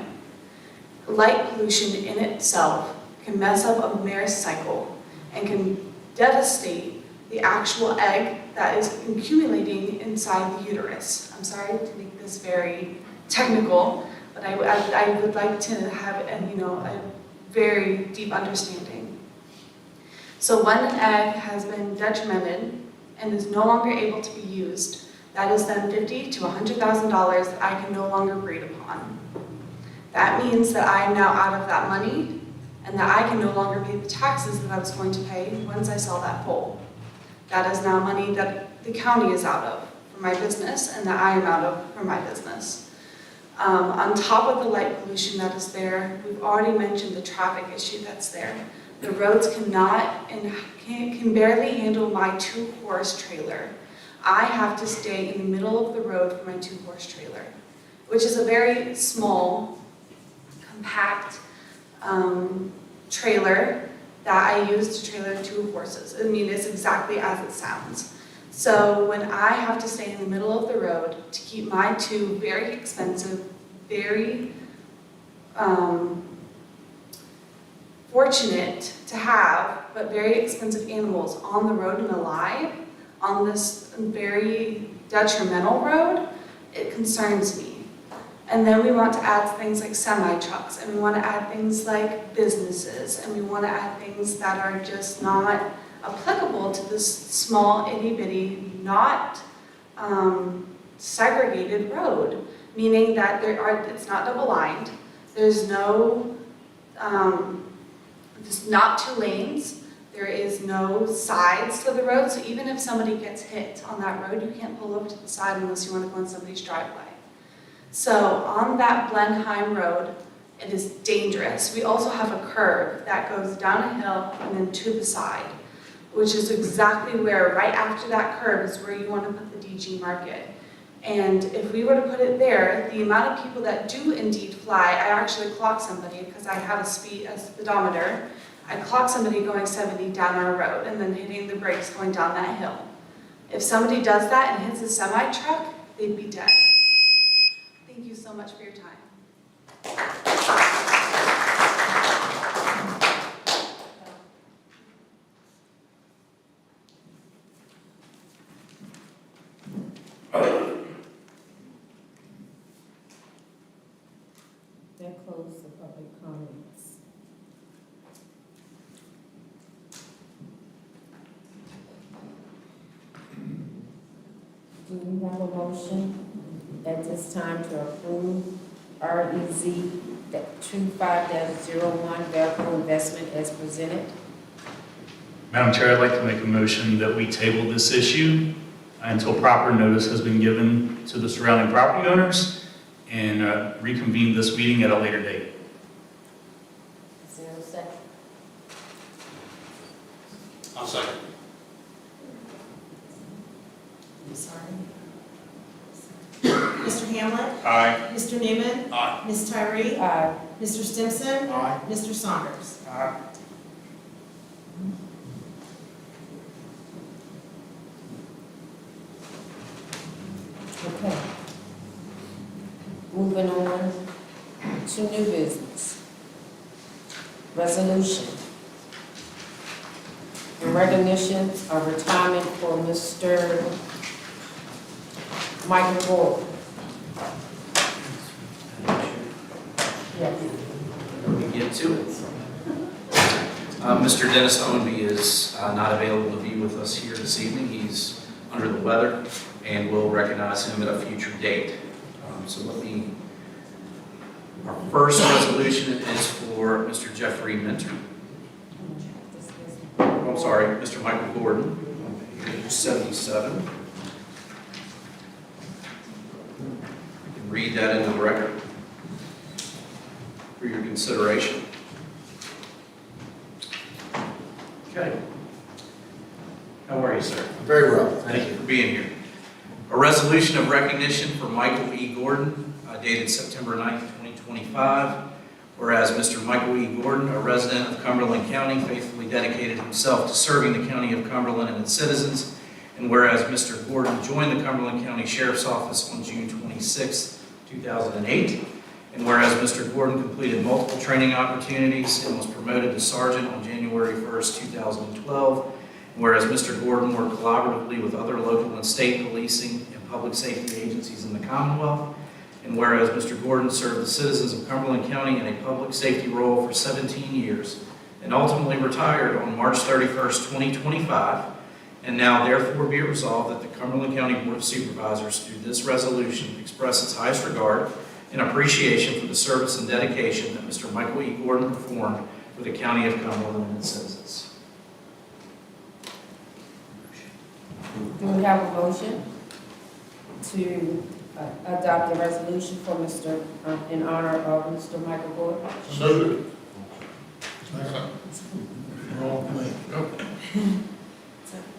Light pollution in itself can mess up a mare's cycle and can devastate the actual egg that is accumulating inside the uterus. I'm sorry to make this very technical, but I would like to have a very deep understanding. So when an egg has been detrimented and is no longer able to be used, that is then $50,000 to $100,000 that I can no longer breed upon. That means that I am now out of that money and that I can no longer pay the taxes that I was going to pay once I sell that foal. That is now money that the county is out of for my business and that I am out of for my business. On top of the light pollution that is there, we've already mentioned the traffic issue that's there. The roads cannot and can barely handle my 2-horse trailer. I have to stay in the middle of the road for my 2-horse trailer, which is a very small, compact trailer that I use to trailer 2 horses. I mean, it's exactly as it sounds. So when I have to stay in the middle of the road to keep my 2 very expensive, very fortunate to have, but very expensive animals on the road and alive, on this very detrimental road, it concerns me. And then we want to add things like semi-trucks, and we want to add things like businesses, and we want to add things that are just not applicable to this small itty-bitty, not segregated road, meaning that it's not double-lined, there's no, there's not 2 lanes, there is no sides to the road, so even if somebody gets hit on that road, you can't pull over to the side unless you want to go in somebody's driveway. So on that Blenheim Road, it is dangerous. We also have a curve that goes down a hill and then to the side, which is exactly where, right after that curve, is where you want to put the DG Market. And if we were to put it there, the amount of people that do indeed fly, I actually clocked somebody because I have a speedometer. I clocked somebody going 70 down our road and then hitting the brakes going down that hill. If somebody does that and hits a semi-truck, they'd be dead. Thank you so much for your time. That closes the public comments. Do we have a motion at this time to approve REZ 25-01 Velcro investment as presented? Madam Chair, I'd like to make a motion that we table this issue until proper notice has been given to the surrounding property owners and reconvene this meeting at a later date. Is there a second? I'll second. I'm sorry. Mr. Hamlet? Aye. Mr. Newman? Aye. Ms. Tyree? Aye. Mr. Stimson? Aye. Mr. Saunders? Okay. Moving on to new business. Resolution. In recognition of retirement for Mr. Michael Gordon. Yes. We get to it. Mr. Dennis Owenby is not available to be with us here this evening. He's under the weather, and we'll recognize him at a future date. Our first resolution is for Mr. Jeffrey Minter. I'm sorry, Mr. Michael Gordon, page 77. You can read that into the record for your consideration. Okay. How are you, sir? Very well. Thank you for being here. A resolution of recognition for Michael E. Gordon, dated September 9th, 2025. Whereas Mr. Michael E. Gordon, a resident of Cumberland County, faithfully dedicated himself to serving the County of Cumberland and its citizens. And whereas Mr. Gordon joined the Cumberland County Sheriff's Office on June 26, 2008. And whereas Mr. Gordon completed multiple training opportunities and was promoted to sergeant on January 1st, 2012. And whereas Mr. Gordon worked collaboratively with other local and state policing and public safety agencies in the Commonwealth. And whereas Mr. Gordon served the citizens of Cumberland County in a public safety role for 17 years and ultimately retired on March 31st, 2025. And now therefore be it resolved that the Cumberland County Board of Supervisors, through this resolution, express its highest regard and appreciation for the service and dedication that Mr. Michael E. Gordon performed for the County of Cumberland and its citizens. Do we have a motion to adopt the resolution for Mr., in honor of Mr. Michael Gordon? So moved.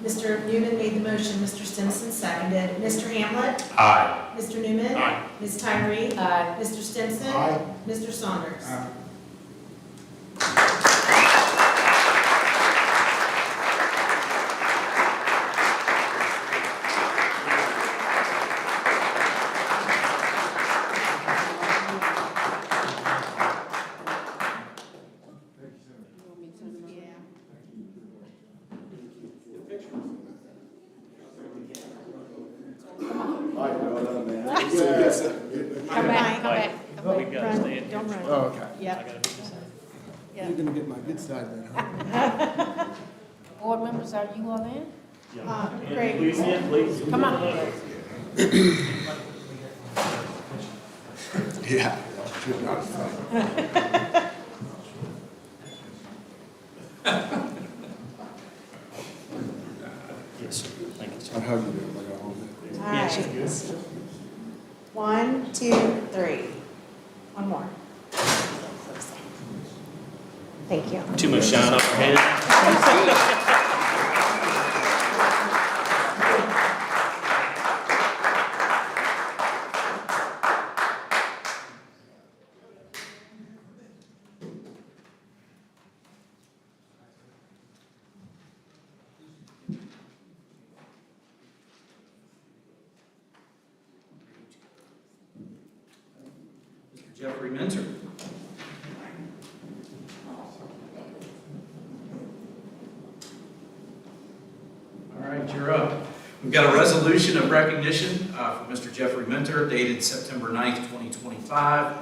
Mr. Newman made the motion, Mr. Stimson seconded. Mr. Hamlet? Aye. Mr. Newman? Aye. Ms. Tyree? Aye. Mr. Stimson? Aye. Mr. Saunders? Come back, come back. Get started, huh? Board members, are you all in? Great. Please. Come on. Yeah. Should not fight. Yes, sir. Thank you, sir. I'll hug you there when I go home. All right. 1, 2, 3. One more. Thank you. Too much shine on your head. Mr. Jeffrey Minter. All right, you're up. We've got a resolution of recognition for Mr. Jeffrey Minter dated September 9th, 2025.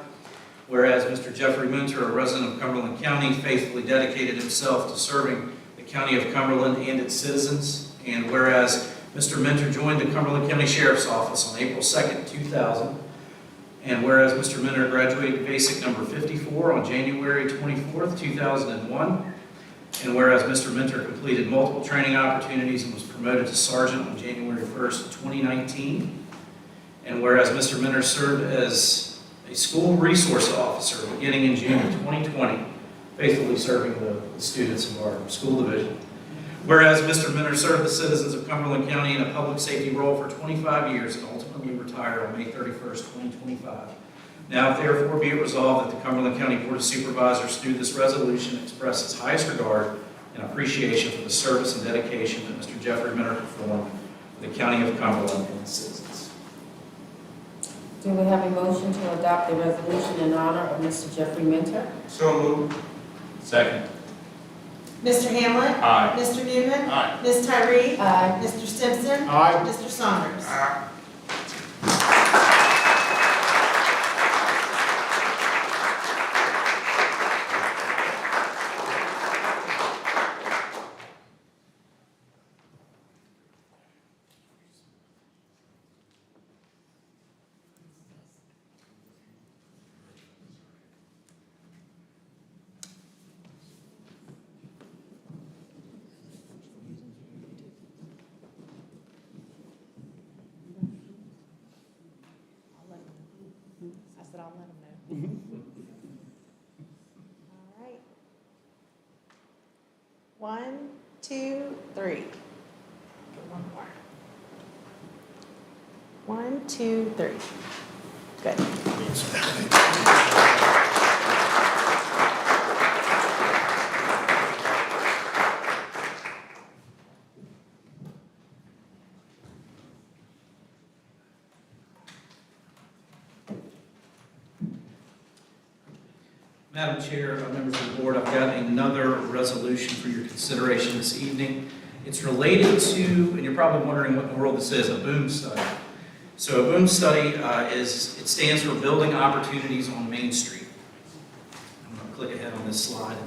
Whereas Mr. Jeffrey Minter, a resident of Cumberland County, faithfully dedicated himself to serving the County of Cumberland and its citizens. And whereas Mr. Minter joined the Cumberland County Sheriff's Office on April 2nd, 2000. And whereas Mr. Minter graduated basic number 54 on January 24th, 2001. And whereas Mr. Minter completed multiple training opportunities and was promoted to sergeant on January 1st, 2019. And whereas Mr. Minter served as a school resource officer beginning in June of 2020, faithfully serving the students of our school division. Whereas Mr. Minter served the citizens of Cumberland County in a public safety role for 25 years and ultimately retired on May 31st, 2025. Now therefore be it resolved that the Cumberland County Board of Supervisors through this resolution express its highest regard and appreciation for the service and dedication that Mr. Jeffrey Minter performed for the County of Cumberland and its citizens. Do we have a motion to adopt the resolution in honor of Mr. Jeffrey Minter? So moved. Second. Mr. Hamlet? Aye. Mr. Newman? Aye. Ms. Tyree? Aye. Mr. Simpson? Aye. Mr. Saunders? I said I'll let them know. All right. 1, 2, 3. Get one more. 1, 2, 3. Good. Madam Chair, members of the board, I've got another resolution for your consideration this evening. It's related to, and you're probably wondering what in the world this is, a boom study. So a boom study it stands for Building Opportunities on Main Street. I'm going to click ahead on this slide.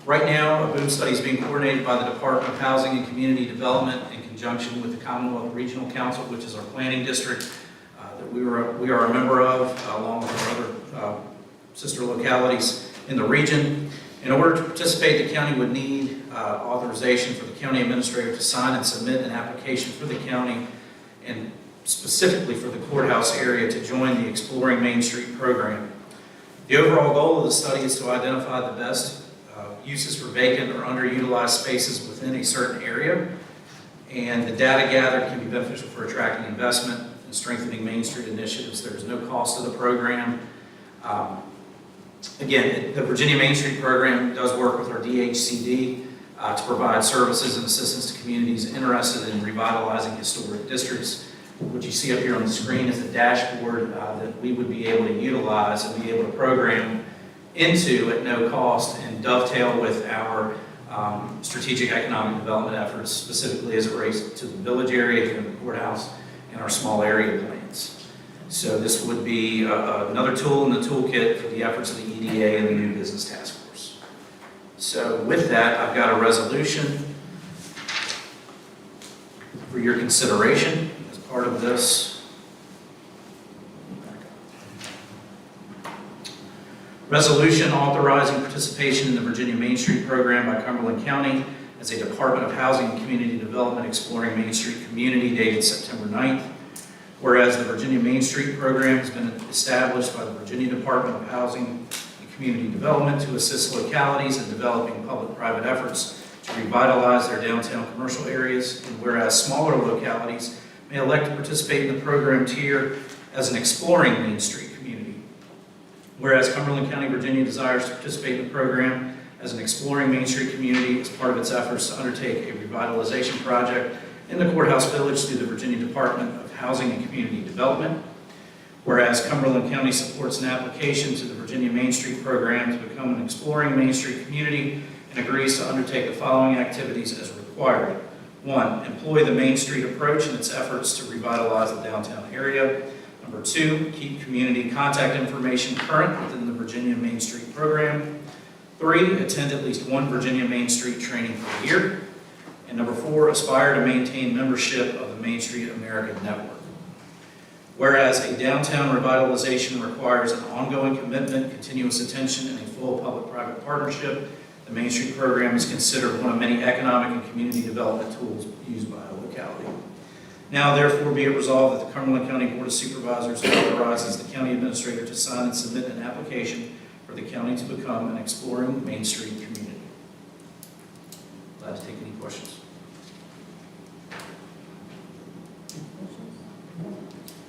Right now, a boom study is being coordinated by the Department of Housing and Community Development in conjunction with the Commonwealth Regional Council, which is our planning district that we are a member of, along with our other sister localities in the region. In order to participate, the county would need authorization for the county administrator to sign and submit an application for the county and specifically for the courthouse area to join the Exploring Main Street program. The overall goal of the study is to identify the best uses for vacant or underutilized spaces within a certain area, and the data gathered can be beneficial for attracting investment and strengthening Main Street initiatives. There is no cost to the program. Again, the Virginia Main Street program does work with our DHCD to provide services and assistance to communities interested in revitalizing historic districts. What you see up here on the screen is a dashboard that we would be able to utilize and be able to program into at no cost and dovetail with our strategic economic development efforts, specifically as it relates to the village area here in the courthouse and our small area plans. So this would be another tool in the toolkit for the efforts of the EDA and the New Business Task Force. So with that, I've got a resolution for your consideration as part of this. Resolution authorizing participation in the Virginia Main Street program by Cumberland County as a Department of Housing and Community Development Exploring Main Street Community dated September 9th. Whereas the Virginia Main Street program has been established by the Virginia Department of Housing and Community Development to assist localities in developing public-private efforts to revitalize their downtown commercial areas, and whereas smaller localities may elect to participate in the program tier as an exploring Main Street community. Whereas Cumberland County, Virginia desires to participate in the program as an exploring Main Street community as part of its efforts to undertake a revitalization project in the Courthouse Village through the Virginia Department of Housing and Community Development. Whereas Cumberland County supports an application to the Virginia Main Street program to become an exploring Main Street community and agrees to undertake the following activities as required. 1, employ the Main Street approach in its efforts to revitalize the downtown area. Number 2, keep community contact information current within the Virginia Main Street program. 3, attend at least one Virginia Main Street training per year. And number 4, aspire to maintain membership of the Main Street American Network. Whereas a downtown revitalization requires an ongoing commitment, continuous attention, and a full public-private partnership, the Main Street program is considered one of many economic and community development tools used by a locality. Now, therefore, be it resolved that the Cumberland County Board of Supervisors authorizes the county administrator to sign and submit an application for the county to become an exploring Main Street community. Glad to take any questions.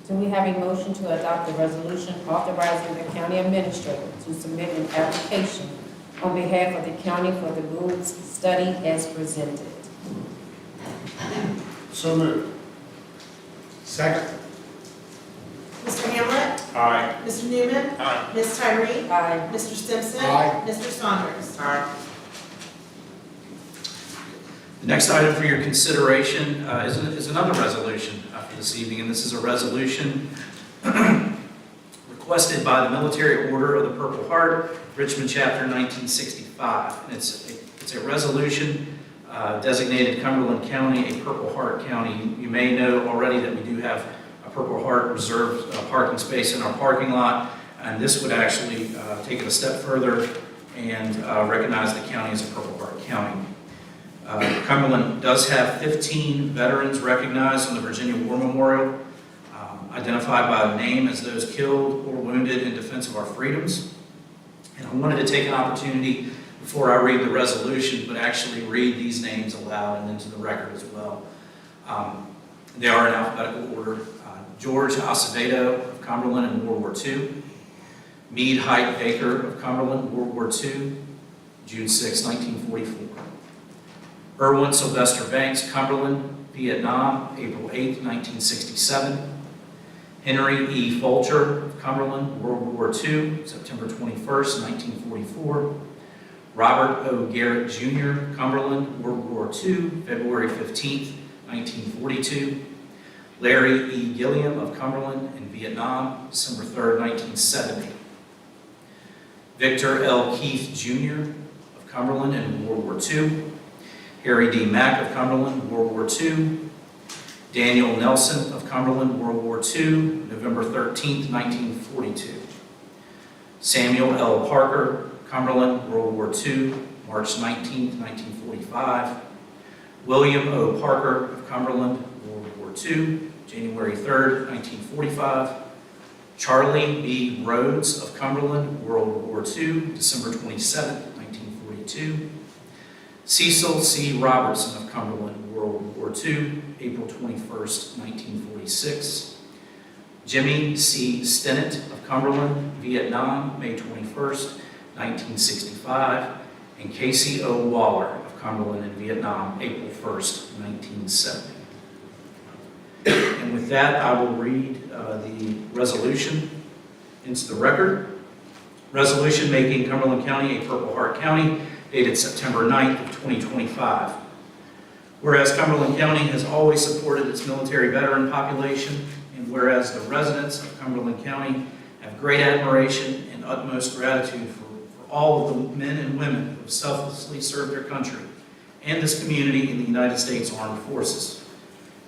Do we have a motion to adopt the resolution authorizing the county administrator to submit an application on behalf of the county for the rules study as presented? So moved. Second. Mr. Hamlet? Aye. Mr. Newman? Aye. Ms. Tyree? Aye. Mr. Simpson? Aye. Mr. Saunders? Aye. The next item for your consideration is another resolution for this evening, and this is a resolution requested by the Military Order of the Purple Heart, Richmond Chapter 1965. And it's a resolution designated Cumberland County a Purple Heart County. You may know already that we do have a Purple Heart reserved parking space in our parking lot, and this would actually take it a step further and recognize the county as a Purple Heart County. Cumberland does have 15 veterans recognized on the Virginia War Memorial, identified by name as those killed or wounded in defense of our freedoms. And I wanted to take an opportunity before I read the resolution, but actually read these names aloud and into the record as well. They are in alphabetical order. George Acevedo of Cumberland in World War II. Meade Height Baker of Cumberland, World War II, June 6, 1944. Erwin Sylvester Banks, Cumberland, Vietnam, April 8, 1967. Henry E. Fulcher of Cumberland, World War II, September 21, 1944. Robert O. Garrett Jr., Cumberland, World War II, February 15, 1942. Larry E. Gilliam of Cumberland in Vietnam, December 3, 1970. Victor L. Keith Jr. of Cumberland in World War II. Harry D. Mack of Cumberland, World War II. Daniel Nelson of Cumberland, World War II, November 13, 1942. Samuel L. Parker, Cumberland, World War II, March 19, 1945. William O. Parker of Cumberland, World War II, January 3, 1945. Charlie B. Rhodes of Cumberland, World War II, December 27, 1942. Cecil C. Robertson of Cumberland, World War II, April 21, 1946. Jimmy C. Stinnett of Cumberland, Vietnam, May 21, 1965. And Casey O. Waller of Cumberland in Vietnam, April 1, 1970. And with that, I will read the resolution into the record. Resolution making Cumberland County a Purple Heart County, dated September 9th of 2025. Whereas Cumberland County has always supported its military veteran population, and whereas the residents of Cumberland County have great admiration and utmost gratitude for all of the men and women who have selflessly served their country and this community in the United States Armed Forces.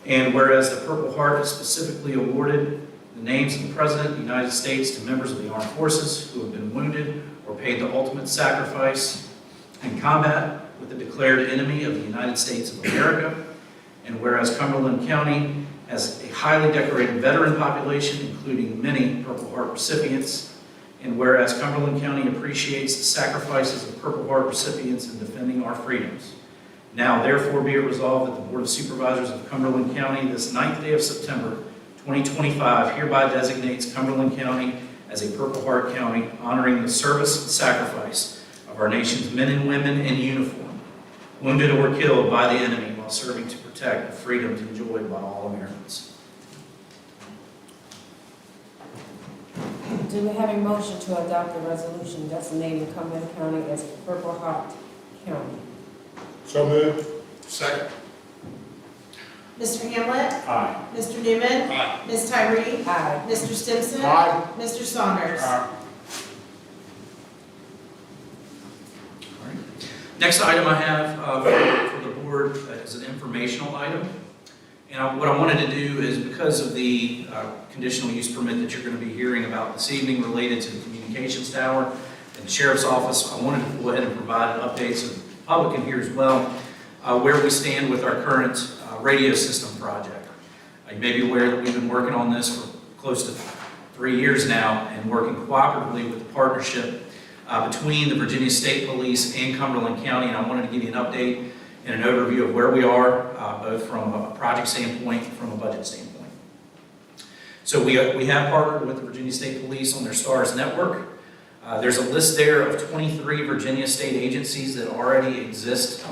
And whereas the Purple Heart is specifically awarded the names of the President of the United States to members of the armed forces who have been wounded or paid the ultimate sacrifice in combat with the declared enemy of the United States of America. And whereas Cumberland County has a highly decorated veteran population, including many Purple Heart recipients. And whereas Cumberland County appreciates the sacrifices of Purple Heart recipients in defending our freedoms. Now therefore be it resolved that the Board of Supervisors of Cumberland County this 9th day of September 2025 hereby designates Cumberland County as a Purple Heart County, honoring the service and sacrifice of our nation's men and women in uniform, wounded or killed by the enemy while serving to protect the freedoms enjoyed by all Americans. Do we have a motion to adopt the resolution designating Cumberland County as a Purple Heart County? So moved. Second. Mr. Hamlet? Aye. Mr. Newman? Aye. Ms. Tyree? Aye. Mr. Stimson? Aye. Mr. Saunders? Next item I have for the board is an informational item. And what I wanted to do is, because of the conditional use permit that you're going to be hearing about this evening related to the communications tower and the sheriff's office, I wanted to go ahead and provide an update so the public can hear as well where we stand with our current radio system project. You may be aware that we've been working on this for close to 3 years now and working cooperatively with the partnership between the Virginia State Police and Cumberland County, and I wanted to give you an update and an overview of where we are, both from a project standpoint and from a budget standpoint. So we have partnered with the Virginia State Police on their STARS network. There's a list there of 23 Virginia state agencies that already exist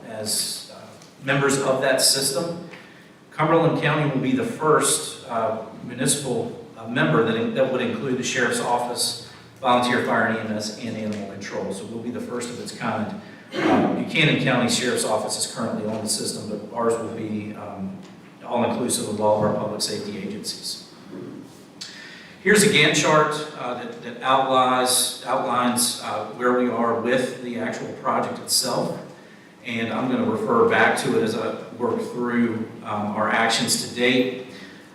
as members of that system. Cumberland County will be the first municipal member that would include the Sheriff's Office, Volunteer Fire and EMS, and Animal Control. So we'll be the first of its kind. Buchanan County Sheriff's Office is currently on the system, but ours will be all-inclusive of all of our public safety agencies. Here's a Gantt chart that outlines where we are with the actual project itself. And I'm going to refer back to it as I work through our actions to date.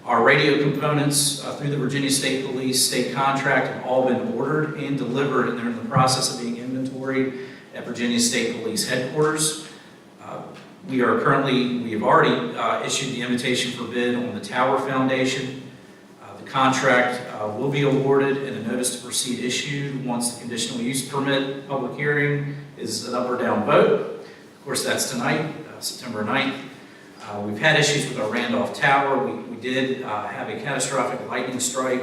Our radio components through the Virginia State Police state contract have all been ordered and delivered, and they're in the process of being inventoried at Virginia State Police headquarters. We have already issued the invitation for bid on the tower foundation. The contract will be awarded and a notice to proceed issued once the conditional use permit public hearing is an up or down vote. Of course, that's tonight, September 9th. We've had issues with our Randolph Tower. We did have a catastrophic lightning strike,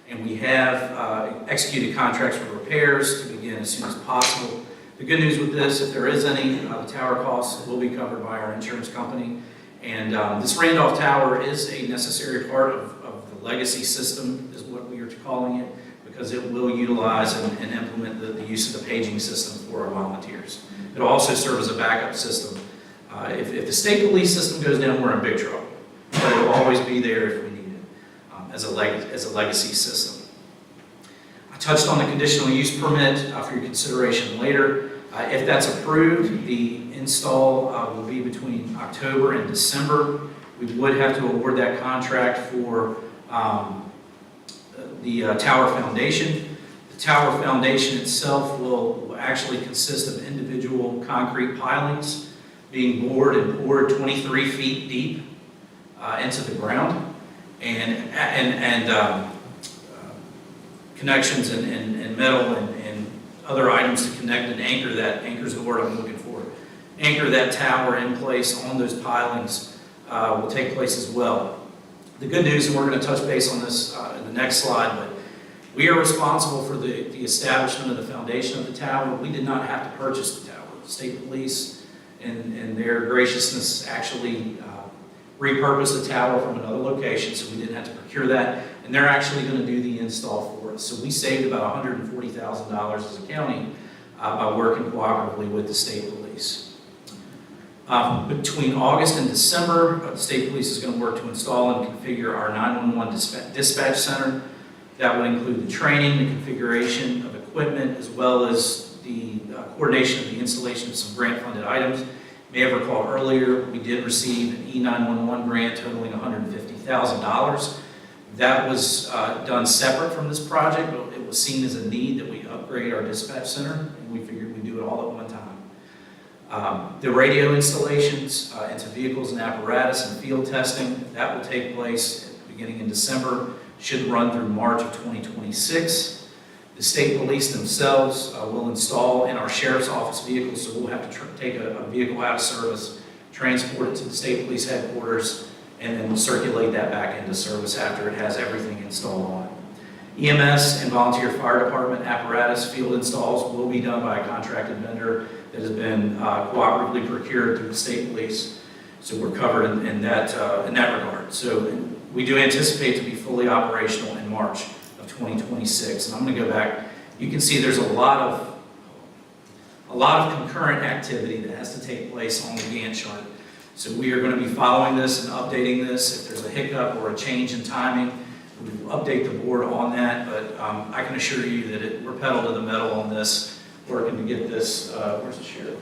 and we have executed contracts for repairs to begin as soon as possible. The good news with this, if there is any, the tower costs will be covered by our insurance company. And this Randolph Tower is a necessary part of the legacy system, is what we are calling it, because it will utilize and implement the use of the paging system for our volunteers. It'll also serve as a backup system. If the state police system goes down, we're in big trouble. But it'll always be there if we need it as a legacy system. I touched on the conditional use permit for your consideration later. If that's approved, the install will be between October and December. We would have to award that contract for the tower foundation. The tower foundation itself will actually consist of individual concrete pilings being bored and poured 23 feet deep into the ground, and connections and metal and other items to connect and anchor that, anchor's the word I'm looking for, anchor that tower in place on those pilings will take place as well. The good news, and we're going to touch base on this in the next slide, but we are responsible for the establishment of the foundation of the tower. We did not have to purchase the tower. The state police, in their graciousness, actually repurposed the tower from another location, so we didn't have to procure that. And they're actually going to do the install for us. So we saved about $140,000 as a county by working cooperatively with the state police. Between August and December, the state police is going to work to install and configure our 911 dispatch center. That would include the training, the configuration of equipment, as well as coordination of the installation of some grant-funded items. You may have recalled earlier, we did receive an E911 grant totaling $150,000. That was done separate from this project, but it was seen as a need that we upgrade our dispatch center, and we figured we'd do it all at one time. The radio installations into vehicles and apparatus and field testing, that will take place beginning in December, should run through March of 2026. The state police themselves will install in our sheriff's office vehicles, so we'll have to take a vehicle out of service, transport it to the state police headquarters, and then circulate that back into service after it has everything installed on it. EMS and volunteer fire department apparatus field installs will be done by a contracted vendor that has been cooperatively procured through the state police. So we're covered in that regard. So we do anticipate to be fully operational in March of 2026. And I'm going to go back. You can see there's a lot of concurrent activity that has to take place on the Gantt chart. So we are going to be following this and updating this. If there's a hiccup or a change in timing, we will update the board on that. But I can assure you that we're pedal to the metal on this, working to get this. Where's the sheriff?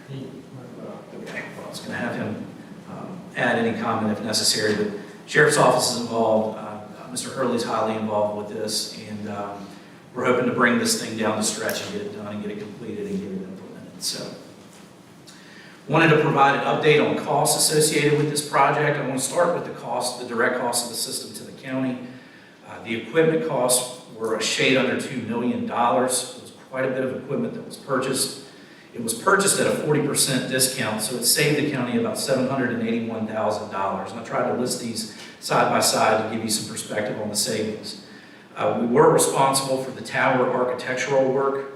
Okay, well, I was going to have him add any comment if necessary. But sheriff's office is involved. Mr. Hurley's highly involved with this, and we're hoping to bring this thing down the stretch and get it done and get it completed and get it implemented. So. Wanted to provide an update on costs associated with this project. I want to start with the cost, the direct cost of the system to the county. The equipment costs were a shade under $2 million. It was quite a bit of equipment that was purchased. It was purchased at a 40% discount, so it saved the county about $781,000. And I tried to list these side by side to give you some perspective on the savings. We were responsible for the tower architectural work.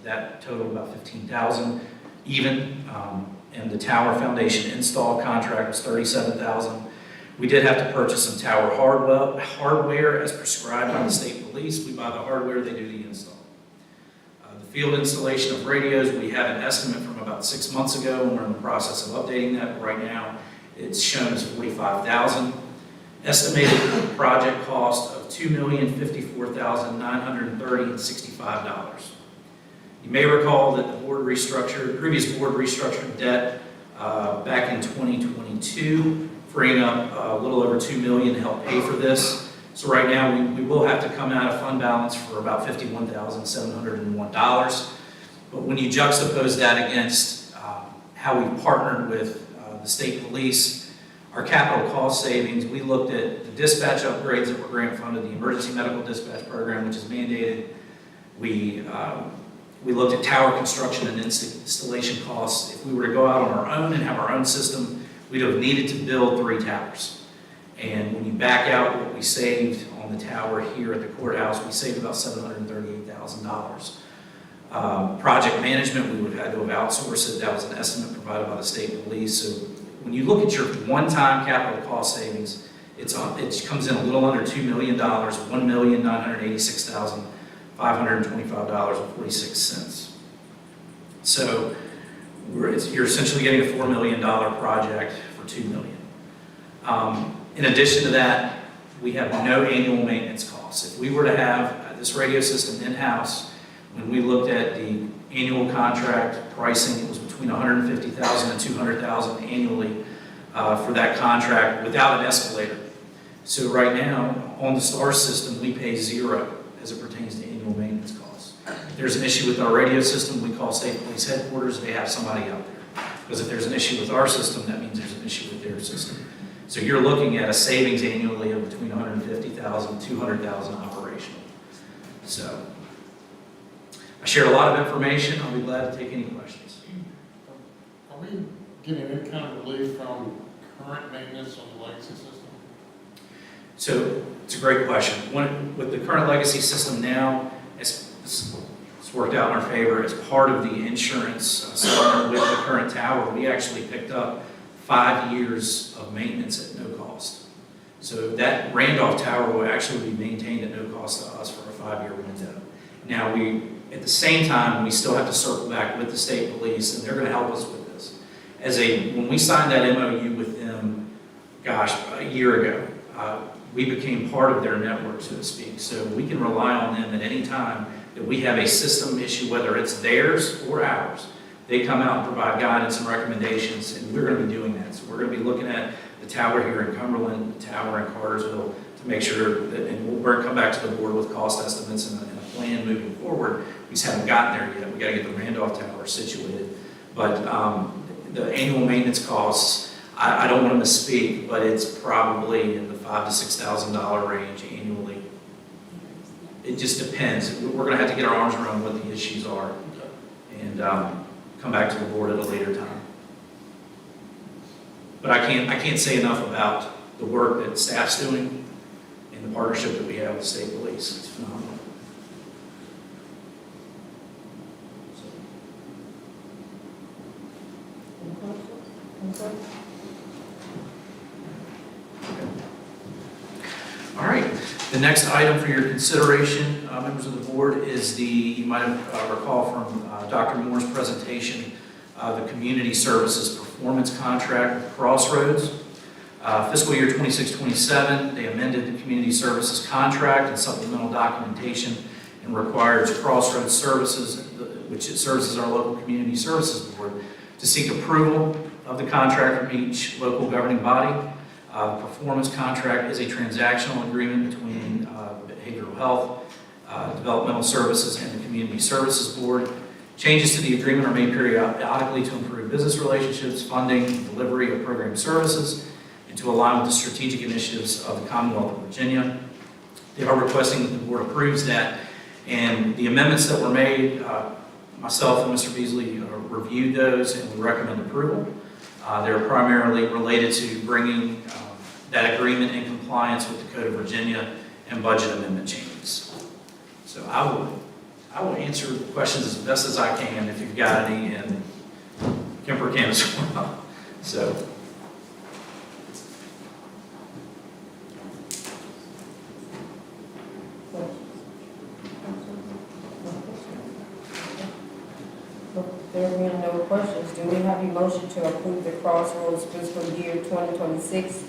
That totaled about $15,000 even. And the tower foundation install contract was $37,000. We did have to purchase some tower hardware as prescribed by the state police. We buy the hardware, they do the install. The field installation of radios, we have an estimate from about 6 months ago, and we're in the process of updating that. Right now, it's shown as $45,000. Estimated project cost of $2,054,930.65. You may recall that the previous board restructured debt back in 2022, freeing up a little over $2 million to help pay for this. So right now we will have to come out of fund balance for about $51,701. But when you juxtapose that against how we partnered with the state police, our capital cost savings, we looked at the dispatch upgrades that were grant funded, the emergency medical dispatch program, which is mandated. We looked at tower construction and installation costs. If we were to go out on our own and have our own system, we'd have needed to build 3 towers. And when you back out what we saved on the tower here at the courthouse, we saved about $738,000. Project management, we would have had to have outsourced it. That was an estimate provided by the state police. So when you look at your one-time capital cost savings, it comes in a little under $2 million, $1,986,525.46. So you're essentially getting a $4 million project for $2 million. In addition to that, we have no annual maintenance costs. If we were to have this radio system in-house, when we looked at the annual contract pricing, it was between $150,000 and $200,000 annually for that contract without an escalator. So right now, on the STAR system, we pay $0 as it pertains to annual maintenance costs. If there's an issue with our radio system, we call state police headquarters, they have somebody out there. Because if there's an issue with our system, that means there's an issue with their system. So you're looking at a savings annually of between $150,000 and $200,000 operational. So I shared a lot of information. I'll be glad to take any questions. Are we getting any kind of relief from current maintenance on the legacy system? So it's a great question. With the current legacy system now, it's worked out in our favor. As part of the insurance settlement with the current tower, we actually picked up 5 years of maintenance at no cost. So that Randolph Tower will actually be maintained at no cost to us for a 5-year window. Now at the same time, we still have to circle back with the state police, and they're going to help us with this. When we signed that MOU with them, a year ago, we became part of their network, so to speak. So we can rely on them at any time that we have a system issue, whether it's theirs or ours. They come out and provide guidance and recommendations, and we're going to be doing that. So we're going to be looking at the tower here in Cumberland, the tower in Cartersville, to make sure that, and we'll come back to the board with cost estimates and a plan moving forward. We just haven't gotten there yet. We got to get the Randolph Tower situated. But the annual maintenance costs, I don't want to misspeak, but it's probably in the $5,000 to $6,000 range annually. It just depends. We're going to have to get our arms around what the issues are and come back to the board at a later time. But I can't say enough about the work that staff's doing and the partnership that we have with state police. It's phenomenal. All right. The next item for your consideration, members of the board, is you might have recall from Dr. Moore's presentation, the Community Services Performance Contract with Crossroads. Fiscal year 26-27, they amended the Community Services Contract and supplemental documentation and requires Crossroads Services, which services our local Community Services Board, to seek approval of the contract from each local governing body. The performance contract is a transactional agreement between behavioral health, developmental services, and the Community Services Board. Changes to the agreement are made periodically to improve business relationships, funding, and delivery of program services, and to align with the strategic initiatives of the Commonwealth of Virginia. They are requesting that the board approves that, and the amendments that were made, myself and Mr. Beasley reviewed those, and we recommend approval. They're primarily related to bringing that agreement in compliance with the Code of Virginia and budget amendment changes. So I will answer questions as best as I can if you've got any, and Kemper can as well. So. There being no questions, do we have a motion to approve the Crossroads fiscal year 2026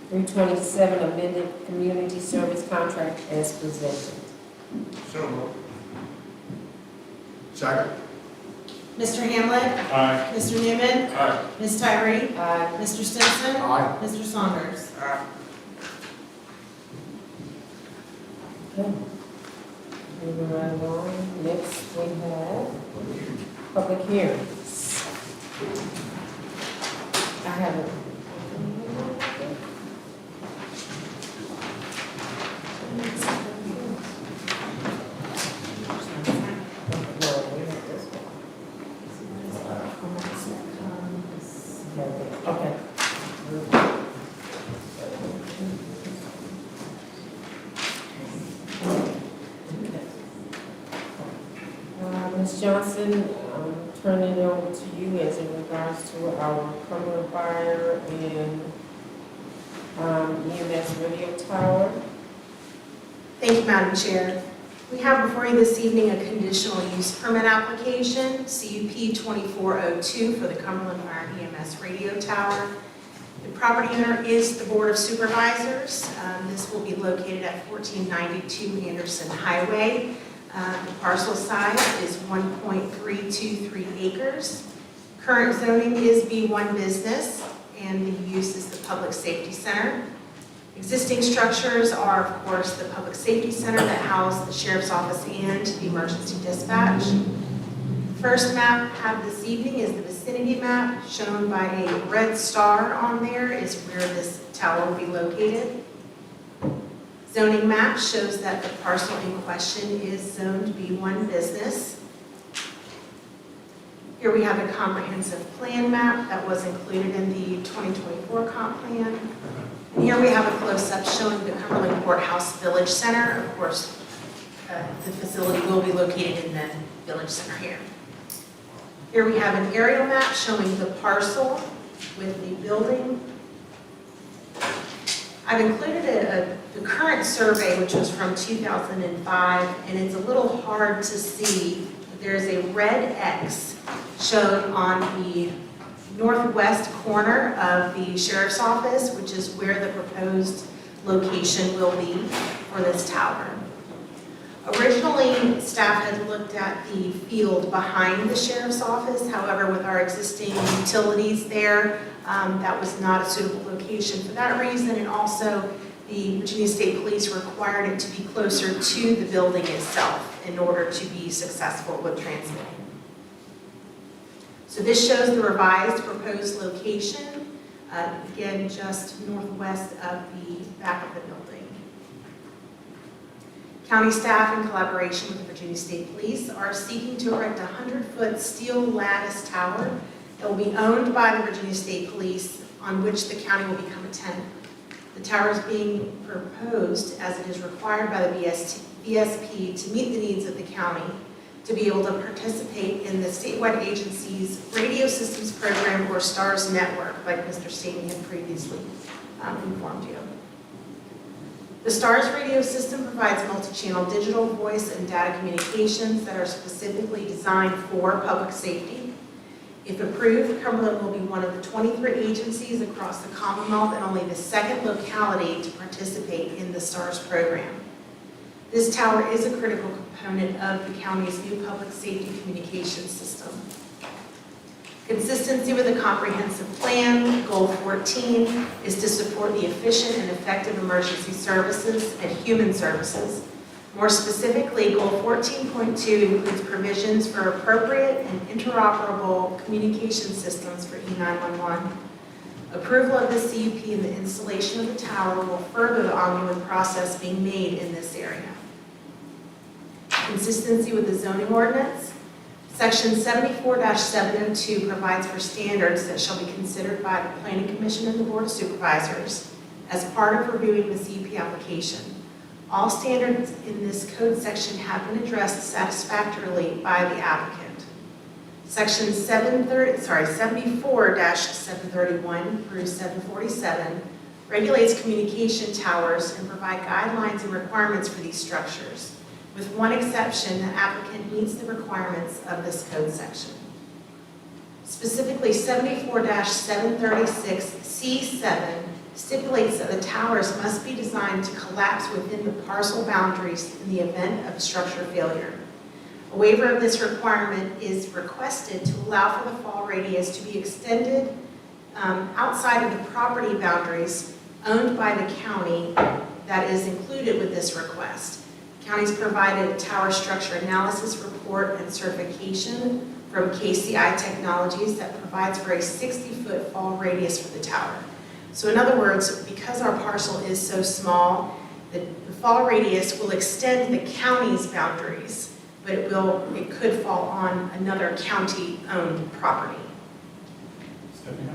through 27 amended community service contract as presented? So moved. Second. Mr. Hamlet? Aye. Mr. Newman? Aye. Ms. Tyree? Aye. Mr. Stinson? Aye. Mr. Saunders? Aye. Okay. Moving right along, next we have public hearings. I have a okay. Ms. Johnson, I'm turning it over to you as in regards to our Cumberland Fire and EMS radio tower. Thank you, Madam Chair. We have before you this evening a conditional use permit application, CUP 2402 for the Cumberland Fire and EMS radio tower. The property owner is the Board of Supervisors. This will be located at 1492 Anderson Highway. The parcel size is 1.323 acres. Current zoning is B1 business, and the use is the Public Safety Center. Existing structures are, of course, the Public Safety Center that house the Sheriff's Office and the Emergency Dispatch. First map I have this evening is the vicinity map, shown by a red star on there is where this tower will be located. Zoning map shows that the parcel in question is zoned B1 business. Here we have a comprehensive plan map that was included in the 2024 comp plan. And here we have a close-up showing the Cumberland Courthouse Village Center. Of course, the facility will be located in the Village Center here. Here we have an aerial map showing the parcel with the building. I've included the current survey, which was from 2005, and it's a little hard to see. There's a red X shown on the northwest corner of the Sheriff's Office, which is where the proposed location will be for this tower. Originally, staff had looked at the field behind the sheriff's office. However, with our existing utilities there, that was not a suitable location for that reason. And also, the Virginia State Police required it to be closer to the building itself in order to be successful with transmitting. So this shows the revised proposed location, again, just northwest of the back of the building. County staff, in collaboration with the Virginia State Police, are seeking to erect a 100-foot steel lattice tower that will be owned by the Virginia State Police, on which the county will become a tenant. The tower is being proposed as it is required by the VSP to meet the needs of the county to be able to participate in the statewide agency's radio systems program, or STARS network, like Mr. Staney had previously informed you. The STARS radio system provides multi-channel digital voice and data communications that are specifically designed for public safety. If approved, Cumberland will be one of the 23 agencies across the Commonwealth and only the second locality to participate in the STARS program. This tower is a critical component of the county's new public safety communications system. Consistency with the comprehensive plan, Goal 14, is to support the efficient and effective emergency services and human services. More specifically, Goal 14.2 includes provisions for appropriate and interoperable communication systems for E911. Approval of the CUP and the installation of the tower will further the ongoing process being made in this area. Consistency with the zoning ordinance. Section 74-702 provides for standards that shall be considered by the Planning Commission and the Board of Supervisors as part of reviewing the CUP application. All standards in this code section have been addressed satisfactorily by the applicant. Section 74-731 through 747 regulates communication towers and provide guidelines and requirements for these structures. With one exception, the applicant meets the requirements of this code section. Specifically, 74-736C7 stipulates that the towers must be designed to collapse within the parcel boundaries in the event of structure failure. A waiver of this requirement is requested to allow for the fall radius to be extended outside of the property boundaries owned by the county that is included with this request. County's provided a tower structure analysis report and certification from KCI Technologies that provides for a 60-foot fall radius for the tower. So in other words, because our parcel is so small, the fall radius will extend the county's boundaries, but it could fall on another county-owned property. Stephanie,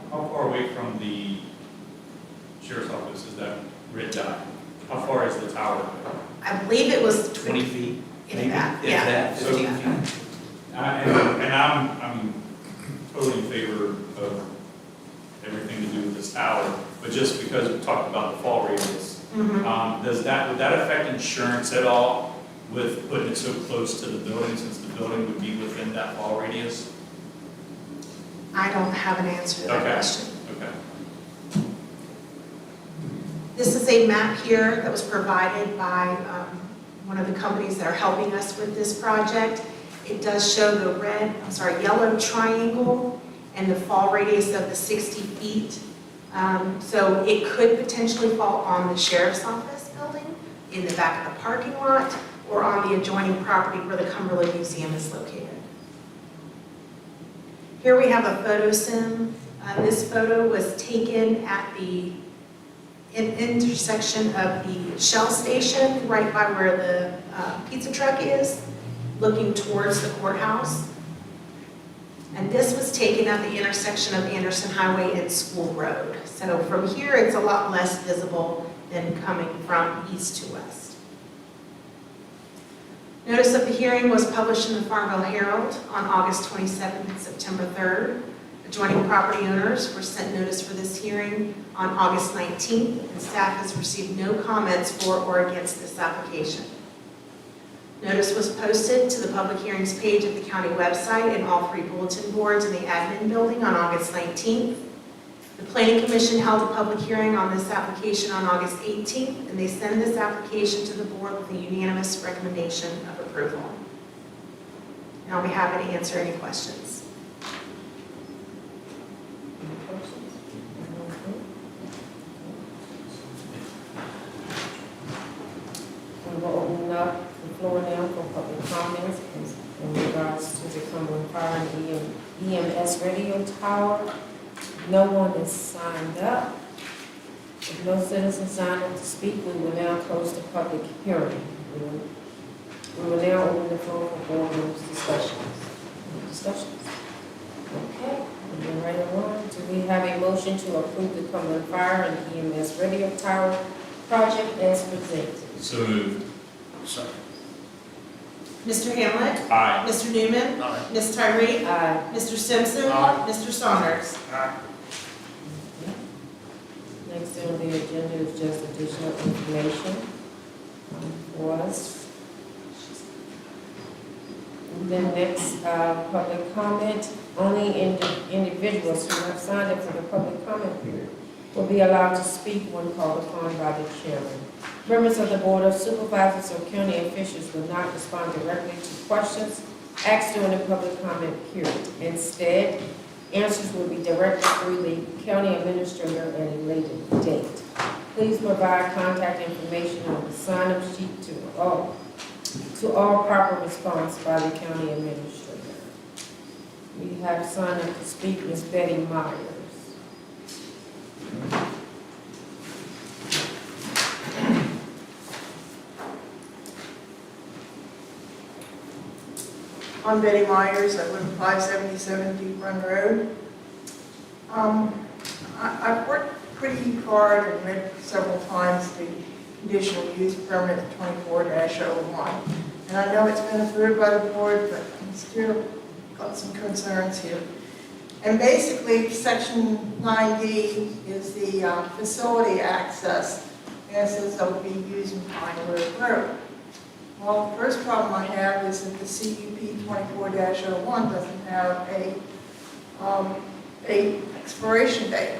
how far away from the sheriff's office is that red dot? How far is the tower? I believe it was 20 feet? If maybe? that, If yeah. that, 15 Yeah. feet? And I'm totally in favor of everything to do with this tower, but just because we talked about the fall radius, Mhm. would that affect insurance at all with putting it so close to the building, since the building would be within that fall radius? I don't have an answer to that Okay. question. Okay. This is a map here that was provided by one of the companies that are helping us with this project. It does show the yellow triangle and the fall radius of the 60 feet. So it could potentially fall on the sheriff's office building, in the back of the parking lot, or on the adjoining property where the Cumberland Museum is located. Here we have a photo sim. This photo was taken at the intersection of the Shell station, right by where the pizza truck is, looking towards the courthouse. And this was taken at the intersection of Anderson Highway and School Road. So from here, it's a lot less visible than coming from east to west. Notice of the hearing was published in the Farmville Herald on August 27th and September 3rd. Adjoining property owners were sent notice for this hearing on August 19th, and staff has received no comments for or against this application. Notice was posted to the public hearings page of the county website and all 3 bulletin boards in the admin building on August 19th. The The Planning Commission held a public hearing on this application on August 18th, and they send this application to the board with a unanimous recommendation of approval. And I'll be happy to answer any questions. We will open up the floor now for public comments in regards to the Cumberland Fire and EMS radio tower. No one is signed up. If no citizens signed up to speak, we will now close the public hearing. We will now open the floor for board members' discussions. Any discussions? Okay, moving right along. Do we have a motion to approve the Cumberland Fire and EMS radio tower project as presented? So moved. Second. Mr. Hamlet? Aye. Mr. Newman? Aye. Ms. Tyree? Aye. Mr. Simpson? Aye. Mr. Saunders? Next on the agenda is just additional information for us. And then next, public comment. Only individuals who have signed up for the public comment period will be allowed to speak when called upon by the chairman. Members of the Board of Supervisors or county officials will not respond directly to questions asked during the public comment period. Instead, answers will be directed through the county administrator at a later date. Please provide contact information on the sign-up sheet to all proper response by the county administrator. We have signed up to speak Ms. Betty Myers. I'm Betty Myers, I live at 577 Deep Run Road. I've worked pretty hard and read several times the conditional use permit 24-01. And I know it's been approved by the board, but I'm still got some concerns here. And basically, section 9D is the facility access, and it says they'll be using Pine Road Road. Well, the first problem I have is that the CUP 24-01 doesn't have a expiration date.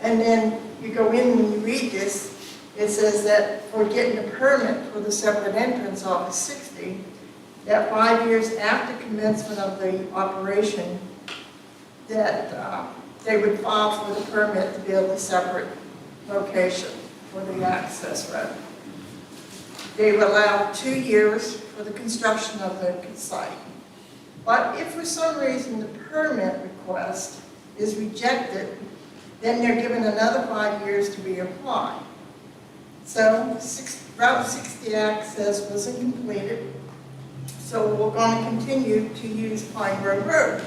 And then you go in and you read this, it says that for getting a permit for the separate entrance off of 60, that 5 years after commencement of the operation, that they would file for the permit to build a separate location for the access road. They were allowed 2 years for the construction of the site. But if for some reason the permit request is rejected, then they're given another 5 years to reapply. So Route 60 access wasn't completed, so we're going to continue to use Pine Grove Road.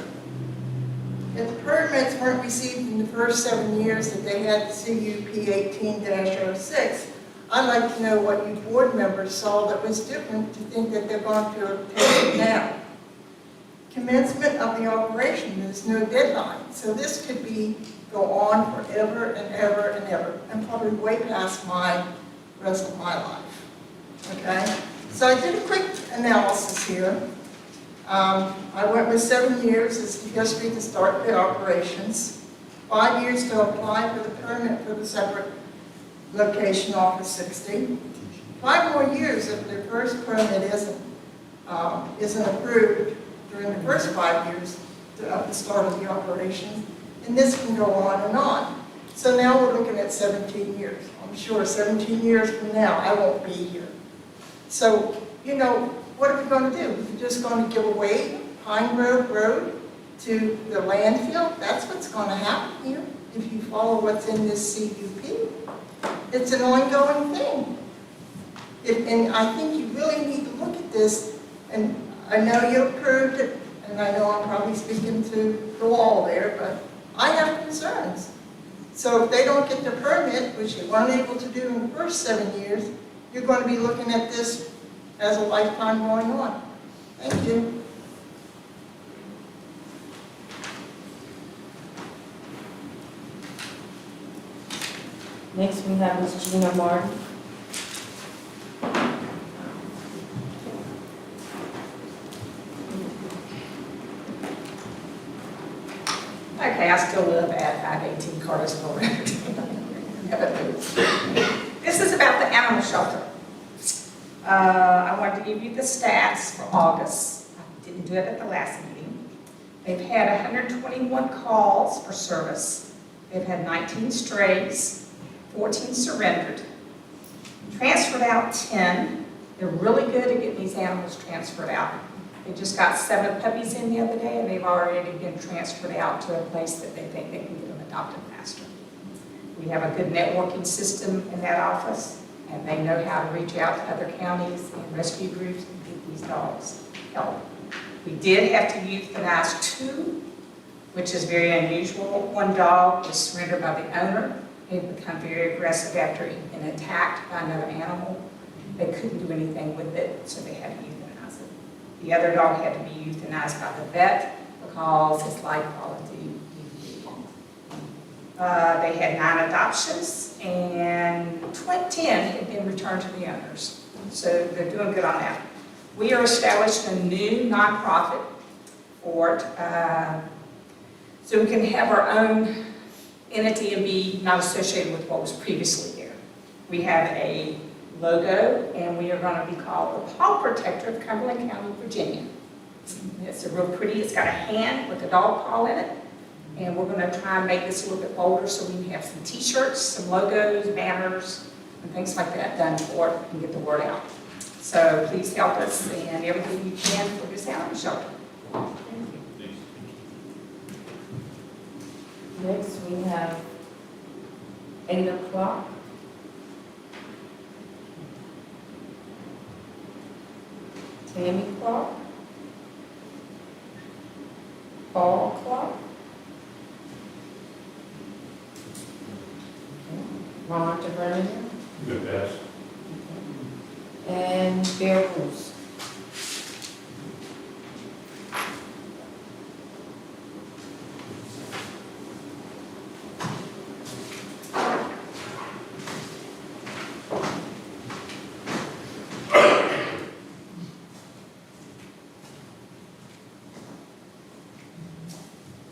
If the permits weren't received in the first 7 years that they had the CUP 18-06, I'd like to know what you board members saw that was different to think that they're going to obtain it now. Commencement of the operation, there's no deadline, so this could go on forever and ever and ever, and probably way past my rest of my life. Okay? So I did a quick analysis here. I went with 7 years as the history to start the operations, 5 years to apply for the permit for the separate location off of 60, 5 more years if the first permit isn't approved during the first 5 years of the start of the operation, and this can go on and on. So now we're looking at 17 years. I'm sure 17 years from now I won't be here. So, you know, what are we going to do? We're just going to give away Pine Grove Road to the landfill? That's what's going to happen here if you follow what's in this CUP. It's an ongoing thing. And I think you really need to look at this, and I know you approved it, and I know I'm probably speaking to the wall there, but I have concerns. So if they don't get the permit, which they weren't able to do in the first 7 years, you're going to be looking at this as a lifetime going on. Thank you. Next, we have Ms. Gina Martin. Okay, I still live at 518 Cartersville Road. This is about the animal shelter. I wanted to give you the stats for August. I didn't do it at the last meeting. They've had 121 calls for service. They've had 19 strays, 14 surrendered. Transferred out 10. They're really good at getting these animals transferred out. They just got 7 puppies in the other day, and they've already been transferred out to a place that they think they can get them adopted faster. We have a good networking system in that office, and they know how to reach out to other counties and rescue groups and get these dogs help. We did have to euthanize 2, which is very unusual. 1 dog was surrendered by the owner. He had become very aggressive after he'd been attacked by another animal. They couldn't do anything with it, so they had to euthanize it. The other dog had to be euthanized by the vet because his life quality degraded. They had 9 adoptions, and 10 had been returned to the owners. So they're doing good on that. We are establishing a new nonprofit for it, so we can have our own entity and be not associated with what was previously there. We have a logo, and we are going to be called the Paw Protector of Cumberland County, Virginia. It's a real pretty, it's got a hand with a dog paw in it, and we're going to try and make this a little bit bolder so we can have some t-shirts, some logos, banners, and things like that done for it and get the word out. So please help us and everything you can for this animal shelter. Next, we have 8 o'clock. Tammy Clark. Paul Clark. Ron Tavernier. Good pass. And Bear Bruce.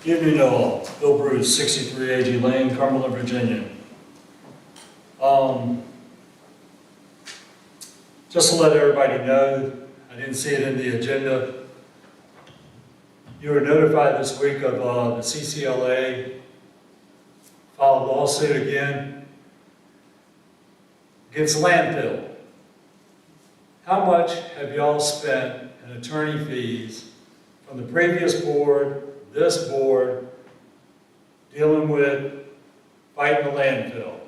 Good evening all. Bill Bruce, 63 A.G. Lane, Cumberland, Virginia. Just to let everybody know, I didn't see it in the agenda. You were notified this week of the CCLA filed a lawsuit again against landfill. How much have y'all spent in attorney fees from the previous board, this board, dealing with fighting the landfill?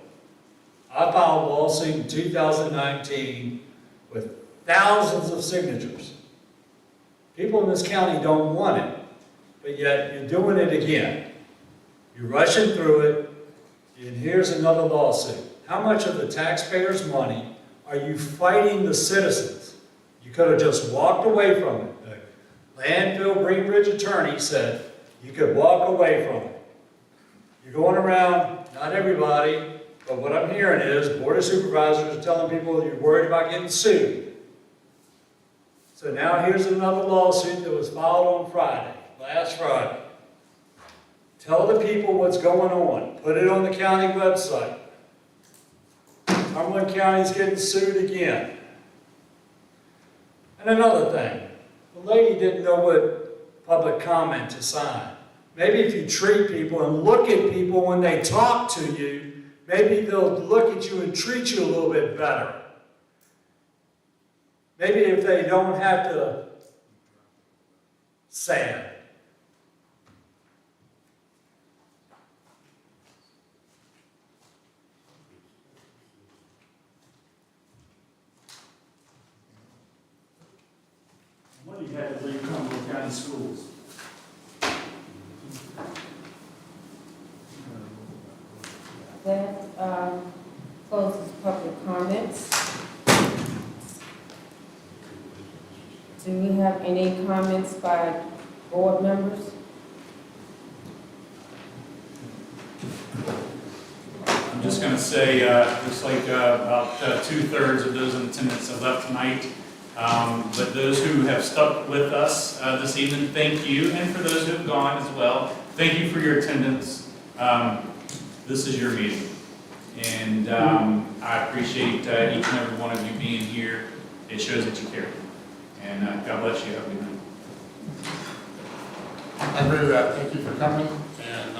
I filed a lawsuit in 2019 with thousands of signatures. People in this county don't want it, but yet you're doing it again. You're rushing through it, and here's another lawsuit. How much of the taxpayers' money are you fighting the citizens? You could have just walked away from it. The landfill Greenbridge attorney said you could walk away from it. You're going around, not everybody, but what I'm hearing is Board of Supervisors are telling people you're worried about getting sued. So now here's another lawsuit that was filed on Friday, last Friday. Tell the people what's going on. Put it on the county website. Cumberland County's getting sued again. And another thing, the lady didn't know what public comment to sign. Maybe if you treat people and look at people when they talk to you, maybe they'll look at you and treat you a little bit better. Maybe if they don't have to say it. What do you have to leave Cumberland County schools? That closes public comments. Do we have any comments by board members? I'm just going to say, looks like about 2/3 of those in attendance have left tonight. But those who have stuck with us this evening, thank you. And for those who have gone as well, thank you for your attendance. This is your meeting. And I appreciate each and every one of you being here. It shows that you care. And God bless you. Have a good night. I agree with that. Thank you for coming, and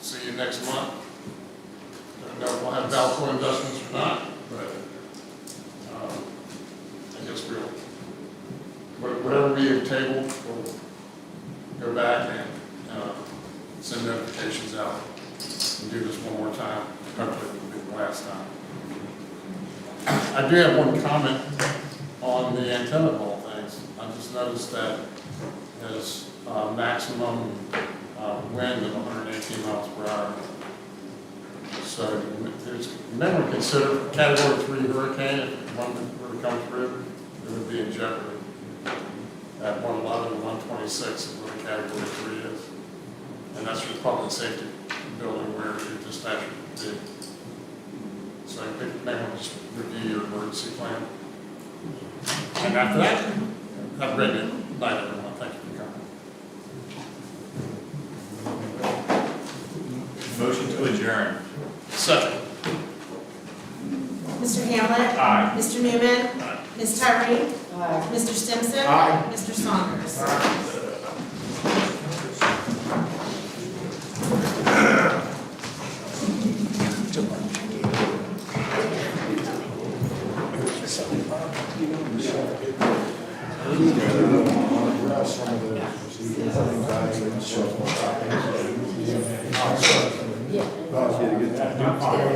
see you next month. Don't know if we'll have Valco investments or not, but I guess whatever we have tabled, we'll go back and send notifications out and do this one more time. Hopefully it'll be the last time. I do have one comment on the antenna ball things. I just noticed that has maximum wind of 118 miles per hour. So remember, consider Category 3 hurricane, if one were to come through, it would be in jeopardy. At 111 and 126 is where the Category 3 is. And that's your public safety building where your dispatcher would be. So I think maybe we'll just review your emergency plan. And after that, have a great night, everyone. Thank you for coming. Motion to adjourn. Second. Mr. Hamlet? Aye. Mr. Newman? Aye. Ms. Tyree? Mr. Simpson? Aye. Mr. Saunders? Yeah.